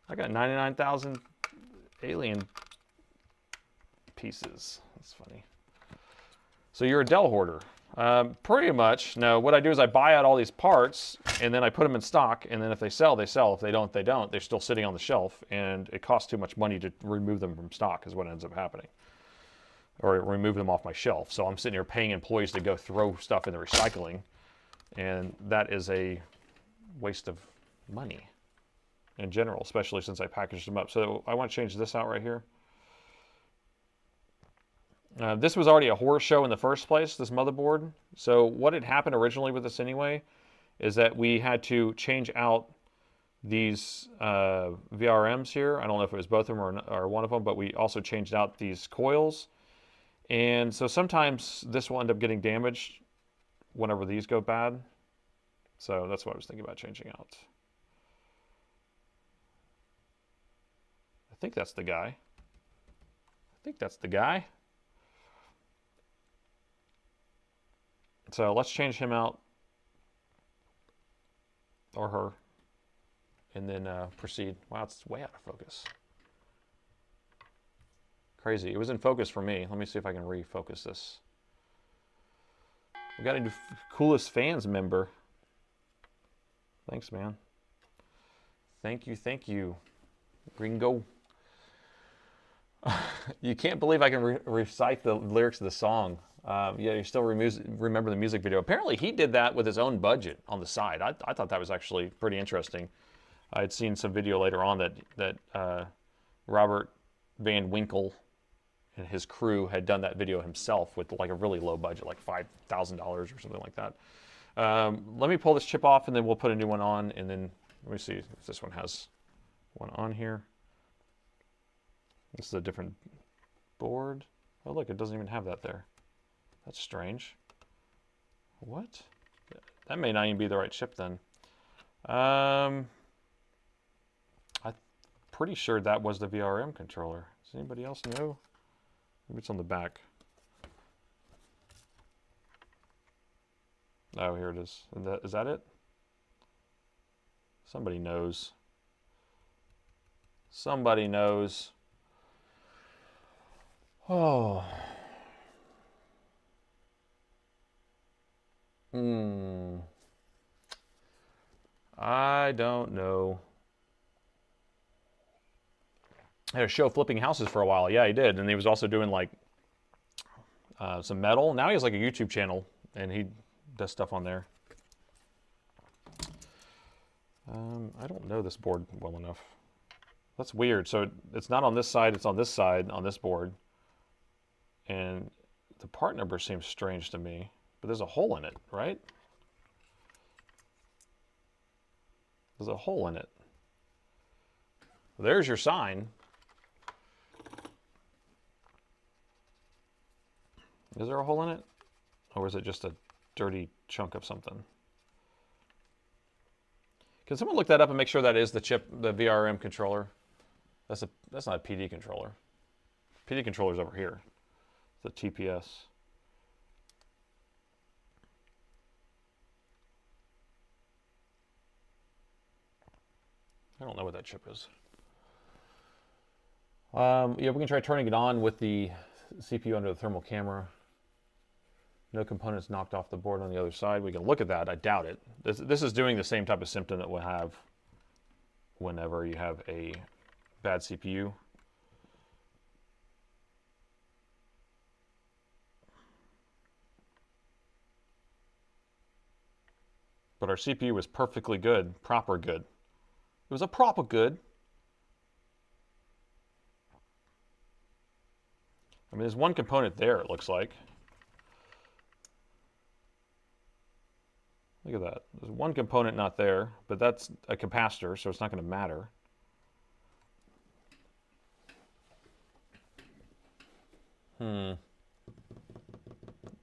A: I got 99,000 alien pieces. That's funny. So you're a Dell hoarder. Pretty much. No, what I do is I buy out all these parts, and then I put them in stock, and then if they sell, they sell. If they don't, they don't. They're still sitting on the shelf, and it costs too much money to remove them from stock is what ends up happening. Or remove them off my shelf. So I'm sitting here paying employees to go throw stuff in the recycling, and that is a waste of money in general, especially since I packaged them up. So I want to change this out right here. This was already a horror show in the first place, this motherboard. So what had happened originally with this anyway is that we had to change out these VRMs here. I don't know if it was both of them or one of them, but we also changed out these coils. And so sometimes this will end up getting damaged whenever these go bad. So that's what I was thinking about changing out. I think that's the guy. So let's change him out, or her, and then proceed. Wow, it's way out of focus. Crazy. It was in focus for me. Let me see if I can refocus this. We got a new coolest fans member. Thanks, man. Thank you. Ringo. You can't believe I can recite the lyrics of the song. Yeah, you still remember the music video. Apparently, he did that with his own budget on the side. I thought that was actually pretty interesting. I had seen some video later on that Robert Van Winkle and his crew had done that video himself with like a really low budget, like $5,000 or something like that. Let me pull this chip off, and then we'll put a new one on, and then let me see if this one has one on here. This is a different board. Oh, look, it doesn't even have that there. That's strange. What? That may not even be the right chip then. I'm pretty sure that was the VRM controller. Does anybody else know? Maybe it's on the back. Oh, here it is. Is that it? Somebody knows. Somebody knows. Oh. I don't know. I had a show flipping houses for a while. Yeah, he did. And he was also doing like some metal. Now he has like a YouTube channel, and he does stuff on there. I don't know this board well enough. That's weird. So it's not on this side, it's on this side, on this board. And the part number seems strange to me, but there's a hole in it, right? There's a hole in it. There's your sign. Is there a hole in it? Or is it just a dirty chunk of something? Can someone look that up and make sure that is the chip, the VRM controller? That's not a PD controller. PD controller's over here. It's a TPS. I don't know what that chip is. Yeah, we can try turning it on with the CPU under the thermal camera. No components knocked off the board on the other side. We can look at that. I doubt it. This is doing the same type of symptom that we'll have whenever you have a bad CPU. But our CPU was perfectly good, proper good. It was a proper good. I mean, there's one component there, it looks like. Look at that. There's one component not there, but that's a capacitor, so it's not going to matter.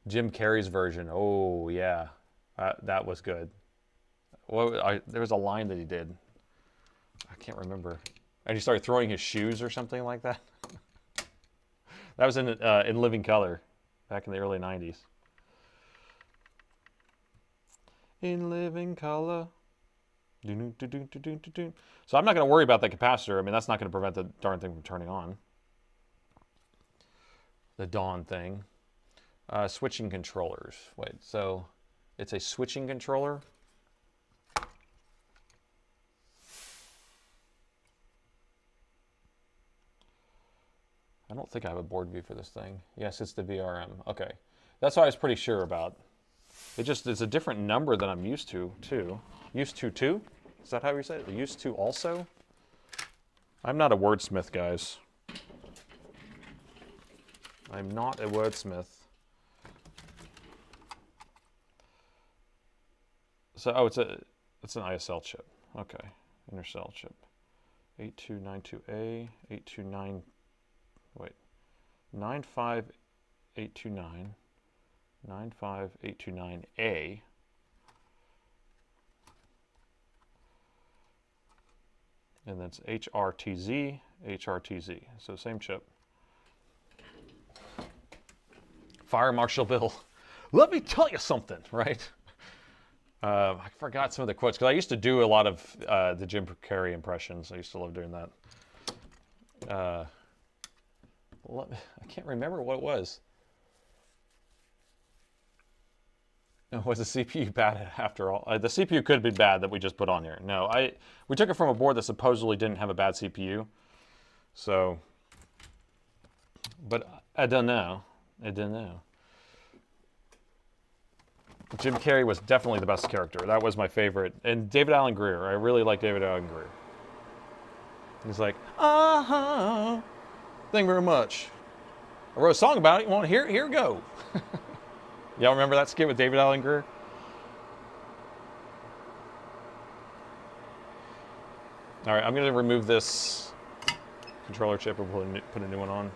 A: Jim Carrey's version. Oh, yeah. That was good. Well, there was a line that he did. I can't remember. And he started throwing his shoes or something like that. That was in Living Color back in the early 90s. In living color. So I'm not going to worry about that capacitor. I mean, that's not going to prevent the darn thing from turning on. The Dawn thing. Switching controllers. Wait, so it's a switching controller? I don't think I have a board view for this thing. Yes, it's the VRM. Okay. That's what I was pretty sure about. It's a different number than I'm used to, too. Used to, too? Is that how we say it? Used to also? I'm not a wordsmith, guys. I'm not a wordsmith. So, oh, it's an ISL chip. Okay, intercell chip. 8292A, 829, wait, 95829. 95829A. And that's HRTZ, HRTZ. So same chip. Fire Marshal Bill. Let me tell you something, right? I forgot some of the quotes because I used to do a lot of the Jim Carrey impressions. I used to love doing that. I can't remember what it was. Was the CPU bad after all? The CPU could be bad that we just put on here. No, we took it from a board that supposedly didn't have a bad CPU. So, but I don't know. I don't know. Jim Carrey was definitely the best character. That was my favorite. And David Alan Grier. I really like David Alan Grier. He's like, thank you very much. I wrote a song about it. You want to hear it? Here we go. Y'all remember that skit with David Allen? All right, I'm going to remove this controller chip and put a new one on.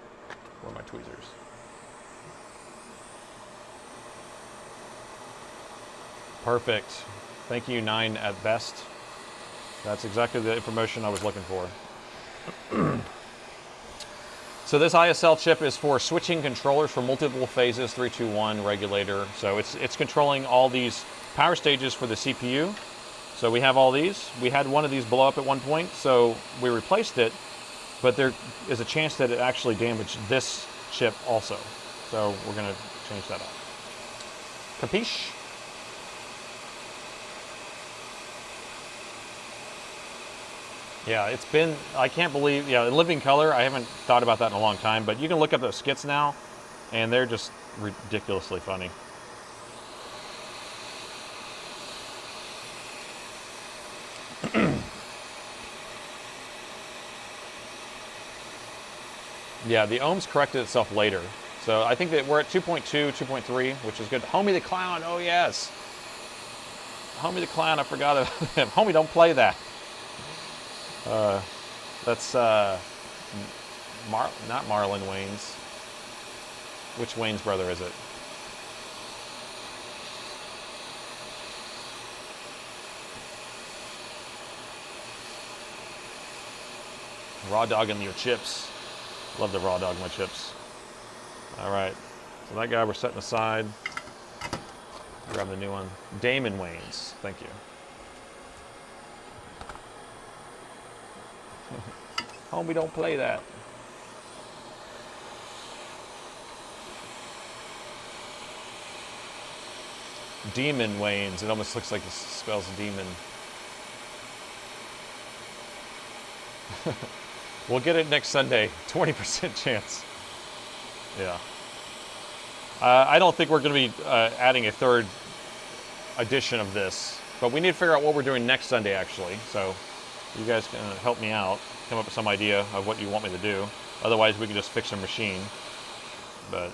A: Where are my tweezers? Perfect. Thank you, 9 at best. That's exactly the information I was looking for. So this ISL chip is for switching controllers for multiple phases, 3-2-1 regulator. So it's controlling all these power stages for the CPU. So we have all these. We had one of these blow up at one point, so we replaced it, but there is a chance that it actually damaged this chip also. So we're gonna change that up. Capiche? Yeah, it's been, I can't believe, yeah, Living Color, I haven't thought about that in a long time, but you can look up those skits now, and they're just ridiculously funny. Yeah, the ohms corrected itself later. So I think that we're at 2.2, 2.3, which is good. Homie the Clown, oh yes. Homie the Clown, I forgot about him. Homie, don't play that. That's not Marlon Wayne's. Which Wayne's brother is it? Raw dogging your chips. Love to raw dog my chips. All right, so that guy we're setting aside. Grab the new one. Damon Wayne's, thank you. Homie, don't play that. Demon Wayne's, it almost looks like it spells demon. We'll get it next Sunday, 20% chance. Yeah. I don't think we're going to be adding a third edition of this, but we need to figure out what we're doing next Sunday, actually. So you guys can help me out, come up with some idea of what you want me to do. Otherwise, we can just fix a machine. But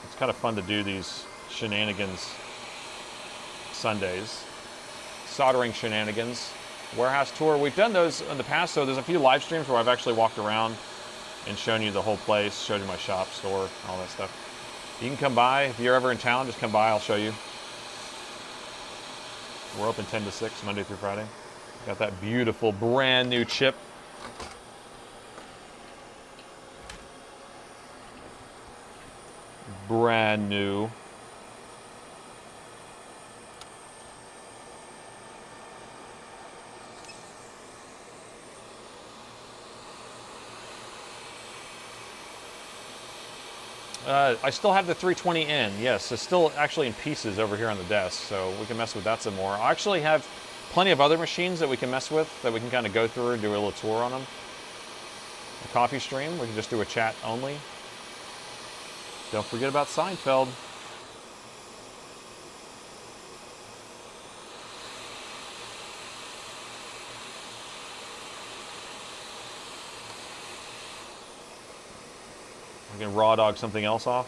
A: it's kind of fun to do these shenanigans Sundays. Soldering shenanigans. Warehouse tour. We've done those in the past, so there's a few live streams where I've actually walked around and shown you the whole place, showed you my shop, store, all that stuff. You can come by. If you're ever in town, just come by. I'll show you. We're open 10 to 6, Monday through Friday. Got that beautiful brand new chip. Brand new. I still have the 320N, yes. It's still actually in pieces over here on the desk, so we can mess with that some more. I actually have plenty of other machines that we can mess with, that we can kind of go through and do a little tour on them. A coffee stream, we can just do a chat only. Don't forget about Seinfeld. We can raw dog something else off.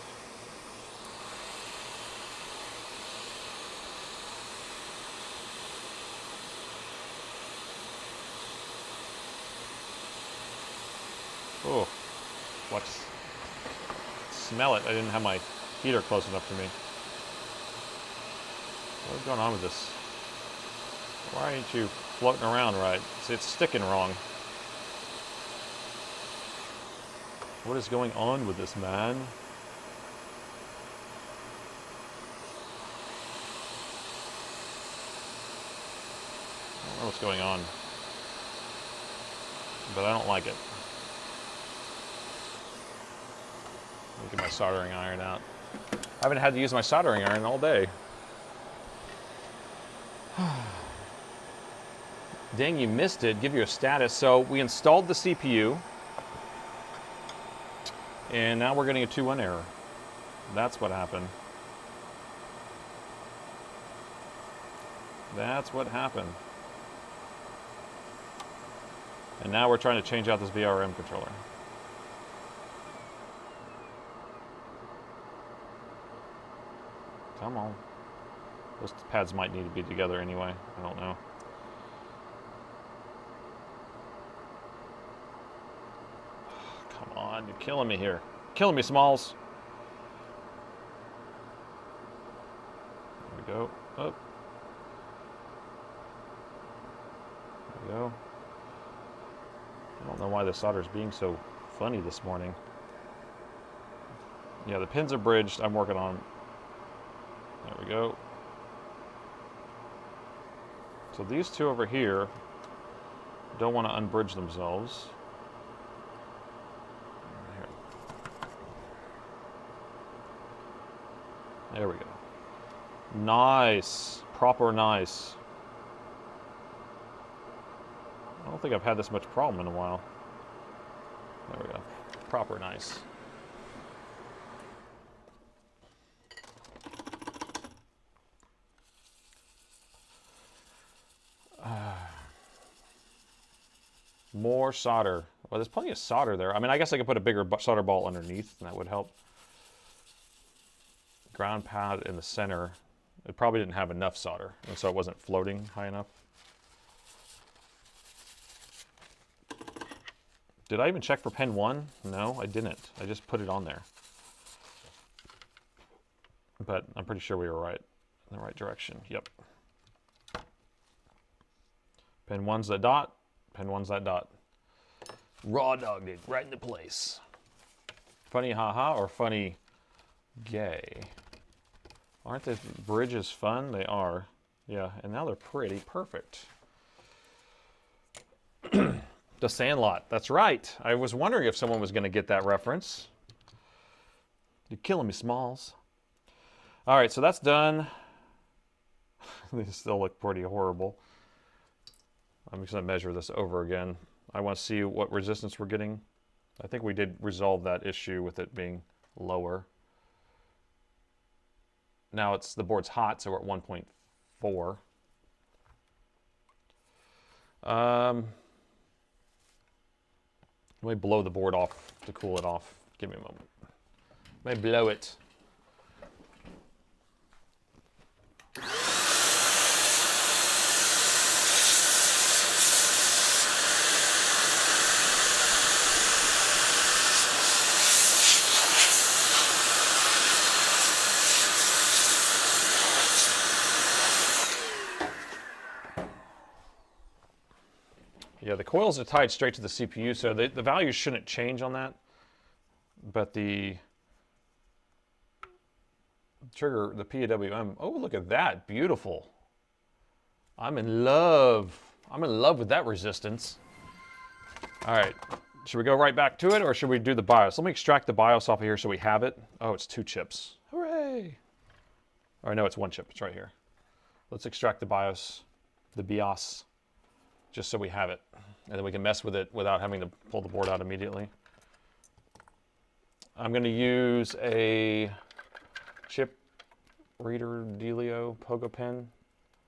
A: Oh, let's smell it. I didn't have my heater close enough to me. What's going on with this? Why ain't you floating around right? It's sticking wrong. What is going on with this, man? I don't know what's going on, but I don't like it. Let me get my soldering iron out. I haven't had to use my soldering iron all day. Dang, you missed it. Give you a status. So we installed the CPU. And now we're getting a 2-1 error. That's what happened. That's what happened. And now we're trying to change out this VRM controller. Come on. Those pads might need to be together anyway. I don't know. Come on, you're killing me here. Killing me, Smalls. There we go. Up. There we go. I don't know why the solder is being so funny this morning. Yeah, the pins are bridged. I'm working on. There we go. So these two over here don't want to unbridge themselves. Here. There we go. Nice. Proper nice. I don't think I've had this much problem in a while. There we go. Proper nice. More solder. Well, there's plenty of solder there. I mean, I guess I could put a bigger solder ball underneath, and that would help. Ground pad in the center. It probably didn't have enough solder, and so it wasn't floating high enough. Did I even check for pin 1? No, I didn't. I just put it on there. But I'm pretty sure we were right, in the right direction. Yep. Pin 1's that dot. Pin 1's that dot. Raw dogged it right into place. Funny haha or funny gay? Aren't the bridges fun? They are. Yeah, and now they're pretty perfect. The Sandlot. That's right. I was wondering if someone was going to get that reference. You're killing me, Smalls. All right, so that's done. They still look pretty horrible. I'm just going to measure this over again. I want to see what resistance we're getting. I think we did resolve that issue with it being lower. Now it's the board's hot, so we're at 1.4. Let me blow the board off to cool it off. Give me a moment. Let me blow it. Yeah, the coils are tied straight to the CPU, so the values shouldn't change on that. But the trigger, the PWM, oh, look at that, beautiful. I'm in love. I'm in love with that resistance. All right, should we go right back to it, or should we do the BIOS? Let me extract the BIOS off of here so we have it. Oh, it's 2 chips. Hooray. Or no, it's 1 chip, it's right here. Let's extract the BIOS, just so we have it. And then we can mess with it without having to pull the board out immediately. I'm going to use a chip reader Delio pogo pen.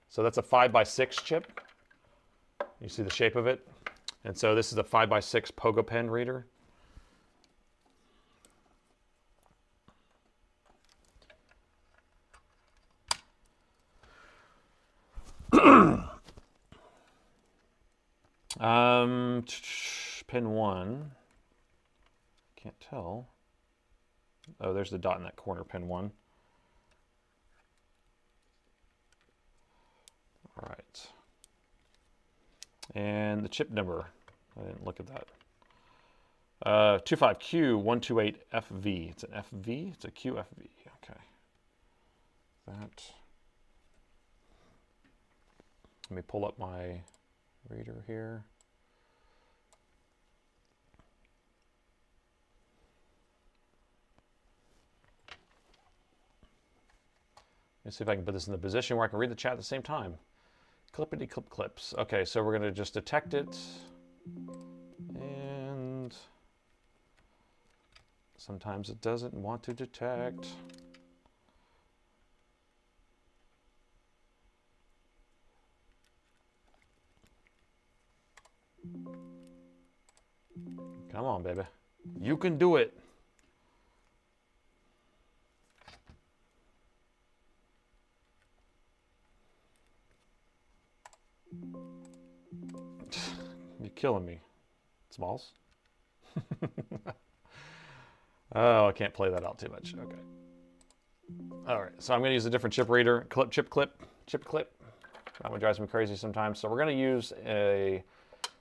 A: So that's a 5x6 chip. You see the shape of it? And so this is a 5x6 pogo pen reader. Pin 1, can't tell. Oh, there's the dot in that corner, pin 1. All right. And the chip number, I didn't look at that. 25Q128FV. It's an FV? It's a QFV. Okay. That. Let me pull up my reader here. Let's see if I can put this in the position where I can read the chat at the same time. Clippity clip clips. Okay, so we're going to just detect it. And sometimes it doesn't want to detect. Come on, baby. You can do it. You're killing me. Smalls? Oh, I can't play that out too much. Okay. All right, so I'm going to use a different chip reader. Chip clip. That one drives me crazy sometimes. So we're going to use a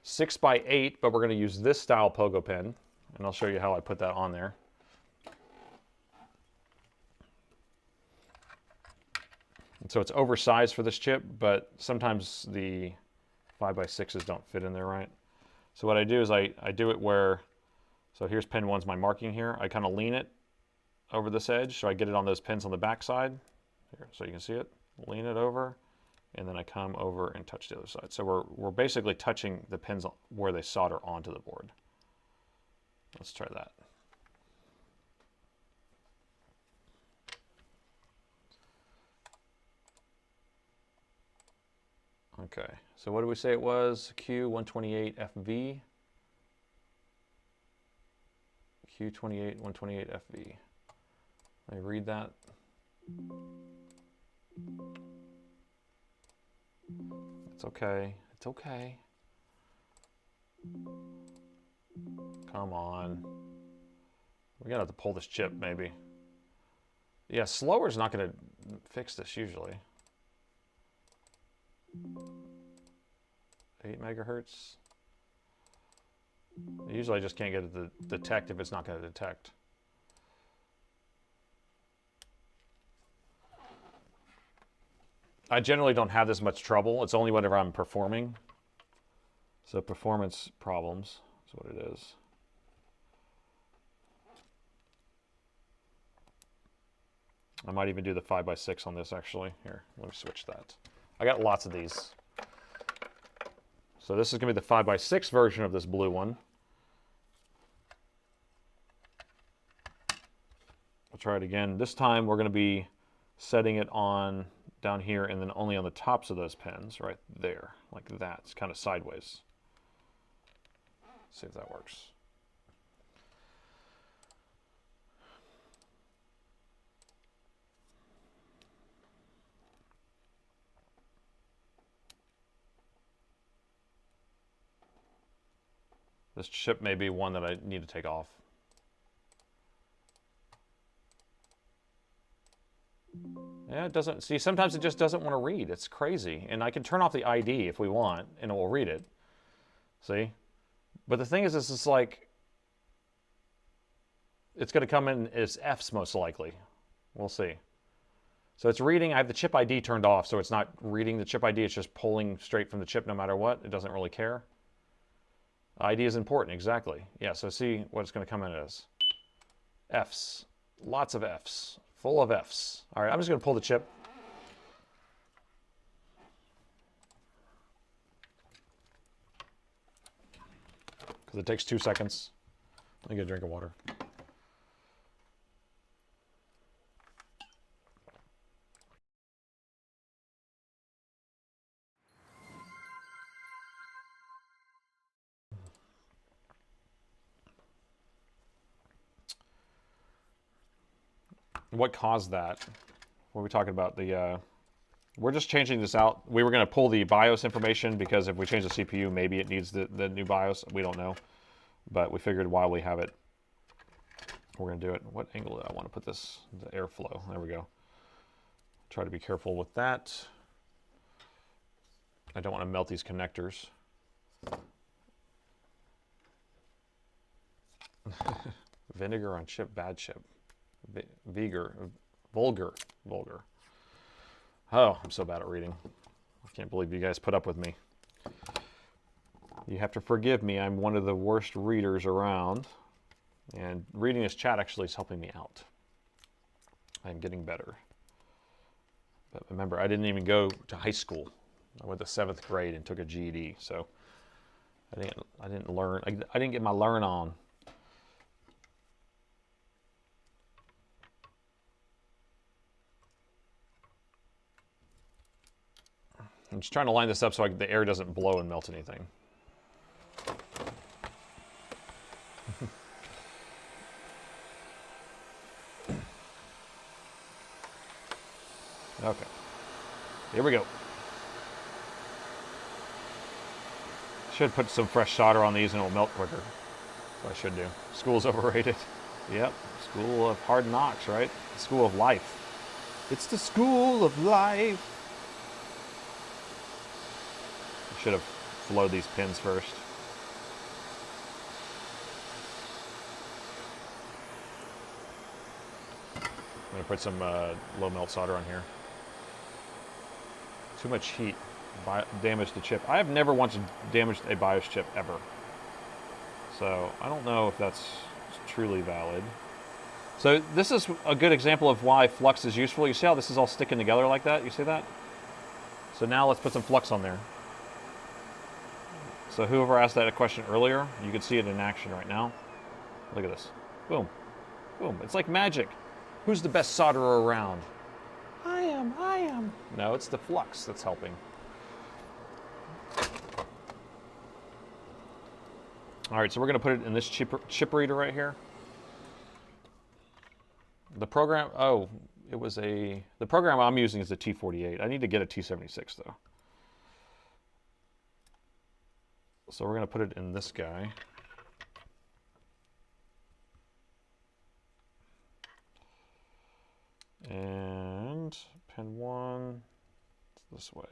A: 6x8, but we're going to use this style pogo pen, and I'll show you how I put that on there. And so it's oversized for this chip, but sometimes the 5x6s don't fit in there right. So what I do is I do it where, so here's pin 1's my marking here. I kind of lean it over this edge, so I get it on those pins on the back side. Here, so you can see it. Lean it over, and then I come over and touch the other side. So we're basically touching the pins where they solder onto the board. Let's try that. Okay, so what did we say it was? Q128FV. Q128FV. Let me read that. It's okay. It's okay. Come on. We're gonna have to pull this chip, maybe. Yeah, slower is not gonna fix this usually. 8 megahertz. Usually I just can't get it to detect if it's not going to detect. I generally don't have this much trouble. It's only whenever I'm performing. So performance problems is what it is. I might even do the 5x6 on this actually. Here, let me switch that. I got lots of these. So this is going to be the 5x6 version of this blue one. I'll try it again. This time we're going to be setting it on down here and then only on the tops of those pins right there, like that. It's kind of sideways. Let's see if that works. This chip may be one that I need to take off. Yeah, it doesn't, see, sometimes it just doesn't want to read. It's crazy. And I can turn off the ID if we want, and it will read it. See? But the thing is, it's just like, it's going to come in as Fs most likely. We'll see. So it's reading, I have the chip ID turned off, so it's not reading the chip ID, it's just pulling straight from the chip no matter what. It doesn't really care. ID is important, exactly. Yeah, so see what it's going to come in as. Fs. Lots of Fs. Full of Fs. All right, I'm just going to pull the chip. Because it takes 2 seconds. Let me get a drink of water. What caused that? What are we talking about? We're just changing this out. We were going to pull the BIOS information because if we change the CPU, maybe it needs the new BIOS. We don't know. But we figured while we have it, we're going to do it. What angle do I want to put this? The airflow. There we go. Try to be careful with that. I don't want to melt these connectors. Vinegar on chip, bad chip. Vulgar. Oh, I'm so bad at reading. I can't believe you guys put up with me. You have to forgive me. I'm one of the worst readers around. And reading this chat actually is helping me out. I'm getting better. But remember, I didn't even go to high school. I went to 7th grade and took a GED. So I didn't learn. I didn't get my learn on. I'm just trying to line this up so the air doesn't blow and melt anything. Okay, here we go. Should put some fresh solder on these and it'll melt quicker. That's what I should do. School's overrated. Yep, school of hard knocks, right? The school of life. It's the school of life. I should have flowed these pins first. I'm gonna put some low melt solder on here. Too much heat, damage the chip. I have never once damaged a BIOS chip ever. So I don't know if that's truly valid. So this is a good example of why flux is useful. You see how this is all sticking together like that? You see that? So now let's put some flux on there. So whoever asked that question earlier, you can see it in action right now. Look at this. Boom. Boom. It's like magic. Who's the best solderer around? I am. No, it's the flux that's helping. All right, so we're going to put it in this chip reader right here. The program, the program I'm using is the T48. I need to get a T76 though. So we're going to put it in this guy. And pin 1, this way.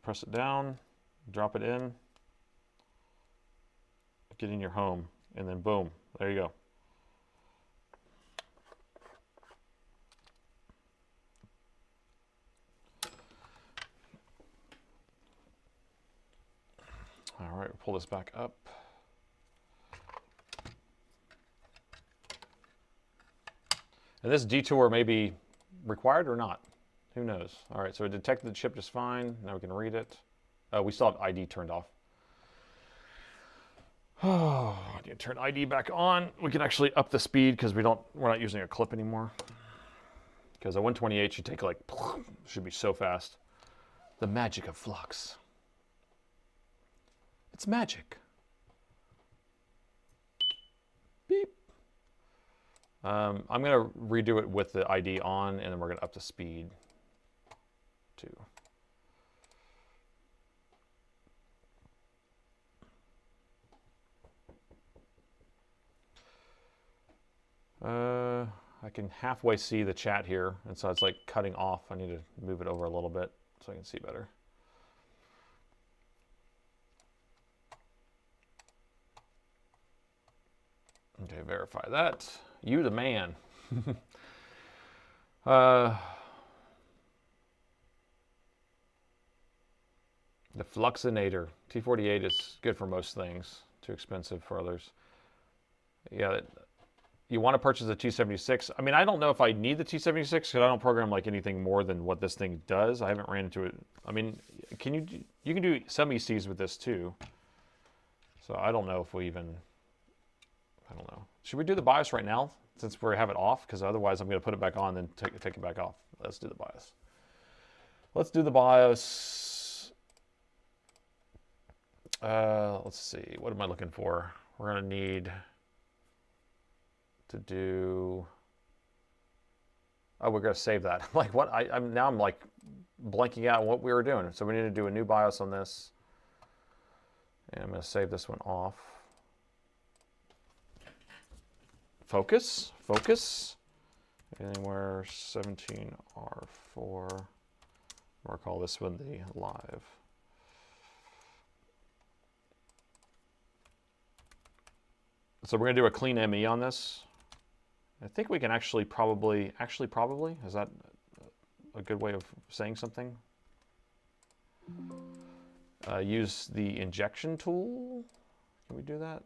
A: Press it down, drop it in, get in your home, and then boom, there you go. All right, we'll pull this back up. And this detour may be required or not. Who knows? All right, so it detected the chip just fine. Now we can read it. We still have ID turned off. Oh, I need to turn ID back on. We can actually up the speed because we're not using a clip anymore. Because a 128 should take should be so fast. The magic of flux. It's magic. Beep. I'm going to redo it with the ID on, and then we're going to up the speed too. I can halfway see the chat here, and so it's like cutting off. I need to move it over a little bit so I can see better. Okay, verify that. You the man. The Fluxinator. T48 is good for most things. Too expensive for others. Yeah, you want to purchase a T76. I mean, I don't know if I need the T76 because I don't program like anything more than what this thing does. I haven't ran into it. I mean, you can do some ECs with this too. So I don't know if we even, I don't know. Should we do the BIOS right now since we have it off? Because otherwise I'm going to put it back on and then take it back off. Let's do the BIOS. Let's do the BIOS. Let's see. What am I looking for? We're going to need to do, oh, we're going to save that. I'm like, what? I'm like blanking out on what we were doing. So we need to do a new BIOS on this. And I'm going to save this one off. Focus, focus. Alienware 17R4. We'll call this one the live. So we're going to do a clean ME on this. I think we can actually probably, is that a good way of saying something? Use the injection tool. Can we do that?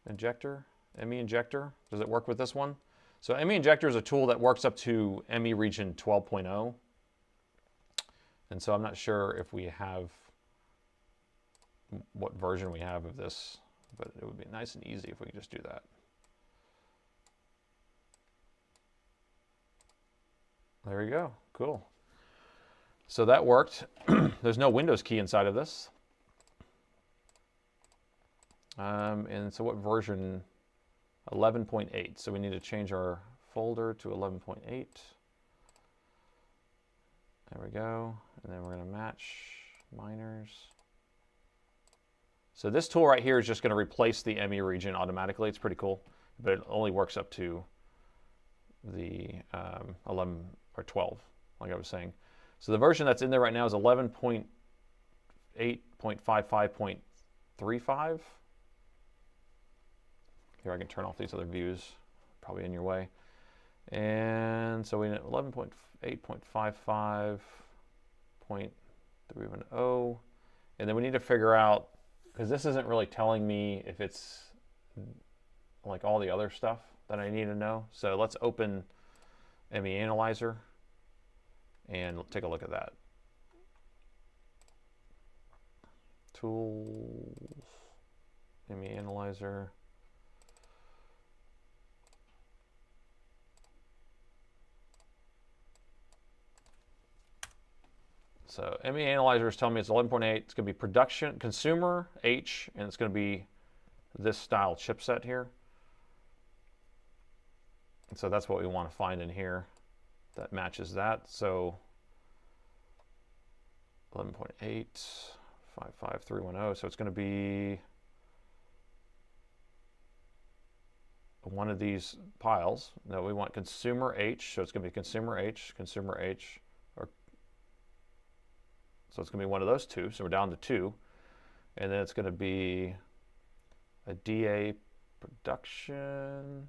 A: Injector, ME injector. Does it work with this one? So ME injector is a tool that works up to ME region 12.0. And so I'm not sure if we have, what version we have of this, but it would be nice and easy if we could just do that. There we go, cool. So that worked. There's no Windows key inside of this. And so what version? 11.8. So we need to change our folder to 11.8. There we go. And then we're going to match miners. So this tool right here is just going to replace the ME region automatically. It's pretty cool, but it only works up to the 11 or 12, like I was saying. So the version that's in there right now is 11.8.55.35. Here I can turn off these other views, probably in your way. And so we need 11.8.55.310. And then we need to figure out, because this isn't really telling me if it's like all the other stuff that I need to know. So let's open ME Analyzer and take a look at that. Tools, ME Analyzer. So ME Analyzer is telling me it's 11.8. It's going to be production, consumer H, and it's going to be this style chipset here. And so that's what we want to find in here that matches that. So 11.8, 55310. So it's going to be one of these piles. Now we want consumer H, so it's going to be consumer H, or so it's going to be one of those two. So we're down to two. And then it's going to be a DA production.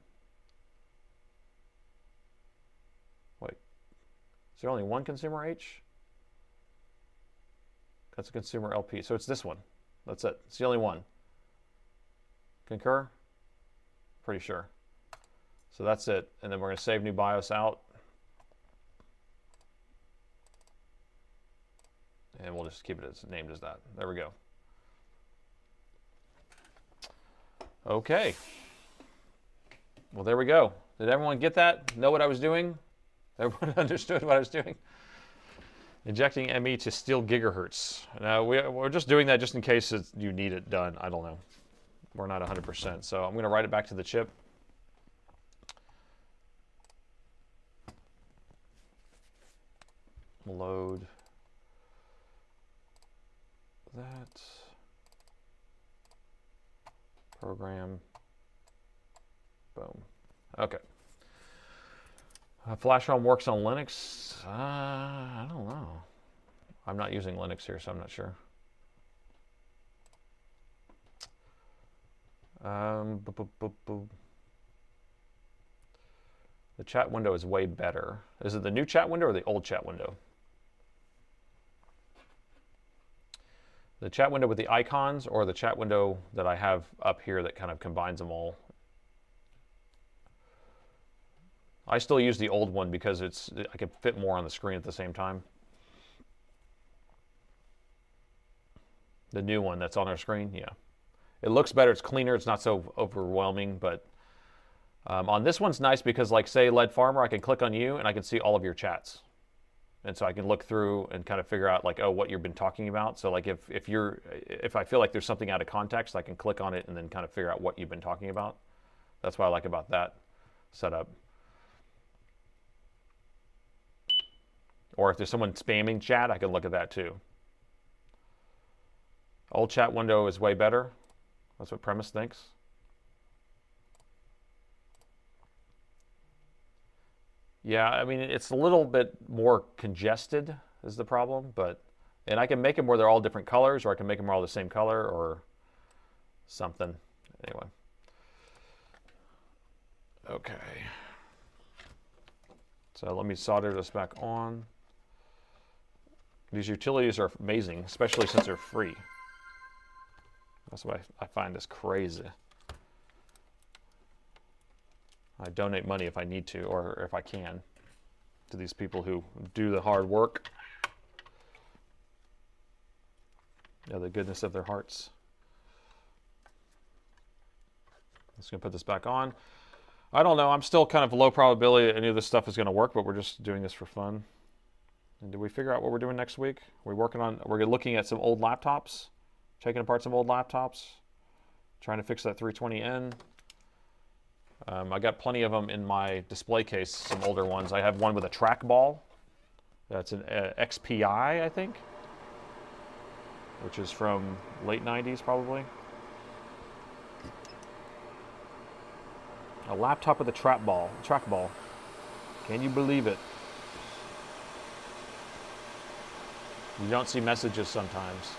A: Wait, is there only one consumer H? That's a consumer LP. So it's this one. That's it. It's the only one. Concur? Pretty sure. So that's it. And then we're going to save new BIOS out. And we'll just keep it as named as that. There we go. Okay. Well, there we go. Did everyone get that? Know what I was doing? Everyone understood what I was doing? Injecting ME to steal gigahertz. Now, we're just doing that just in case you need it done. I don't know. We're not 100%. So I'm going to write it back to the chip. Load that. Program. Boom. Okay. Flash ROM works on Linux? I don't know. I'm not using Linux here, so I'm not sure. The chat window is way better. Is it the new chat window or the old chat window? The chat window with the icons or the chat window that I have up here that kind of combines them all? I still use the old one because I can fit more on the screen at the same time. The new one that's on our screen, yeah. It looks better, it's cleaner, it's not so overwhelming, but on this one's nice because, like, say, Lead Farmer, I can click on you and I can see all of your chats. And so I can look through and kind of figure out, like, oh, what you've been talking about. So, like, if I feel like there's something out of context, I can click on it and then kind of figure out what you've been talking about. That's what I like about that setup. Or if there's someone spamming chat, I can look at that too. Old chat window is way better. That's what Premise thinks. Yeah, I mean, it's a little bit more congested is the problem, and I can make them where they're all different colors, or I can make them all the same color or something. Anyway. Okay. So let me solder this back on. These utilities are amazing, especially since they're free. That's why I find this crazy. I donate money if I need to, or if I can, to these people who do the hard work. Yeah, the goodness of their hearts. I'm just going to put this back on. I don't know. I'm still kind of low probability that any of this stuff is going to work, but we're just doing this for fun. And did we figure out what we're doing next week? We're looking at some old laptops, taking apart some old laptops, trying to fix that 320N. I got plenty of them in my display case, some older ones. I have one with a trackball, That's an XPI, I think, which is from late 90s probably. A laptop with a trackball. Can you believe it? You don't see messages sometimes.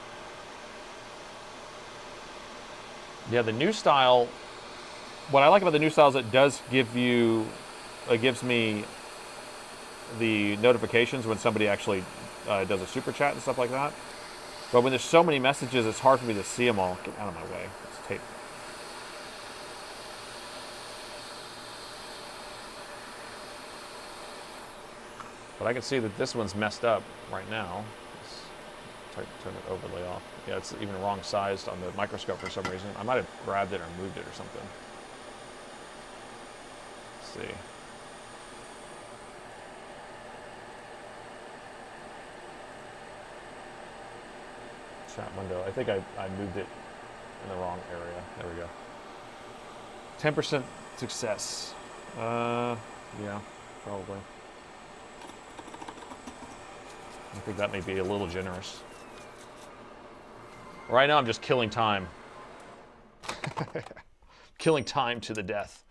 A: Yeah, the new style, what I like about the new style is it does give you, it gives me the notifications when somebody actually does a super chat and stuff like that. But when there's so many messages, it's hard for me to see them all. Get out of my way. It's tape. But I can see that this one's messed up right now. Let's turn it overlay off. Yeah, it's even wrong sized on the microscope for some reason. I might have grabbed it or moved it or something. Let's see. Chat window. I think I moved it in the wrong area. There we go. 10% success. Yeah, probably. I think that may be a little generous. Right now I'm just killing time. Killing time to the death.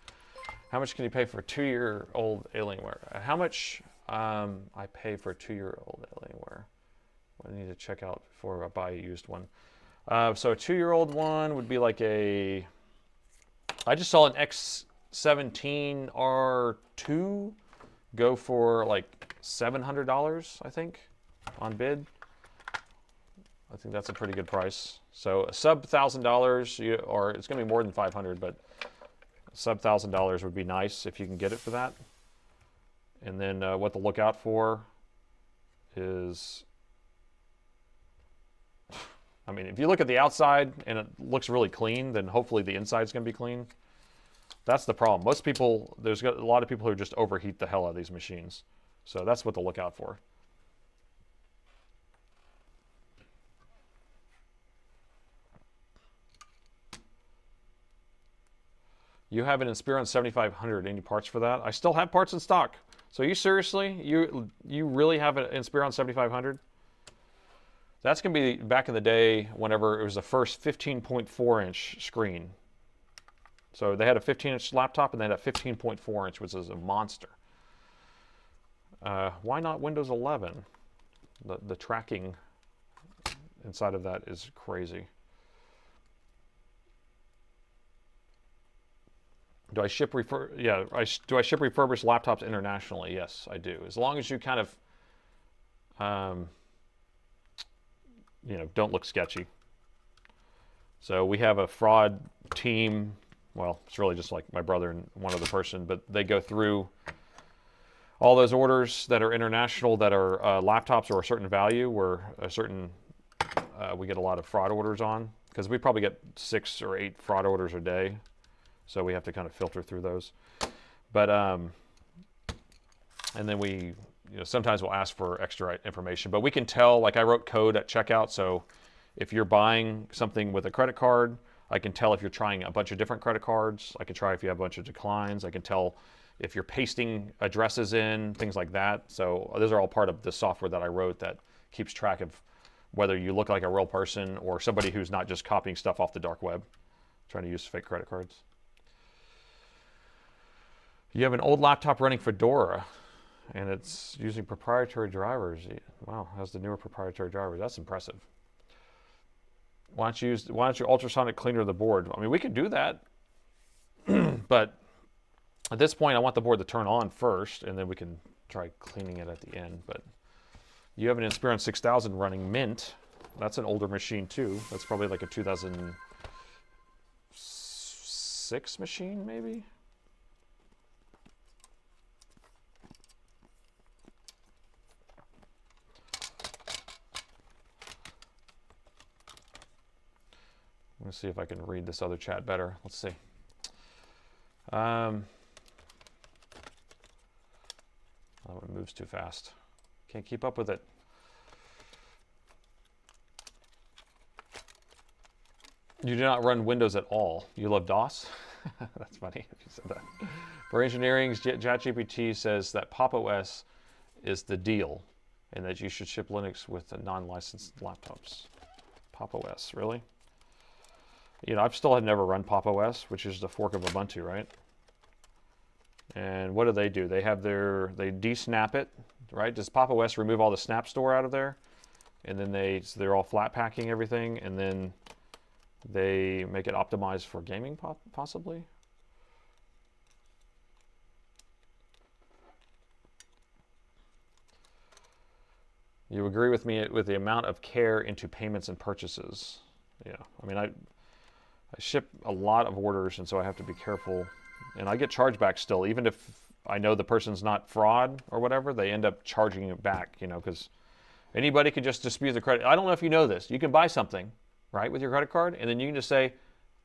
A: How much can you pay for a 2-year-old Alienware? How much I pay for a 2-year-old Alienware? I need to check out before I buy a used one. So a 2-year-old one would be like a... I just saw an X17 R2 go for like $700, I think, on bid. I think that's a pretty good price. So a sub $1,000, or it's going to be more than 500, but sub $1,000 would be nice if you can get it for that. And then what to look out for is, I mean, if you look at the outside and it looks really clean, then hopefully the inside's going to be clean. That's the problem. Most people, there's a lot of people who just overheat the hell out of these machines. So that's what to look out for. You have an Inspiron 7500. Any parts for that? I still have parts in stock. So you seriously, you really have an Inspiron 7500? That's going to be back in the day whenever it was the first 15.4-inch screen. So they had a 15-inch laptop and they had a 15.4-inch, which is a monster. Why not Windows 11? The tracking inside of that is crazy. Do I ship do I ship refurbished laptops internationally? Yes, I do. As long as you kind of, you know, don't look sketchy. So we have a fraud team. Well, it's really just like my brother and one other person, but they go through all those orders that are international that are laptops or a certain value, where a certain we get a lot of fraud orders on, because we probably get 6 or 8 fraud orders a day. So we have to kind of filter through those. But, and then we, you know, sometimes we'll ask for extra information. But we can tell, like I wrote code at checkout, so if you're buying something with a credit card, I can tell if you're trying a bunch of different credit cards. I can try if you have a bunch of declines. I can tell if you're pasting addresses in, things like that. So those are all part of the software that I wrote that keeps track of whether you look like a real person or somebody who's not just copying stuff off the dark web, trying to use fake credit cards. You have an old laptop running Fedora, and it's using proprietary drivers. Wow, has the newer proprietary drivers. That's impressive. Why don't you ultrasonic cleaner the board? I mean, we can do that, but at this point, I want the board to turn on first, and then we can try cleaning it at the end. But you have an Inspiron 6000 running Mint. That's an older machine too. That's probably like a 2006 machine, maybe. I'm going to see if I can read this other chat better. Let's see. That one moves too fast. Can't keep up with it. You do not run Windows at all. You love DOS? That's funny if you said that. For engineering, ChatGPT says that Pop! OS is the deal. and that you should ship Linux with the non-licensed laptops. Pop! OS, really? You know, I've still had never run Pop! OS, which is the fork of Ubuntu, right? And what do? They have they de-snap it, right? Does Pop! OS remove all the snap store out of there? And then they're all flat packing everything, and then they make it optimized for gaming, possibly? You agree with me with the amount of care into payments and purchases? Yeah, I mean, I ship a lot of orders, and so I have to be careful. And I get chargebacks still, even if I know the person's not fraud or whatever, they end up charging it back, you know, because anybody can just dispute the credit. I don't know if you know this. You can buy something, right, with your credit card, and then you can just say,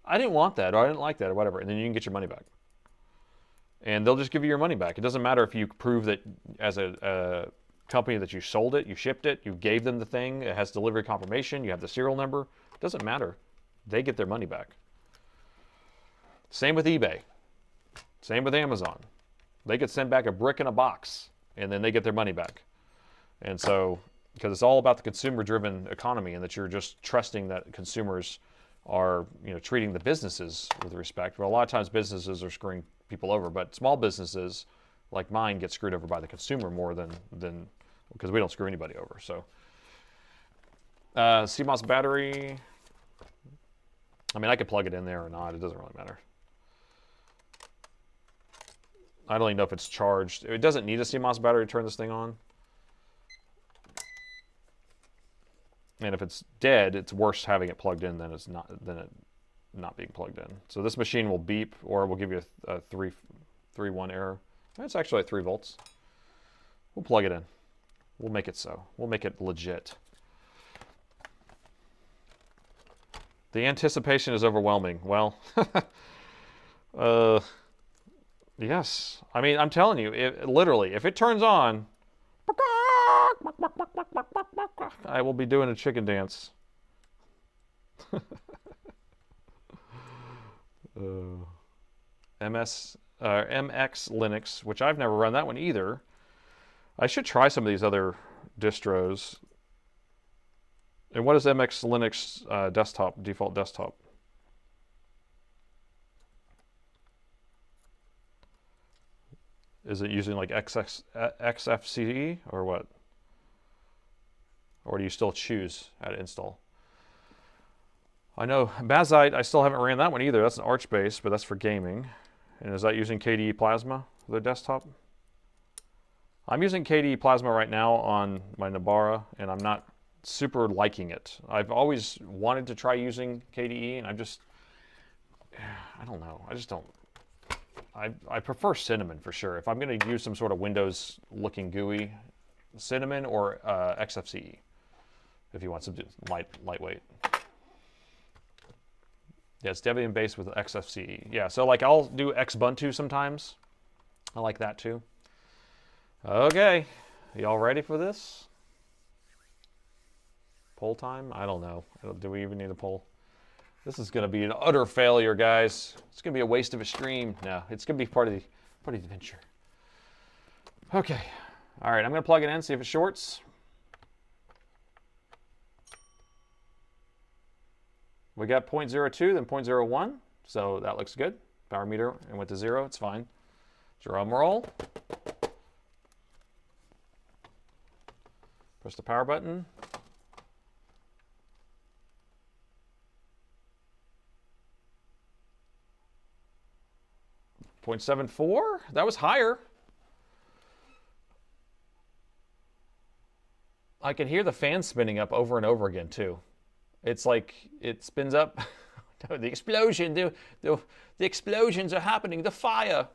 A: I didn't want that, or I didn't like that, or whatever, and then you can get your money back. And they'll just give you your money back. It doesn't matter if you prove that as a company that you sold it, you shipped it, you gave them the thing, it has delivery confirmation, you have the serial number. It doesn't matter. They get their money back. Same with eBay. Same with Amazon. They could send back a brick in a box, and then they get their money back. And so, because it's all about the consumer-driven economy, and that you're just trusting that consumers are, you know, treating the businesses with respect. Well, a lot of times businesses are screwing people over, but small businesses like mine get screwed over by the consumer more than because we don't screw anybody over. So, CMOS battery. I mean, I could plug it in there or not. It doesn't really matter. I don't even know if it's charged. It doesn't need a CMOS battery to turn this thing on. And if it's dead, it's worse having it plugged in than it not being plugged in. So this machine will beep, or will give you a 3.1 error. It's actually at 3 volts. We'll plug it in. We'll make it so. We'll make it legit. The anticipation is overwhelming. Well, yes. I mean, I'm telling you, literally, if it turns on, I will be doing a chicken dance. MX Linux, which I've never run that one either. I should try some of these other distros. And what is MX Linux desktop, default desktop? Is it using like XFCE or what? Or do you still choose at install? I know Bazite, I still haven't ran that one either. That's an Arch base, but that's for gaming. And is that using KDE Plasma for the desktop? I'm using KDE Plasma right now on my Nabara, and I'm not super liking it. I've always wanted to try using KDE, and I don't know. I just don't. I prefer Cinnamon for sure. If I'm going to use some sort of Windows-looking GUI, Cinnamon or XFCE, if you want some lightweight. Yeah, it's Debian based with XFCE. Yeah, so like I'll do Xbuntu sometimes. I like that too. Okay, y'all ready for this? Poll time? I don't know. Do we even need a poll? This is going to be an utter failure, guys. It's going to be a waste of a stream. No, it's going to be part of the adventure. Okay. All right, I'm going to plug it in, see if it shorts. We got 0.02, then 0.01, so that looks good. Power meter, and went to 0, it's fine. Drum roll. Press the power button. .74, that was higher. I can hear the fan spinning up over and over again too. It's like it spins up. The explosion, the explosions are happening. The fire.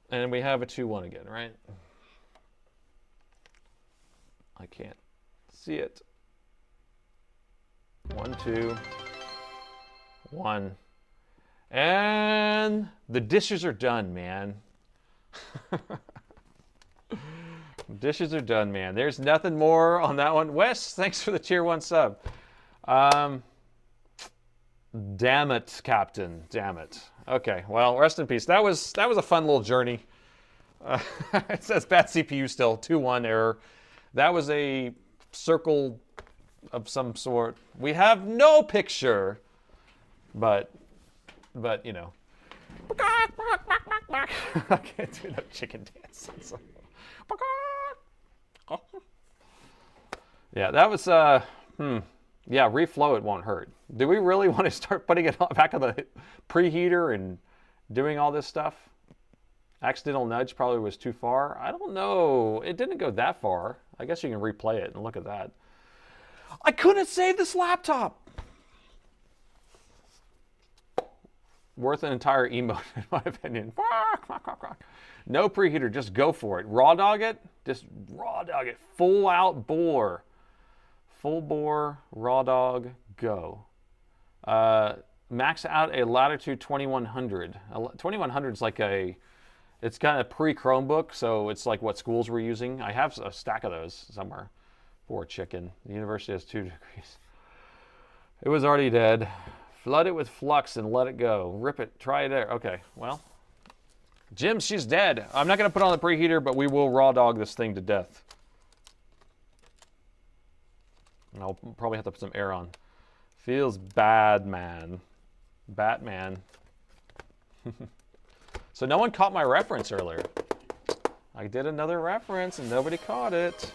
A: And we have a 2-1 again, right? I can't see it. 1, 2, 1. And the dishes are done, man. Dishes are done, man. There's nothing more on that one. Wes, thanks for the tier 1 sub. Damn it, Captain. Damn it. Okay, well, rest in peace. That was a fun little journey. It says bad CPU still, 2-1 error. That was a circle of some sort. We have no picture, but you know. I can't do no chicken dance. Yeah, that was yeah, reflow it won't hurt. Do we really want to start putting it back on the preheater and doing all this stuff? Accidental nudge probably was too far. I don't know. It didn't go that far. I guess you can replay it and look at that. I couldn't save this laptop. Worth an entire emote, in my opinion. No preheater, just go for it. Raw dog it, just raw dog it. Full out bore. Full bore, raw dog, go. Max out a Latitude 2100. 2100 is like it's kind of pre-Chromebook, so it's like what schools were using. I have a stack of those somewhere. Poor chicken. The university has 2 degrees. It was already dead. Flood it with flux and let it go. Rip it. Try it there. Okay, well. Jim, she's dead. I'm not going to put on the preheater, but we will raw dog this thing to death. And I'll probably have to put some air on. Feels bad, man. Batman. So no one caught my reference earlier. I did another reference and nobody caught it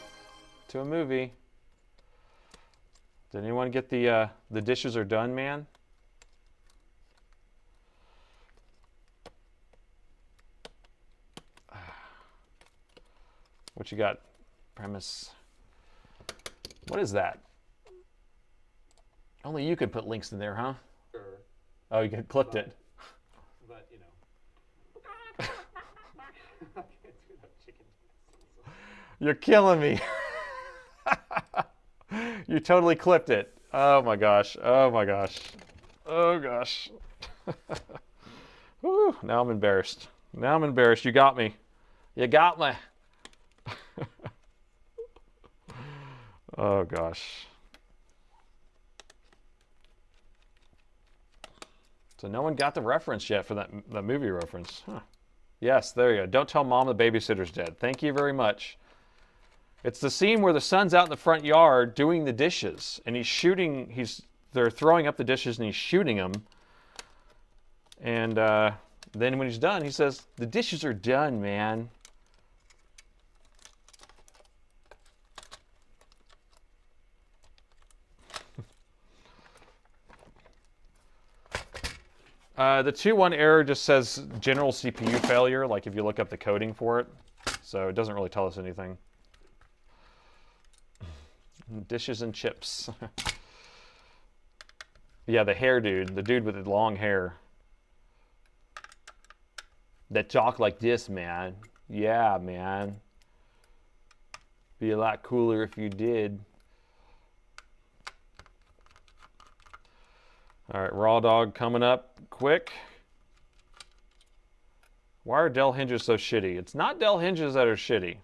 A: to a movie. Did anyone get the dishes are done, man? What you got? Premise. What is that? Only you can put links in there, huh? Sure. Oh, you clipped it.
B: But, you know.
A: You're killing me. You totally clipped it. Oh my gosh. Oh my gosh. Oh gosh. Whew, now I'm embarrassed. Now I'm embarrassed. You got me. You got me. Oh gosh. So no one got the reference yet for that movie reference. Huh. Yes, there you go. Don't tell mom the babysitter's dead. Thank you very much. It's the scene where the son's out in the front yard doing the dishes, and he's shooting. They're throwing up the dishes, and he's shooting them. And then when he's done, he says, "The dishes are done, man." The 2-1 error just says general CPU failure, like if you look up the coding for it. So it doesn't really tell us anything. Dishes and chips. Yeah, the hair dude, the dude with the long hair. That talk like this, man. Yeah, man. Be a lot cooler if you did. All right, raw dog coming up quick. Why are Dell hinges so shitty? It's not Dell hinges that are shitty,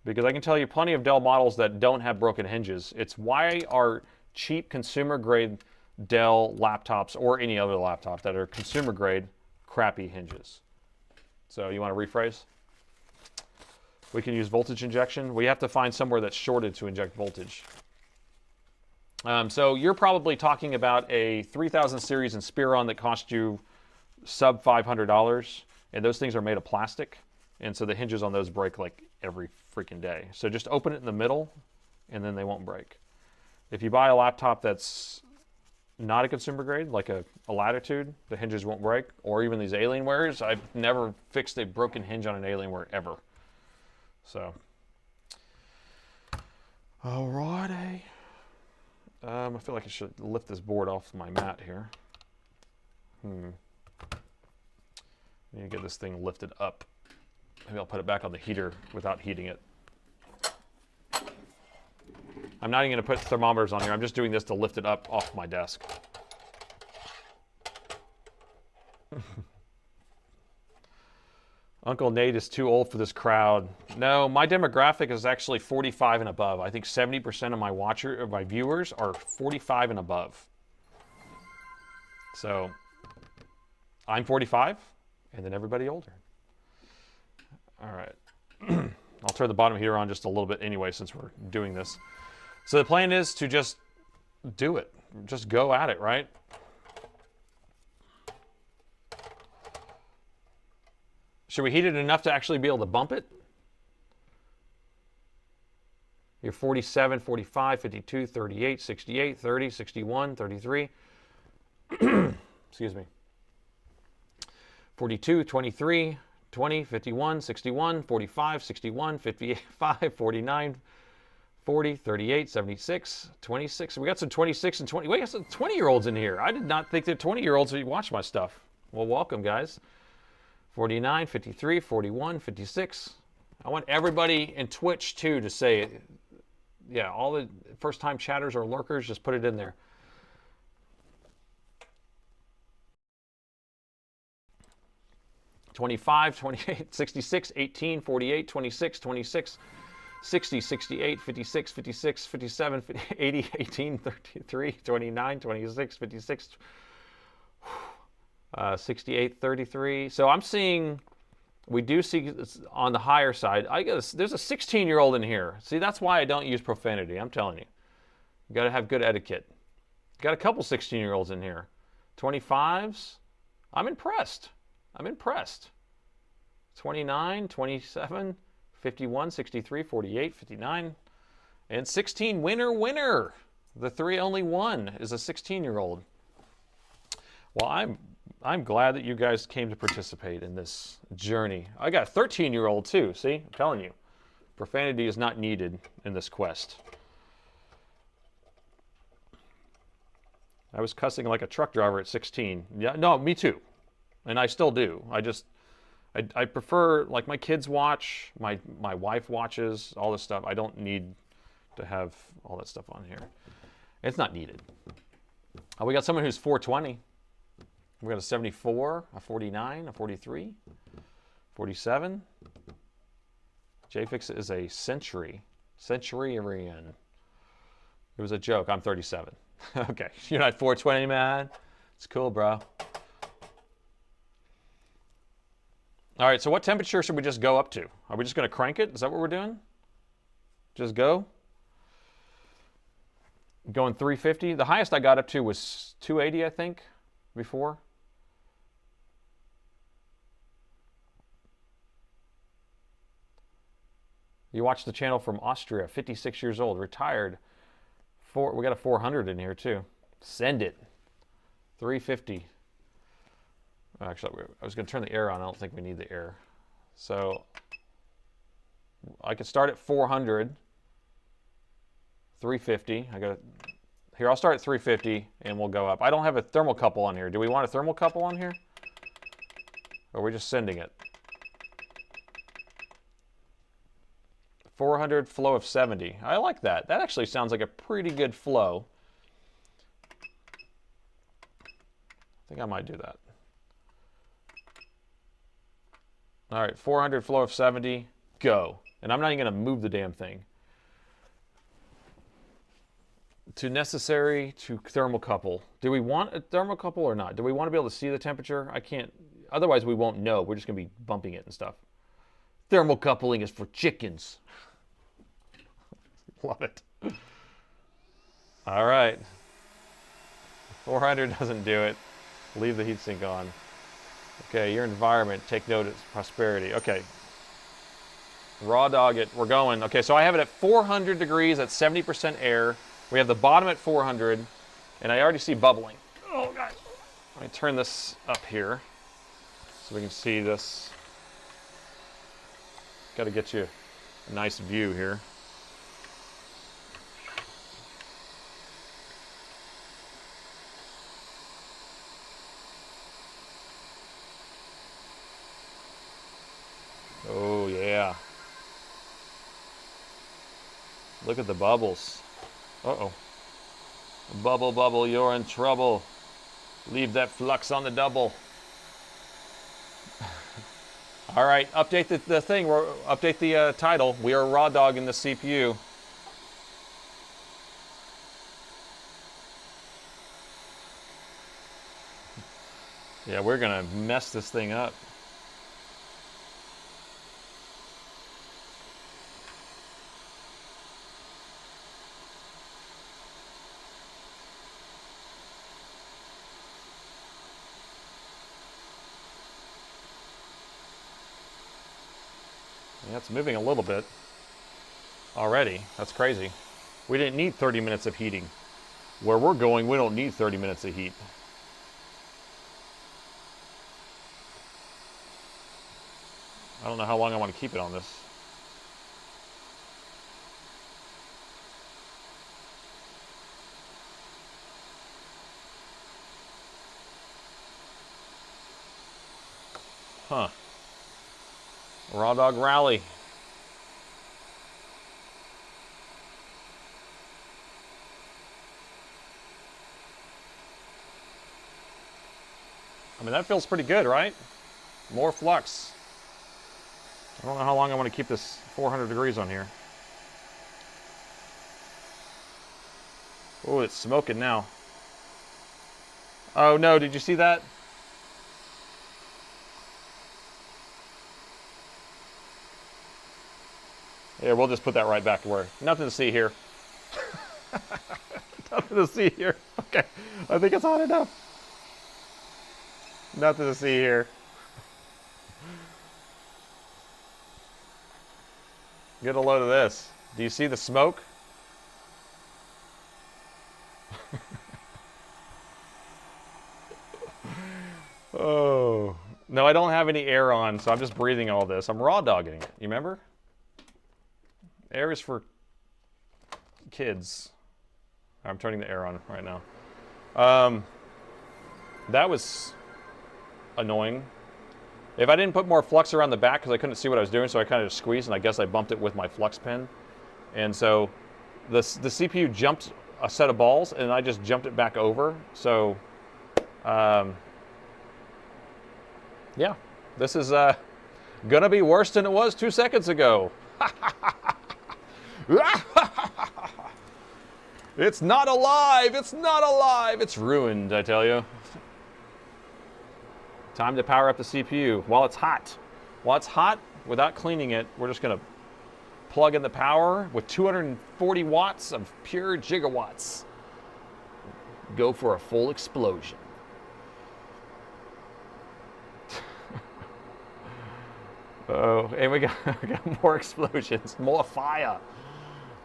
A: because I can tell you plenty of Dell models that don't have broken hinges. It's why are cheap consumer grade Dell laptops or any other laptop that are consumer grade crappy hinges. So you want to rephrase? We can use voltage injection. We have to find somewhere that's shorted to inject voltage. So you're probably talking about a 3000 series Inspiron that cost you sub $500, and those things are made of plastic, and so the hinges on those break like every freaking day. So just open it in the middle, and then they won't break. If you buy a laptop that's not a consumer grade, like a Latitude, the hinges won't break, or even these Alienwares. I've never fixed a broken hinge on an Alienware ever. So, alrighty. I feel like I should lift this board off my mat here. Need to get this thing lifted up. Maybe I'll put it back on the heater without heating it. I'm not even going to put thermometers on here. I'm just doing this to lift it up off my desk. Uncle Nate is too old for this crowd. No, my demographic is actually 45 and above. I think 70% of my viewers are 45 and above. So I'm 45, and then everybody older. All right. I'll turn the bottom heater on just a little bit anyway since we're doing this. So the plan is to just do it. Just go at it, right? Should we heat it enough to actually be able to bump it? You're 47, 45, 52, 38, 68, 30, 61, 33. Excuse me. 42, 23, 20, 51, 61, 45, 61, 55, 49, 40, 38, 76, 26. We got some 26 and 20. We got some 20-year-olds in here. I did not think that 20-year-olds would watch my stuff. Well, welcome, guys. 49, 53, 41, 56. I want everybody in Twitch, too, to say it. Yeah, all the first-time chatters or lurkers, just put it in there. $25, 28, 66, 18, 48, 26, 26, 60, 68, 56, 56, 57, 80, 18, 33, 29, 26, 56, 68, 33. So I'm seeing, we do see on the higher side, I guess there's a 16-year-old in here. See, that's why I don't use profanity, I'm telling you. You gotta have good etiquette. Got a couple 16-year-olds in here. 25s, I'm impressed. I'm impressed. 29, 27, 51, 63, 48, 59, and 16. Winner. The three only one is a 16-year-old. Well, I'm glad that you guys came to participate in this journey. I got a 13-year-old too. See, I'm telling you, profanity is not needed in this quest. I was cussing like a truck driver at 16. Yeah, no, me too. And I still do. I prefer, like, my kids watch, my wife watches, all this stuff. I don't need to have all that stuff on here. It's not needed. We got someone who's 420. We got a 74, a 49, a 43, 47. JFix is a centurion. It was a joke. I'm 37. Okay, you're not 420, man. It's cool, bro. All right, so what temperature should we just go up to? Are we just going to crank it? Is that what we're doing? Just go? Going 350. The highest I got up to was 280, I think, before. You watch the channel from Austria, 56 years old, retired. We got a 400 in here, too. Send it. 350. Actually, I was going to turn the air on. I don't think we need the air. So I could start at 400, 350. Here, I'll start at 350 and we'll go up. I don't have a thermocouple on here. Do we want a thermocouple on here? Or are we just sending it? 400, flow of 70. I like that. That actually sounds like a pretty good flow. I think I might do that. All right, 400, flow of 70, go. And I'm not even going to move the damn thing. To necessary, to thermocouple. Do we want a thermocouple or not? Do we want to be able to see the temperature? I can't. Otherwise, we won't know. We're just going to be bumping it and stuff. Thermocoupling is for chickens. Love it. All right. 400 doesn't do it. Leave the heatsink on. Okay, your environment, take note of prosperity. Okay. Raw dog it. We're going. Okay, so I have it at 400 degrees at 70% air. We have the bottom at 400, and I already see bubbling. Oh, God. Let me turn this up here so we can see this. Got to get you a nice view here. Oh, yeah. Look at the bubbles. Uh-oh. Bubble, bubble, you're in trouble. Leave that flux on the double. All right, update the thing. Update the title. We are raw dogging the CPU. Yeah, we're gonna mess this thing up. Yeah, it's moving a little bit already. That's crazy. We didn't need 30 minutes of heating. Where we're going, we don't need 30 minutes of heat. I don't know how long I want to keep it on this. Huh. Raw Dog Rally. I mean, that feels pretty good, right? More flux. I don't know how long I want to keep this 400 degrees on here. Oh, it's smoking now. Oh no, did you see that? Yeah, we'll just put that right back to where. Nothing to see here. Nothing to see here. Okay, I think it's hot enough. Nothing to see here. Get a load of this. Do you see the smoke? Oh. No, I don't have any air on, so I'm just breathing all this. I'm raw dogging it. You remember? Air is for kids. I'm turning the air on right now. That was annoying. If I didn't put more flux around the back because I couldn't see what I was doing, so I kind of just squeezed, and I guess I bumped it with my flux pen. And so the CPU jumped a set of balls, and I just jumped it back over. So, yeah, this is gonna be worse than it was 2 seconds ago. It's not alive! It's not alive! It's ruined, I tell you. Time to power up the CPU while it's hot. While it's hot, without cleaning it, we're just gonna plug in the power with 240 watts of pure gigawatts. Go for a full explosion. Oh, and we got more explosions, more fire.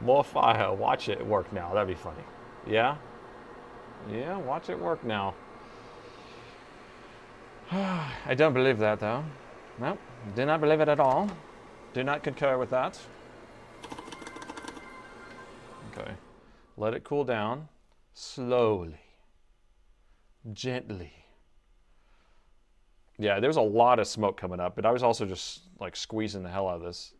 A: More fire. Watch it work now. That'd be funny. Yeah? Yeah, watch it work now. I don't believe that, though. No, do not believe it at all. Do not concur with that. Okay. Let it cool down. Slowly. Gently. Yeah, there's a lot of smoke coming up, but I was also just, like, squeezing the hell out of this.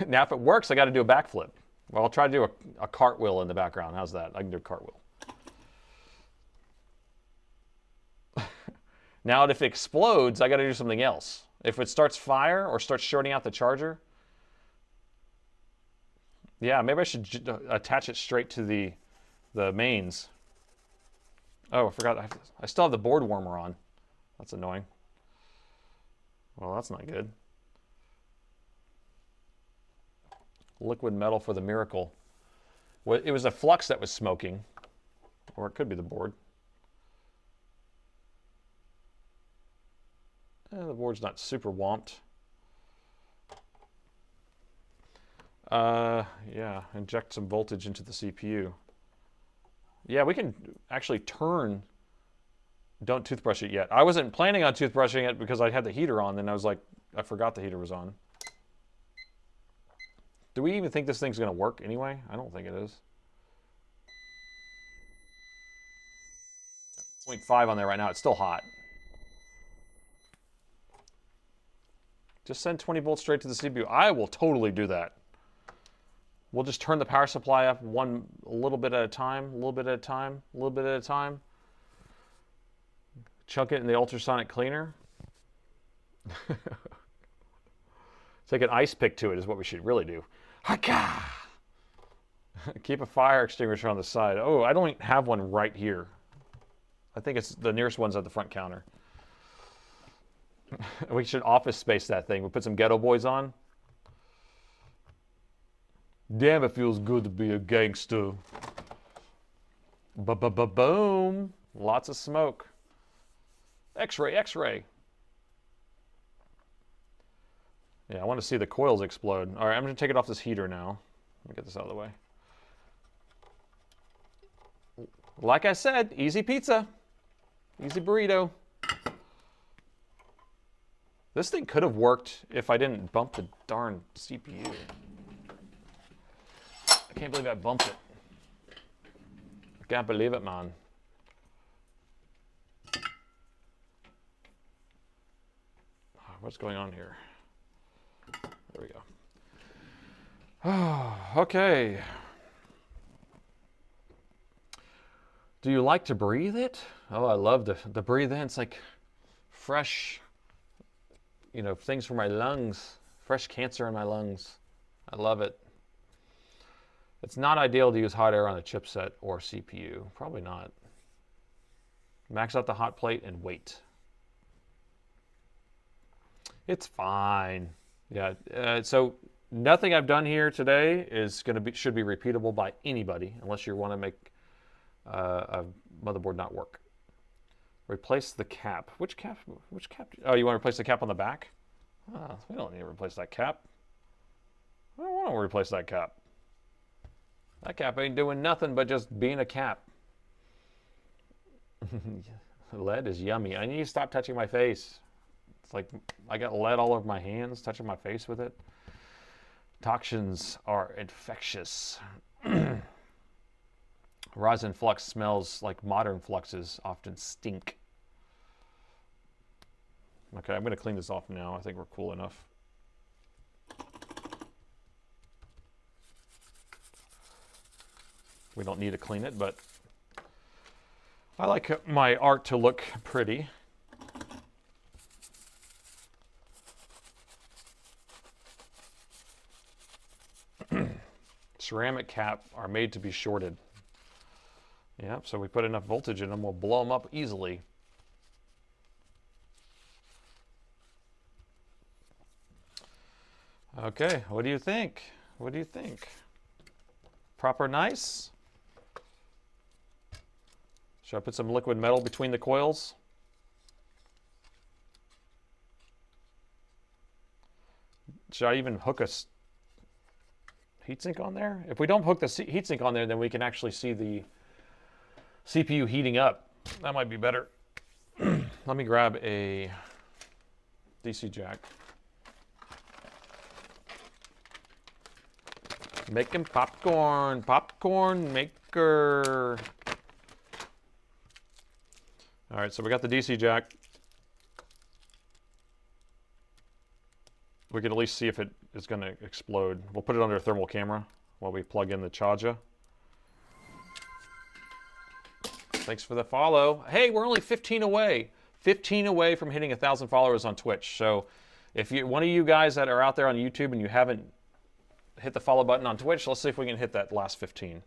A: Now, if it works, I got to do a backflip. Well, I'll try to do a cartwheel in the background. How's that? I can do a cartwheel. Now, if it explodes, I got to do something else. If it starts fire or starts shorting out the charger, yeah, maybe I should attach it straight to the mains. Oh, I forgot. I still have the board warmer on. That's annoying. Well, that's not good. Liquid metal for the miracle. Well, it was a flux that was smoking, or it could be the board. The board's not super womped. Yeah, inject some voltage into the CPU. Yeah, we can actually turn. Don't toothbrush it yet. I wasn't planning on toothbrushing it because I had the heater on, and I was like, I forgot the heater was on. Do we even think this thing's going to work anyway? I don't think it is. 0.5 on there right now. It's still hot. Just send 20 volts straight to the CPU. I will totally do that. We'll just turn the power supply up a little bit at a time, a little bit at a time, a little bit at a time. Chunk it in the ultrasonic cleaner. Take an ice pick to it is what we should really do. Haka! Keep a fire extinguisher on the side. Oh, I don't have one right here. I think it's the nearest one's at the front counter. We should office space that thing. We put some Ghetto Boys on. Damn, it feels good to be a gangster. Boom. Lots of smoke. X-ray, X-ray. Yeah, I want to see the coils explode. All right, I'm going to take it off this heater now. Let me get this out of the way. Like I said, easy pizza. Easy burrito. This thing could have worked if I didn't bump the darn CPU. I can't believe I bumped it. I can't believe it, man. What's going on here? There we go. Okay. Do you like to breathe it? Oh, I love the breathe in. It's like fresh, you know, things for my lungs. Fresh cancer in my lungs. I love it. It's not ideal to use hot air on a chipset or CPU. Probably not. Max out the hot plate and wait. It's fine. Yeah. So nothing I've done here today is should be repeatable by anybody, unless you want to make a motherboard not work. Replace the cap. Which cap? Which cap? Oh, you want to replace the cap on the back? Oh, we don't need to replace that cap. I don't want to replace that cap. That cap ain't doing nothing but just being a cap. Lead is yummy. I need to stop touching my face. It's like I got lead all over my hands, touching my face with it. Toxins are infectious. Rosin flux smells like modern fluxes often stink. Okay, I'm going to clean this off now. I think we're cool enough. We don't need to clean it, but I like my art to look pretty. Ceramic cap are made to be shorted. Yeah, so we put enough voltage in them, we'll blow them up easily. Okay, what do you think? What do you think? Proper nice? Should I put some liquid metal between the coils? Should I even hook a heatsink on there? If we don't hook the heatsink on there, then we can actually see the CPU heating up. That might be better. Let me grab a DC jack. Making popcorn, popcorn maker. All right, so we got the DC jack. We can at least see if it is going to explode. We'll put it under a thermal camera while we plug in the charger. Thanks for the follow. Hey, we're only 15 away. 15 away from hitting 1,000 followers on Twitch. So if you, one of you guys that are out there on YouTube and you haven't hit the follow button on Twitch, let's see if we can hit that last 15.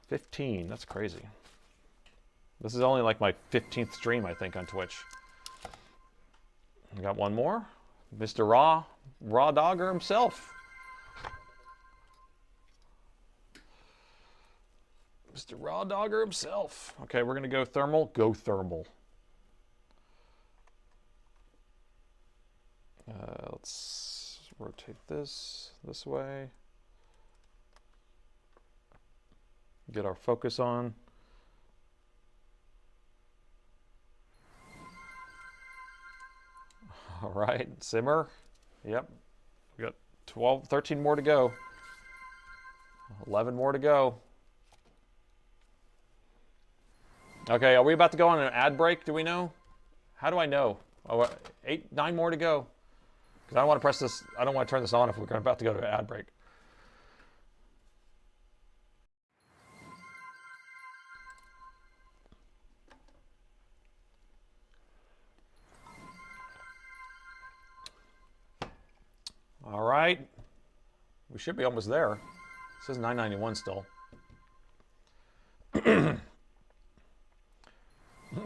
A: 15, that's crazy. This is only like my 15th stream, I think, on Twitch. I got one more. Mr. Raw Dogger himself. Mr. Raw Dogger himself. Okay, we're gonna go thermal. Go thermal. Let's rotate this way. Get our focus on. All right, simmer. Yep, we got 13 more to go. 11 more to go. Okay, are we about to go on an ad break? Do we know? How do I know? Oh, 9 more to go. Because I don't want to press this. I don't want to turn this on if we're about to go to an ad break. All right, we should be almost there. It says 991 still.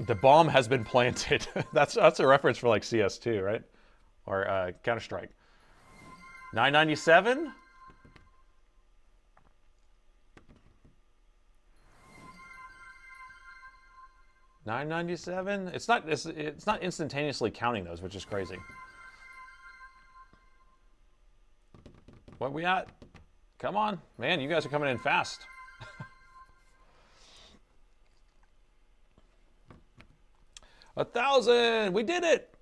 A: The bomb has been planted. that's a reference for like CS2, right? Or Counter-Strike. 997? $997? It's not instantaneously counting those, which is crazy. What we at? Come on. Man, you guys are coming in fast. $1,000. We did it.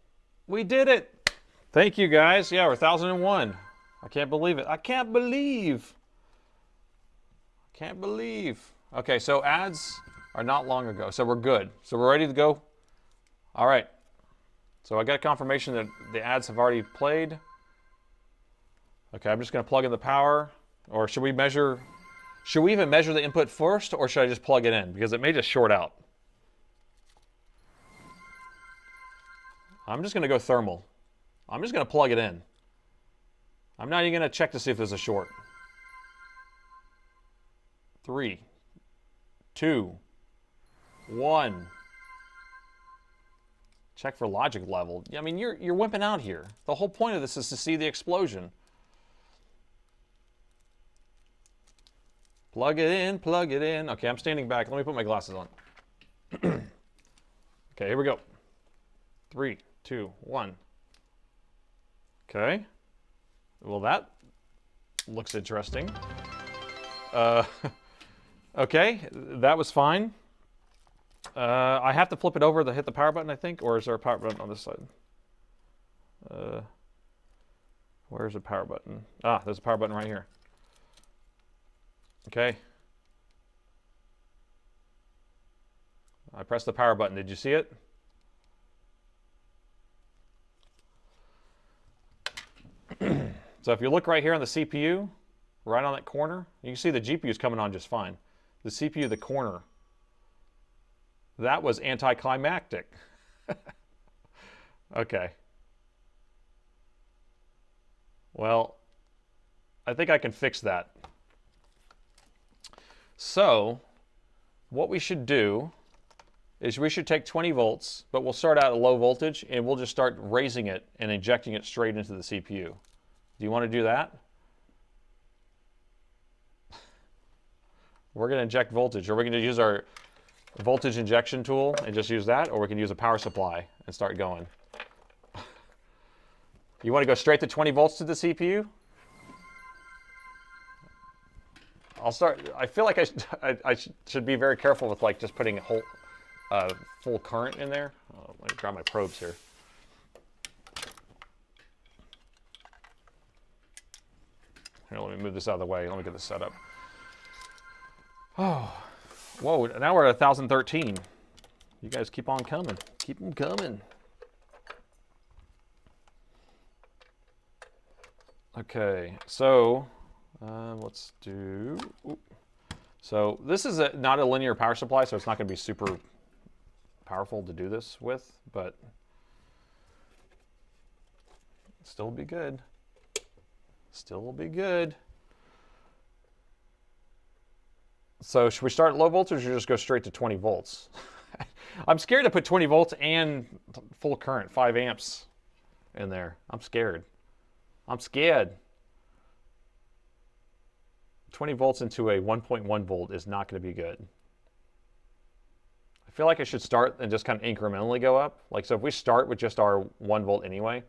A: We did it. Thank you, guys. Yeah, we're 1,001. I can't believe it. I can't believe. Can't believe. Okay, so ads are not long ago. So we're good. So we're ready to go. All right. So I got a confirmation that the ads have already played. Okay, I'm just going to plug in the power. Or should we measure? Should we even measure the input first, or should I just plug it in? Because it may just short out. I'm just going to go thermal. I'm just going to plug it in. I'm not even going to check to see if there's a short. 3, 2, 1. Check for logic level. I mean, you're wimping out here. The whole point of this is to see the explosion. Plug it in, plug it in. Okay, I'm standing back. Let me put my glasses on. Okay, here we go. 3, 2, 1. Okay. Well, that looks interesting. Okay, that was fine. I have to flip it over to hit the power button, I think, or is there a power button on this side? Where's the power button? Ah, there's a power button right here. Okay. I pressed the power button. Did you see it? So if you look right here on the CPU, right on that corner, you can see the GPU is coming on just fine. The CPU, the corner, that was anticlimactic. Okay. Well, I think I can fix that. So, what we should do is we should take 20 volts, but we'll start out at low voltage, and we'll just start raising it and injecting it straight into the CPU. Do you want to do that? We're going to inject voltage, or we're going to use our voltage injection tool and just use that, or we can use a power supply and start going. You want to go straight to 20 volts to the CPU? I'll start. I feel like I should be very careful with like just putting a whole full current in there. Oh, let me grab my probes here. Here, let me move this out of the way. Let me get this set up. Oh, whoa! Now we're at 1,013. You guys keep on coming. Keep them coming. Okay, so let's do. Oops. So this is not a linear power supply, so it's not going to be super powerful to do this with, but still be good. Still will be good. So should we start low voltage or just go straight to 20 volts? I'm scared to put 20 volts and full current, 5 amps in there. I'm scared. I'm scared. 20 volts into a 1.1 volt is not going to be good. I feel like I should start and just kind of incrementally go up. Like, so if we start with just our 1 volt anyway.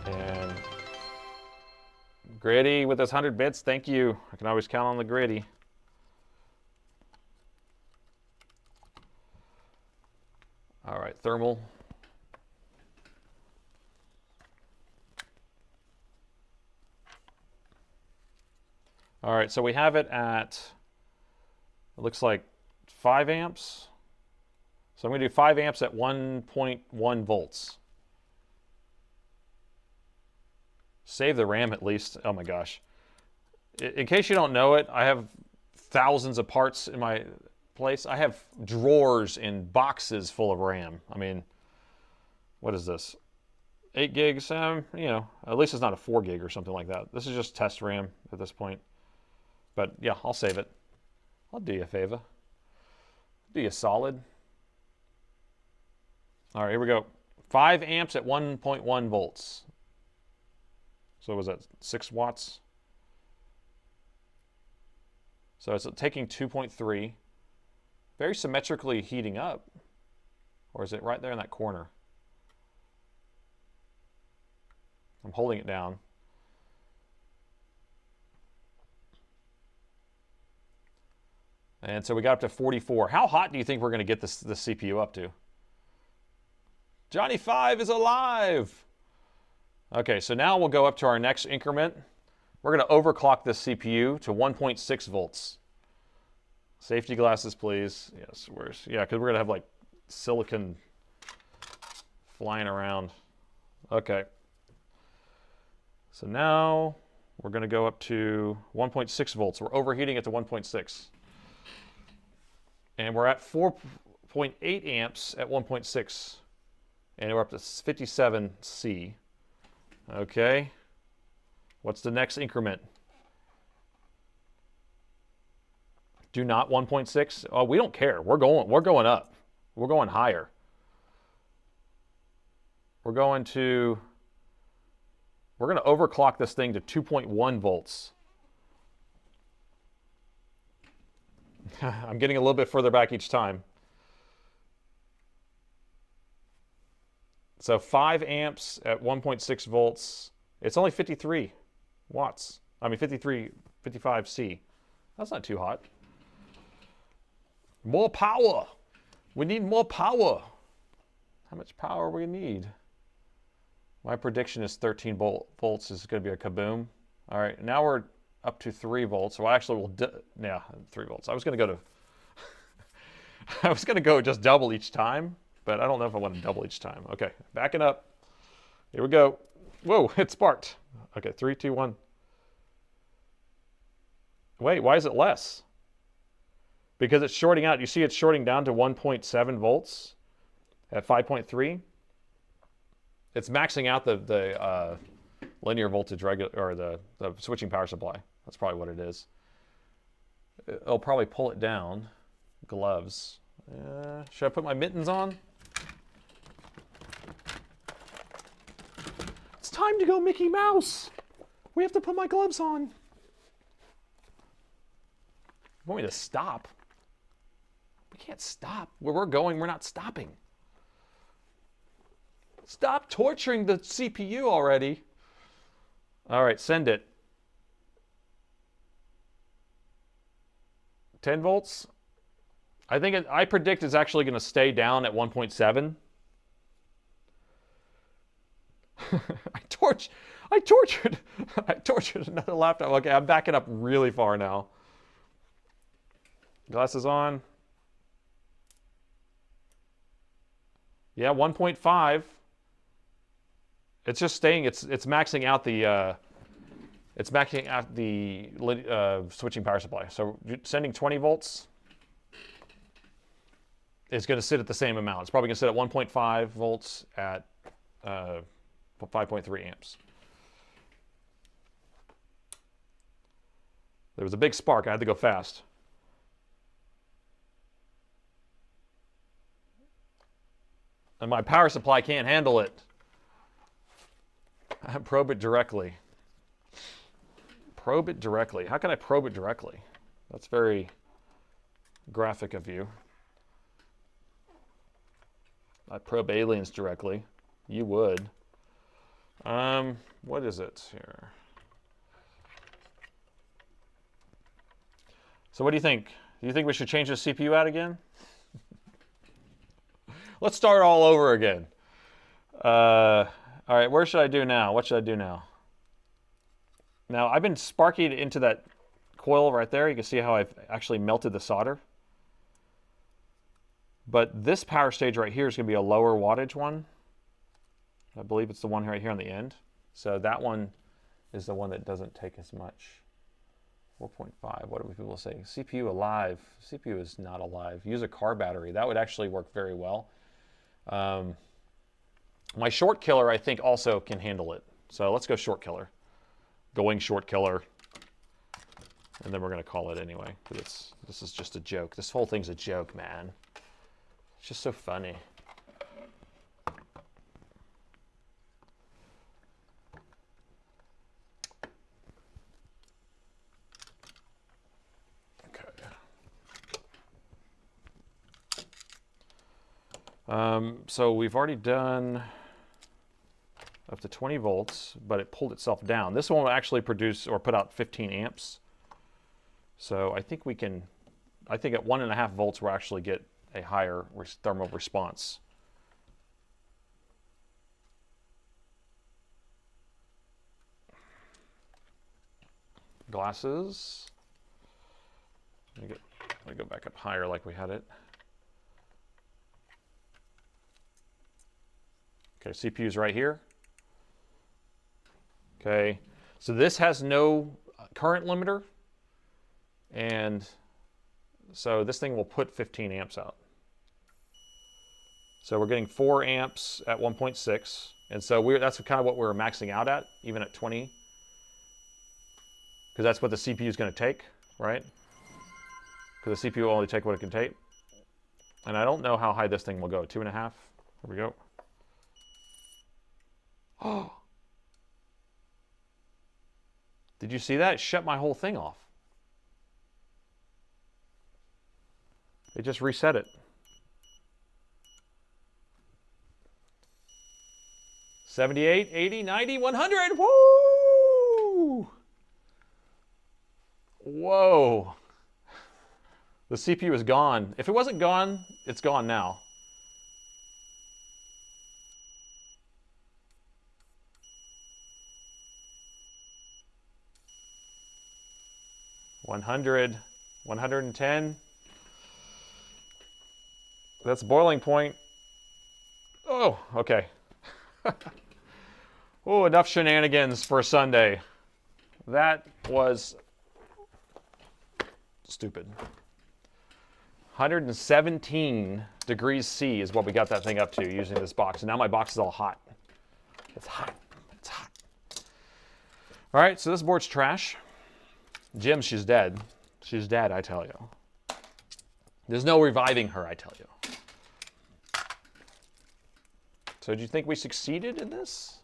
A: And Gritty with those 100 bits, thank you. I can always count on the Gritty. All right, thermal. All right, so we have it at, it looks like 5 amps. So I'm going to do 5 amps at 1.1 volts. Save the RAM at least. Oh my gosh. In case you don't know it, I have thousands of parts in my place. I have drawers and boxes full of RAM. I mean, what is this? 8 gigs? You know, at least it's not a 4 gig or something like that. This is just test RAM at this point. But yeah, I'll save it. I'll do you a favor. Do you solid. All right, here we go. 5 amps at 1.1 volts. So was that 6 watts? So it's taking 2.3. Very symmetrically heating up. Or is it right there in that corner? I'm holding it down. And so we got up to 44. How hot do you think we're going to get the CPU up to? Johnny 5 is alive! Okay, so now we'll go up to our next increment. We're going to overclock this CPU to 1.6 volts. Safety glasses, please. Yes, yeah, because we're going to have like silicon flying around. Okay. So now we're going to go up to 1.6 volts. We're overheating it to 1.6. And we're at 4.8 amps at 1.6. And we're up to 57 C. Okay. What's the next increment? Do not 1.6. Oh, we don't care. We're going up. We're going higher. We're going to overclock this thing to 2.1 volts. I'm getting a little bit further back each time. So 5 amps at 1.6 volts. It's only 53 watts. I mean 55 C. That's not too hot. More power. We need more power. How much power we need? My prediction is 13 volts is going to be a kaboom. All right, now we're up to 3 volts. So actually we'll, 3 volts. I was going to go to, I was going to go just double each time, but I don't know if I want to double each time. Okay, backing up. Here we go. Whoa, it sparked. Okay, 3, 2, 1. Wait, why is it less? Because it's shorting out. You see it's shorting down to 1.7 volts at 5.3. It's maxing out the linear voltage or the switching power supply. That's probably what it is. It'll probably pull it down. Gloves. Should I put my mittens on? It's time to go Mickey Mouse. We have to put my gloves on. You want me to stop? We can't stop. Where we're going, we're not stopping. Stop torturing the CPU already. All right, send it. 10 volts. I predict it's actually going to stay down at 1.7. I tortured another laptop. Okay, I'm backing up really far now. Glasses on. Yeah, 1.5. It's just staying. It's maxing out the switching power supply. So sending 20 volts is going to sit at the same amount. It's probably going to sit at 1.5 volts at 5.3 amps. There was a big spark. I had to go fast. And my power supply can't handle it. I probe it directly. Probe it directly. How can I probe it directly? That's very graphic of you. I probe aliens directly. You would. What is it here? So what do you think? Do you think we should change the CPU out again? Let's start all over again. All right, where should I do now? What should I do now? Now, I've been sparking it into that coil right there. You can see how I've actually melted the solder. But this power stage right here is going to be a lower wattage one. I believe it's the one right here on the end. So that one is the one that doesn't take as much. 4.5, what do people say? CPU alive. CPU is not alive. Use a car battery. That would actually work very well. My short killer, I think, also can handle it. So let's go short killer. Going short killer. And then we're going to call it anyway. This is just a joke. This whole thing's a joke, man. It's just so funny. So we've already done up to 20 volts, but it pulled itself down. This one will actually produce or put out 15 amps. So I think we can, I think at 1.5 volts we'll actually get a higher thermal response. Glasses. Let me go back up higher like we had it. Okay, CPU's right here. Okay, so this has no current limiter, and so this thing will put 15 amps out. So we're getting 4 amps at 1.6, and so that's kind of what we're maxing out at, even at 20, because that's what the CPU is going to take, right? Because the CPU will only take what it can take. And I don't know how high this thing will go. 2.5. Here we go. Oh! Did you see that? It shut my whole thing off. It just reset it. 78, 80, 90, 100. Woo! Whoa. The CPU is gone. If it wasn't gone, it's gone now. $100, 110. That's boiling point. Oh, okay. Oh, enough shenanigans for Sunday. That was stupid. 117 degrees C is what we got that thing up to using this box. And now my box is all hot. It's hot. It's hot. All right, so this board's trash. Jim, she's dead. She's dead, I tell you. There's no reviving her, I tell you. So do you think we succeeded in this?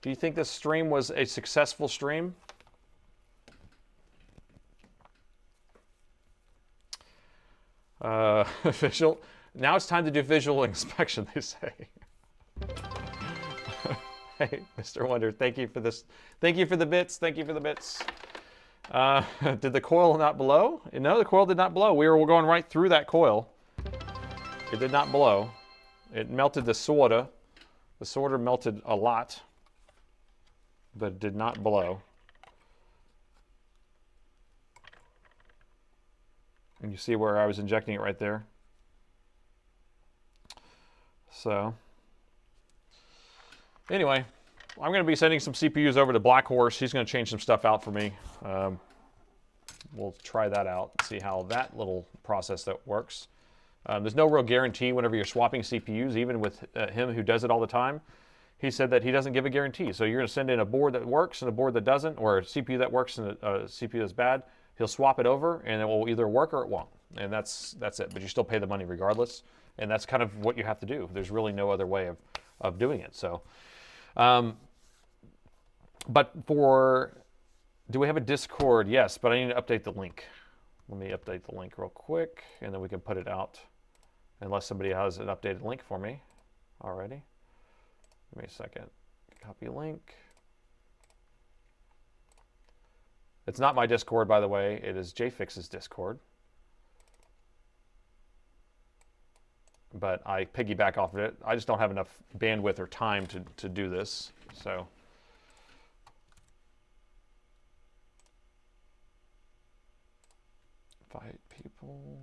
A: Do you think this stream was a successful stream? Visual. Now it's time to do visual inspection, they say. Hey, Mr. Wonder, thank you for this. Thank you for the bits. Thank you for the bits. Did the coil not blow? No, the coil did not blow. We were going right through that coil. It did not blow. It melted the solder. The solder melted a lot, but it did not blow. And you see where I was injecting it right there. So, anyway, I'm going to be sending some CPUs over to Black Horse. He's going to change some stuff out for me. We'll try that out and see how that little process that works. There's no real guarantee whenever you're swapping CPUs, even with him who does it all the time. He said that he doesn't give a guarantee. So you're going to send in a board that works and a board that doesn't, or a CPU that works and a CPU that's bad. He'll swap it over, and it will either work or it won't. And that's it. But you still pay the money regardless. And that's kind of what you have to do. There's really no other way of doing it. So, but do we have a Discord? Yes, but I need to update the link. Let me update the link real quick, and then we can put it out. Unless somebody has an updated link for me already. Give me a second. Copy link. It's not my Discord, by the way. It is JFix's Discord. But I piggyback off of it. I just don't have enough bandwidth or time to do this. So, invite people.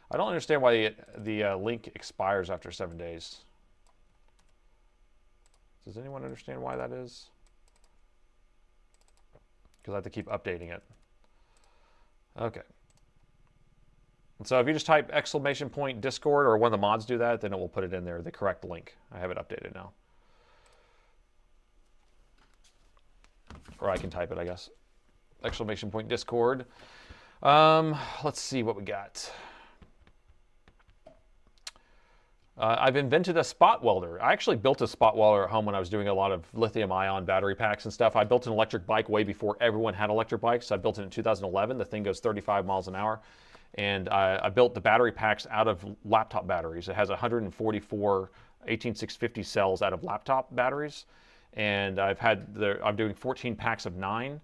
A: I don't understand why the link expires after 7 days. Does anyone understand why that is? Because I have to keep updating it. Okay. And so if you just type !Discord, or one of the mods do that, then it will put it in there, the correct link. I have it updated now. Or I can type it, I guess. !Discord. Let's see what we got. I've invented a spot welder. I actually built a spot welder at home when I was doing a lot of lithium-ion battery packs and stuff. I built an electric bike way before everyone had electric bikes. I built it in 2011. The thing goes 35 miles an hour. And I built the battery packs out of laptop batteries. It has 144 18650 cells out of laptop batteries, and I'm doing 14 packs of 9,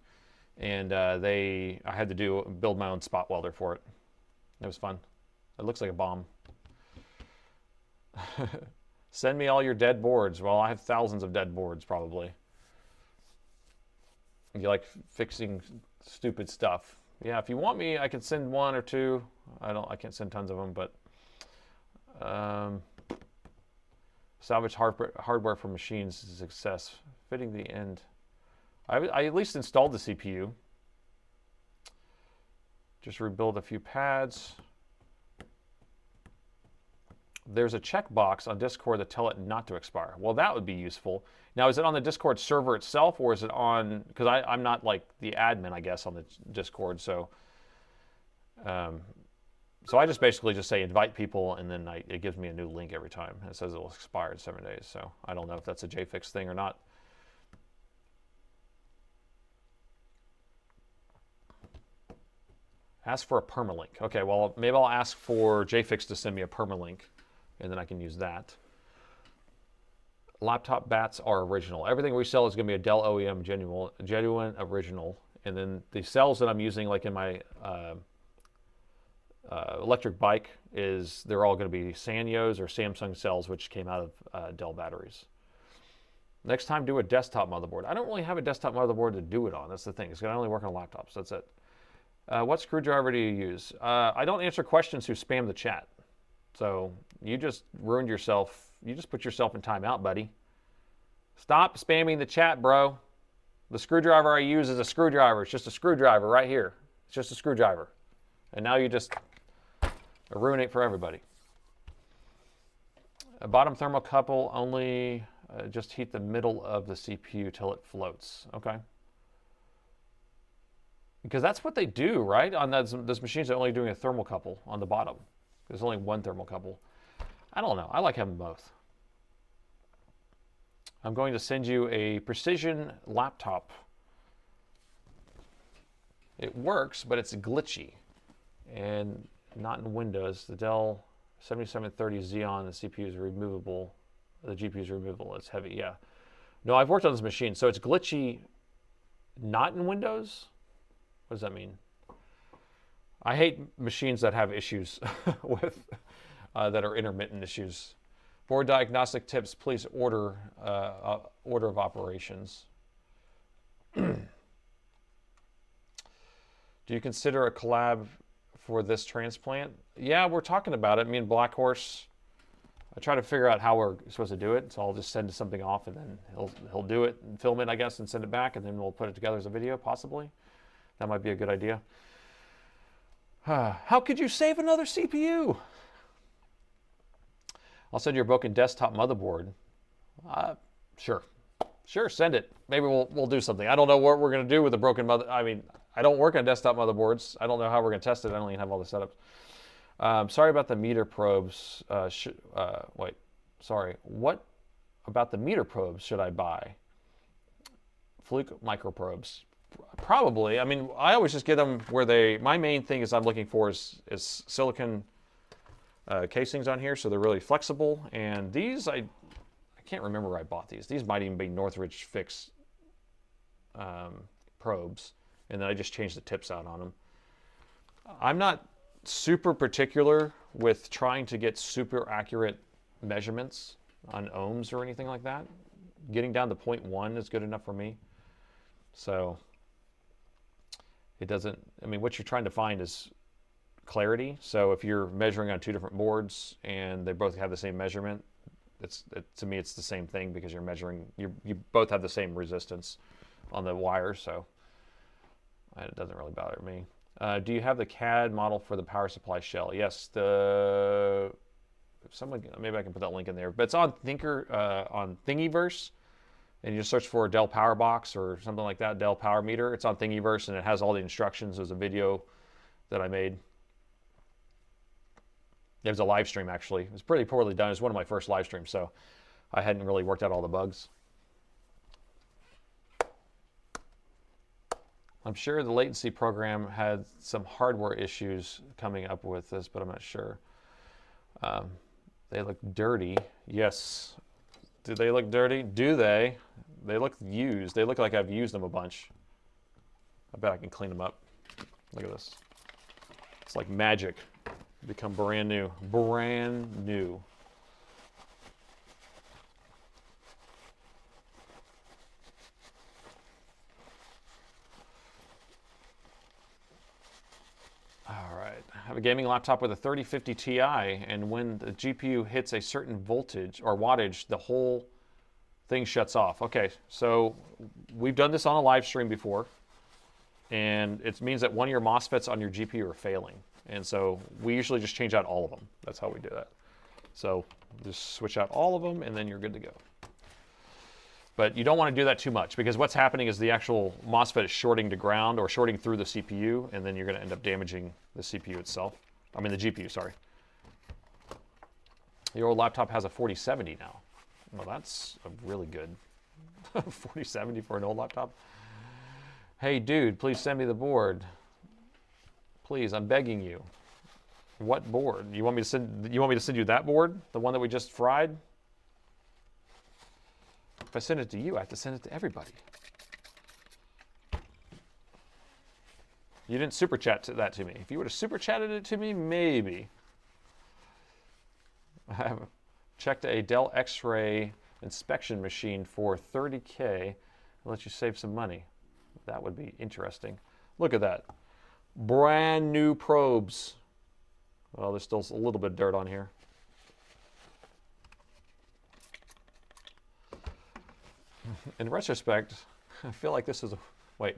A: and I had to build my own spot welder for it. It was fun. It looks like a bomb. Send me all your dead boards. Well, I have thousands of dead boards probably. You like fixing stupid stuff? Yeah, if you want me, I can send 1 or 2. I can't send tons of them, but salvage hardware for machines is a success. Fitting the end. I at least installed the CPU. Just rebuild a few pads. There's a checkbox on Discord that tell it not to expire. Well, that would be useful. Now, is it on the Discord server itself, or is it on, because I'm not like the admin, I guess, on the Discord, so I just basically just say invite people, and then it gives me a new link every time. It says it will expire in 7 days, so I don't know if that's a JFix thing or not. Ask for a permalink. Okay, well, maybe I'll ask for JFix to send me a permalink, and then I can use that. Laptop bats are original. Everything we sell is going to be a Dell OEM genuine original. And then the cells that I'm using, like in my electric bike, they're all going to be Sanyos or Samsung cells, which came out of Dell batteries. Next time, do a desktop motherboard. I don't really have a desktop motherboard to do it on. That's the thing. It's going to only work on laptops. That's it. What screwdriver do you use? I don't answer questions who spam the chat. So you just ruined yourself. You just put yourself in timeout, buddy. Stop spamming the chat, bro. The screwdriver I use is a screwdriver. It's just a screwdriver right here. It's just a screwdriver. And now you just ruin it for everybody. A bottom thermocouple only just heat the middle of the CPU till it floats. Okay. Because that's what they do, right? On those machines, they're only doing a thermocouple on the bottom. There's only one thermocouple. I don't know. I like having both. I'm going to send you a Precision laptop. It works, but it's glitchy and not in Windows. The Dell 7730 Xeon, the CPU is removable. The GPU is removable. It's heavy, yeah. No, I've worked on this machine, so it's glitchy not in Windows? What does that mean? I hate machines that have issues with that are intermittent issues. For diagnostic tips, please order of operations. Do you consider a collab for this transplant? Yeah, we're talking about it. Me and Black Horse. I try to figure out how we're supposed to do it, so I'll just send something off, and then he'll do it and film it, I guess, and send it back, and then we'll put it together as a video, possibly. That might be a good idea. How could you save another CPU? I'll send you a broken desktop motherboard. Sure, send it. Maybe we'll do something. I don't know what we're going to do with a broken mother. I mean, I don't work on desktop motherboards. I don't know how we're going to test it. I don't even have all the setups. Sorry about the meter probes. Wait, sorry. What about the meter probes should I buy? Fluke micro probes. Probably. I mean, I always just get them where my main thing is I'm looking for is silicon casings on here, so they're really flexible. And these, I can't remember where I bought these. These might even be Northridge Fix probes, and then I just changed the tips out on them. I'm not super particular with trying to get super accurate measurements on ohms or anything like that. Getting down to 0.1 is good enough for me. So it doesn't, I mean, what you're trying to find is clarity. So if you're measuring on two different boards and they both have the same measurement, to me it's the same thing, because you're measuring, you both have the same resistance on the wires, so it doesn't really bother me. Do you have the CAD model for the power supply shell? Yes, maybe I can put that link in there, but it's on on Thingiverse, and you just search for Dell Power Box or something like that, Dell Power Meter. It's on Thingiverse, and it has all the instructions. There's a video that I made. It was a live stream, actually. It was pretty poorly done. It was one of my first live streams, so I hadn't really worked out all the bugs. I'm sure the latency program had some hardware issues coming up with this, but I'm not sure. They look dirty. Yes. Do they look dirty? Do they? They look used. They look like I've used them a bunch. I bet I can clean them up. Look at this. It's like magic. Become brand new. Brand new. All right. I have a gaming laptop with a 3050 Ti, and when the GPU hits a certain voltage or wattage, the whole thing shuts off. Okay, so we've done this on a live stream before, and it means that one of your MOSFETs on your GPU are failing. And so we usually just change out all of them. That's how we do that. So just switch out all of them, and then you're good to go. But you don't want to do that too much, because what's happening is the actual MOSFET is shorting to ground or shorting through the CPU, and then you're going to end up damaging the CPU itself. I mean the GPU, sorry. Your old laptop has a 4070 now. Well, that's a really good 4070 for an old laptop. Hey, dude, please send me the board. Please, I'm begging you. What board? You want me to send you that board? The one that we just fried? If I send it to you, I have to send it to everybody. You didn't super chat that to me. If you would have super chatted it to me, maybe. I have checked a Dell X-ray inspection machine for $30K. I'll let you save some money. That would be interesting. Look at that. Brand new probes. Well, there's still a little bit of dirt on here. In retrospect, I feel like this is a... Wait.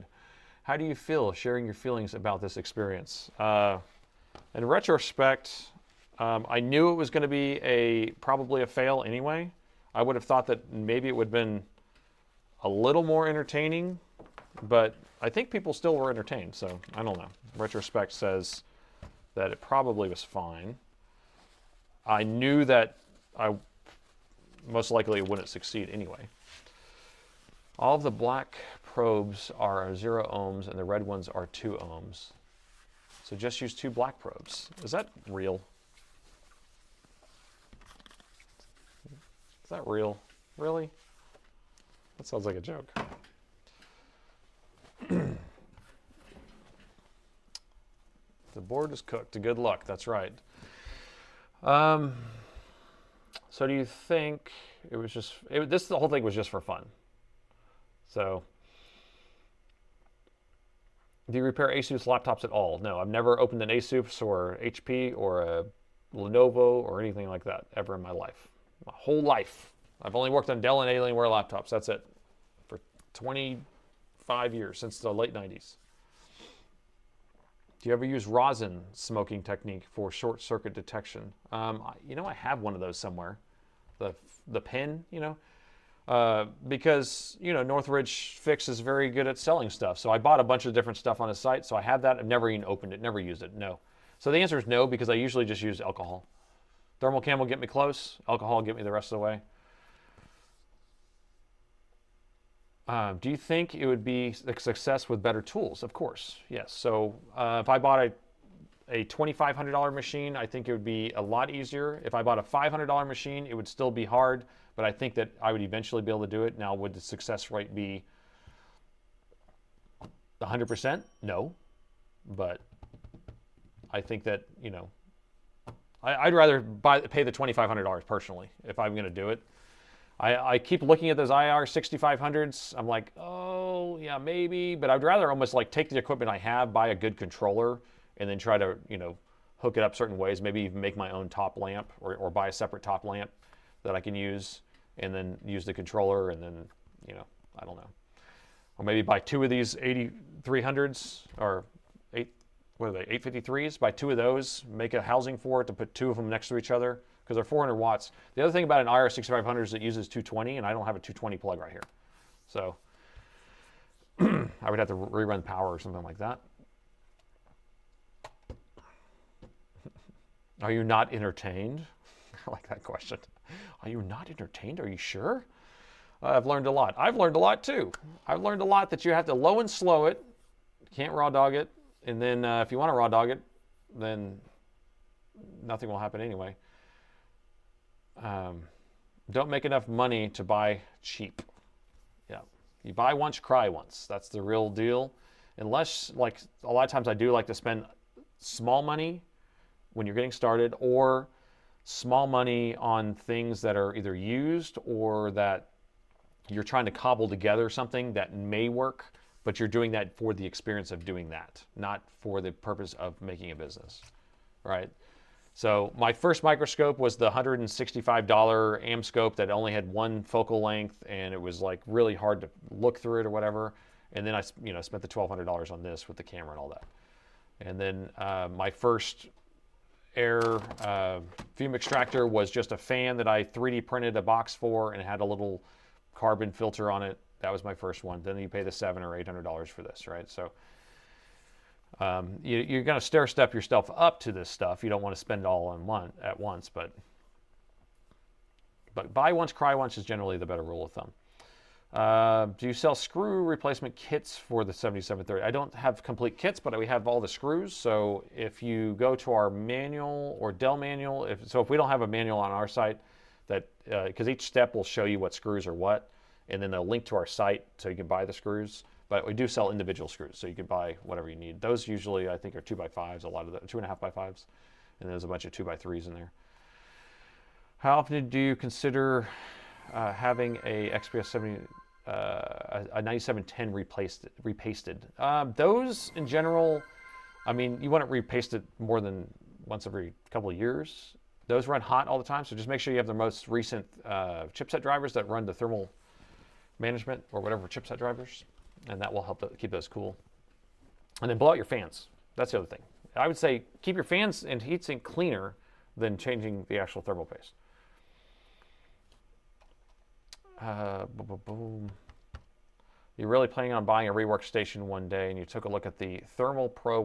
A: How do you feel sharing your feelings about this experience? In retrospect, I knew it was going to be probably a fail anyway. I would have thought that maybe it would have been a little more entertaining, but I think people still were entertained, so I don't know. Retrospect says that it probably was fine. I knew that most likely it wouldn't succeed anyway. All of the black probes are 0 ohms and the red ones are 2 ohms. So just use 2 black probes. Is that real? Is that real? Really? That sounds like a joke. The board is cooked. Good luck. That's right. So do you think it was just... the whole thing was just for fun. So, do you repair Asus laptops at all? No, I've never opened an Asus or HP or a Lenovo or anything like that ever in my life. My whole life. I've only worked on Dell and Alienware laptops. That's it. For 25 years, since the late 90s. Do you ever use rosin smoking technique for short circuit detection? You know, I have one of those somewhere. The pin, you know. Because, you know, Northridge Fix is very good at selling stuff. So I bought a bunch of different stuff on his site. So I have that. I've never even opened it, never used it. No. So the answer is no, because I usually just use alcohol. Thermal cam will get me close. Alcohol will get me the rest of the way. Do you think it would be a success with better tools? Of course, yes. So if I bought a $2,500 machine, I think it would be a lot easier. If I bought a $500 machine, it would still be hard. But I think that I would eventually be able to do it. Now, would the success rate be 100%? No. But I think that, you know, I'd rather pay the $2,500 personally if I'm going to do it. I keep looking at those IR 6500s. I'm like, oh, yeah, maybe. But I'd rather almost like take the equipment I have, buy a good controller, and then try to, you know, hook it up certain ways. Maybe even make my own top lamp or buy a separate top lamp that I can use. And then use the controller, and then, you know, I don't know. Or maybe buy 2 of these 8300s, or 853s, buy 2 of those, make a housing for it to put 2 of them next to each other, because they're 400 watts. The other thing about an IR6500 is it uses 220, and I don't have a 220 plug right here. So I would have to rerun power or something like that. Are you not entertained? I like that question. Are you not entertained? Are you sure? I've learned a lot. I've learned a lot too. I've learned a lot that you have to low and slow it, Can't raw dog it. And then if you want to raw dog it, then nothing will happen anyway. Don't make enough money to buy cheap. Yeah, you buy once, cry once. That's the real deal. Unless, like, a lot of times I do like to spend small money when you're getting started, or small money on things that are either used or that you're trying to cobble together something that may work, but you're doing that for the experience of doing that, not for the purpose of making a business, right? So my first microscope was the $165 AM scope that only had one focal length, and it was like really hard to look through it or whatever. And then I, spent the $1,200 on this with the camera and all that. And then my first air fume extractor was just a fan that I 3D printed a box for, and it had a little carbon filter on it. That was my first one. Then you pay the $700 or $800 for this, right? So you're going to stair-step yourself up to this stuff. You don't want to spend it all at once, but buy once, cry once is generally the better rule of thumb. Do you sell screw replacement kits for the 7730? I don't have complete kits, but we have all the screws. So if you go to our manual or Dell manual, if we don't have a manual on our site, that because each step will show you what screws are what, and then they'll link to our site so you can buy the screws. But we do sell individual screws, so you can buy whatever you need. Those usually, I think, are 2x5s, a lot of the 2.5x5s, and there's a bunch of 2x3s in there. How often do you consider having a XPS 70, a 9710 repasted? Those, in general, I mean, you want it repasted more than once every couple of years. Those run hot all the time, so just make sure you have the most recent chipset drivers that run the thermal management or whatever chipset drivers, and that will help keep those cool. And then blow out your fans. That's the other thing. I would say keep your fans and heatsink cleaner than changing the actual thermal paste. You're really planning on buying a rework station one day, and you took a look at the Thermal Pro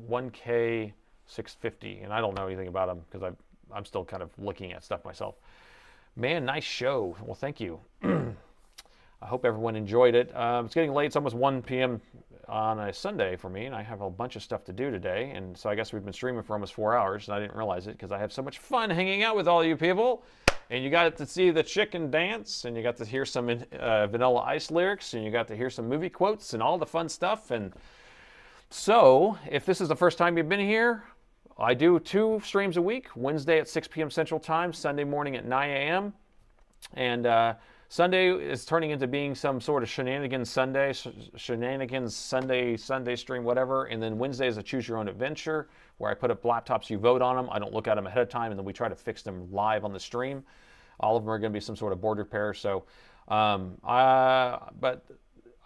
A: 1K 650, and I don't know anything about them because I'm still kind of looking at stuff myself. Man, nice show. Well, thank you. I hope everyone enjoyed it. It's getting late. It's almost 1 p.m. on a Sunday for me, and I have a bunch of stuff to do today. And so I guess we've been streaming for almost 4 hours, and I didn't realize it because I have so much fun hanging out with all you people. And you got to see the chicken dance, and you got to hear some Vanilla Ice lyrics, and you got to hear some movie quotes and all the fun stuff. And so if this is the first time you've been here, I do 2 streams a week, Wednesday at 6 p.m. Central Time, Sunday morning at 9 a.m. And Sunday is turning into being some sort of shenanigans Sunday stream, whatever. And then Wednesday is a choose your own adventure where I put up laptops, you vote on them. I don't look at them ahead of time, and then we try to fix them live on the stream. All of them are going to be some sort of board repair. So, but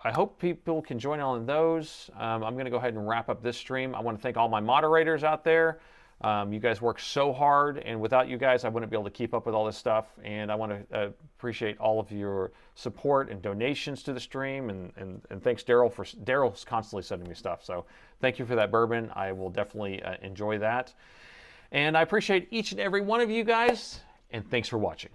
A: I hope people can join on those. I'm going to go ahead and wrap up this stream. I want to thank all my moderators out there. You guys work so hard, and without you guys, I wouldn't be able to keep up with all this stuff. And I want to appreciate all of your support and donations to the stream. And thanks, Daryl, Daryl's constantly sending me stuff. So thank you for that bourbon. I will definitely enjoy that. And I appreciate each and every one of you guys, and thanks for watching.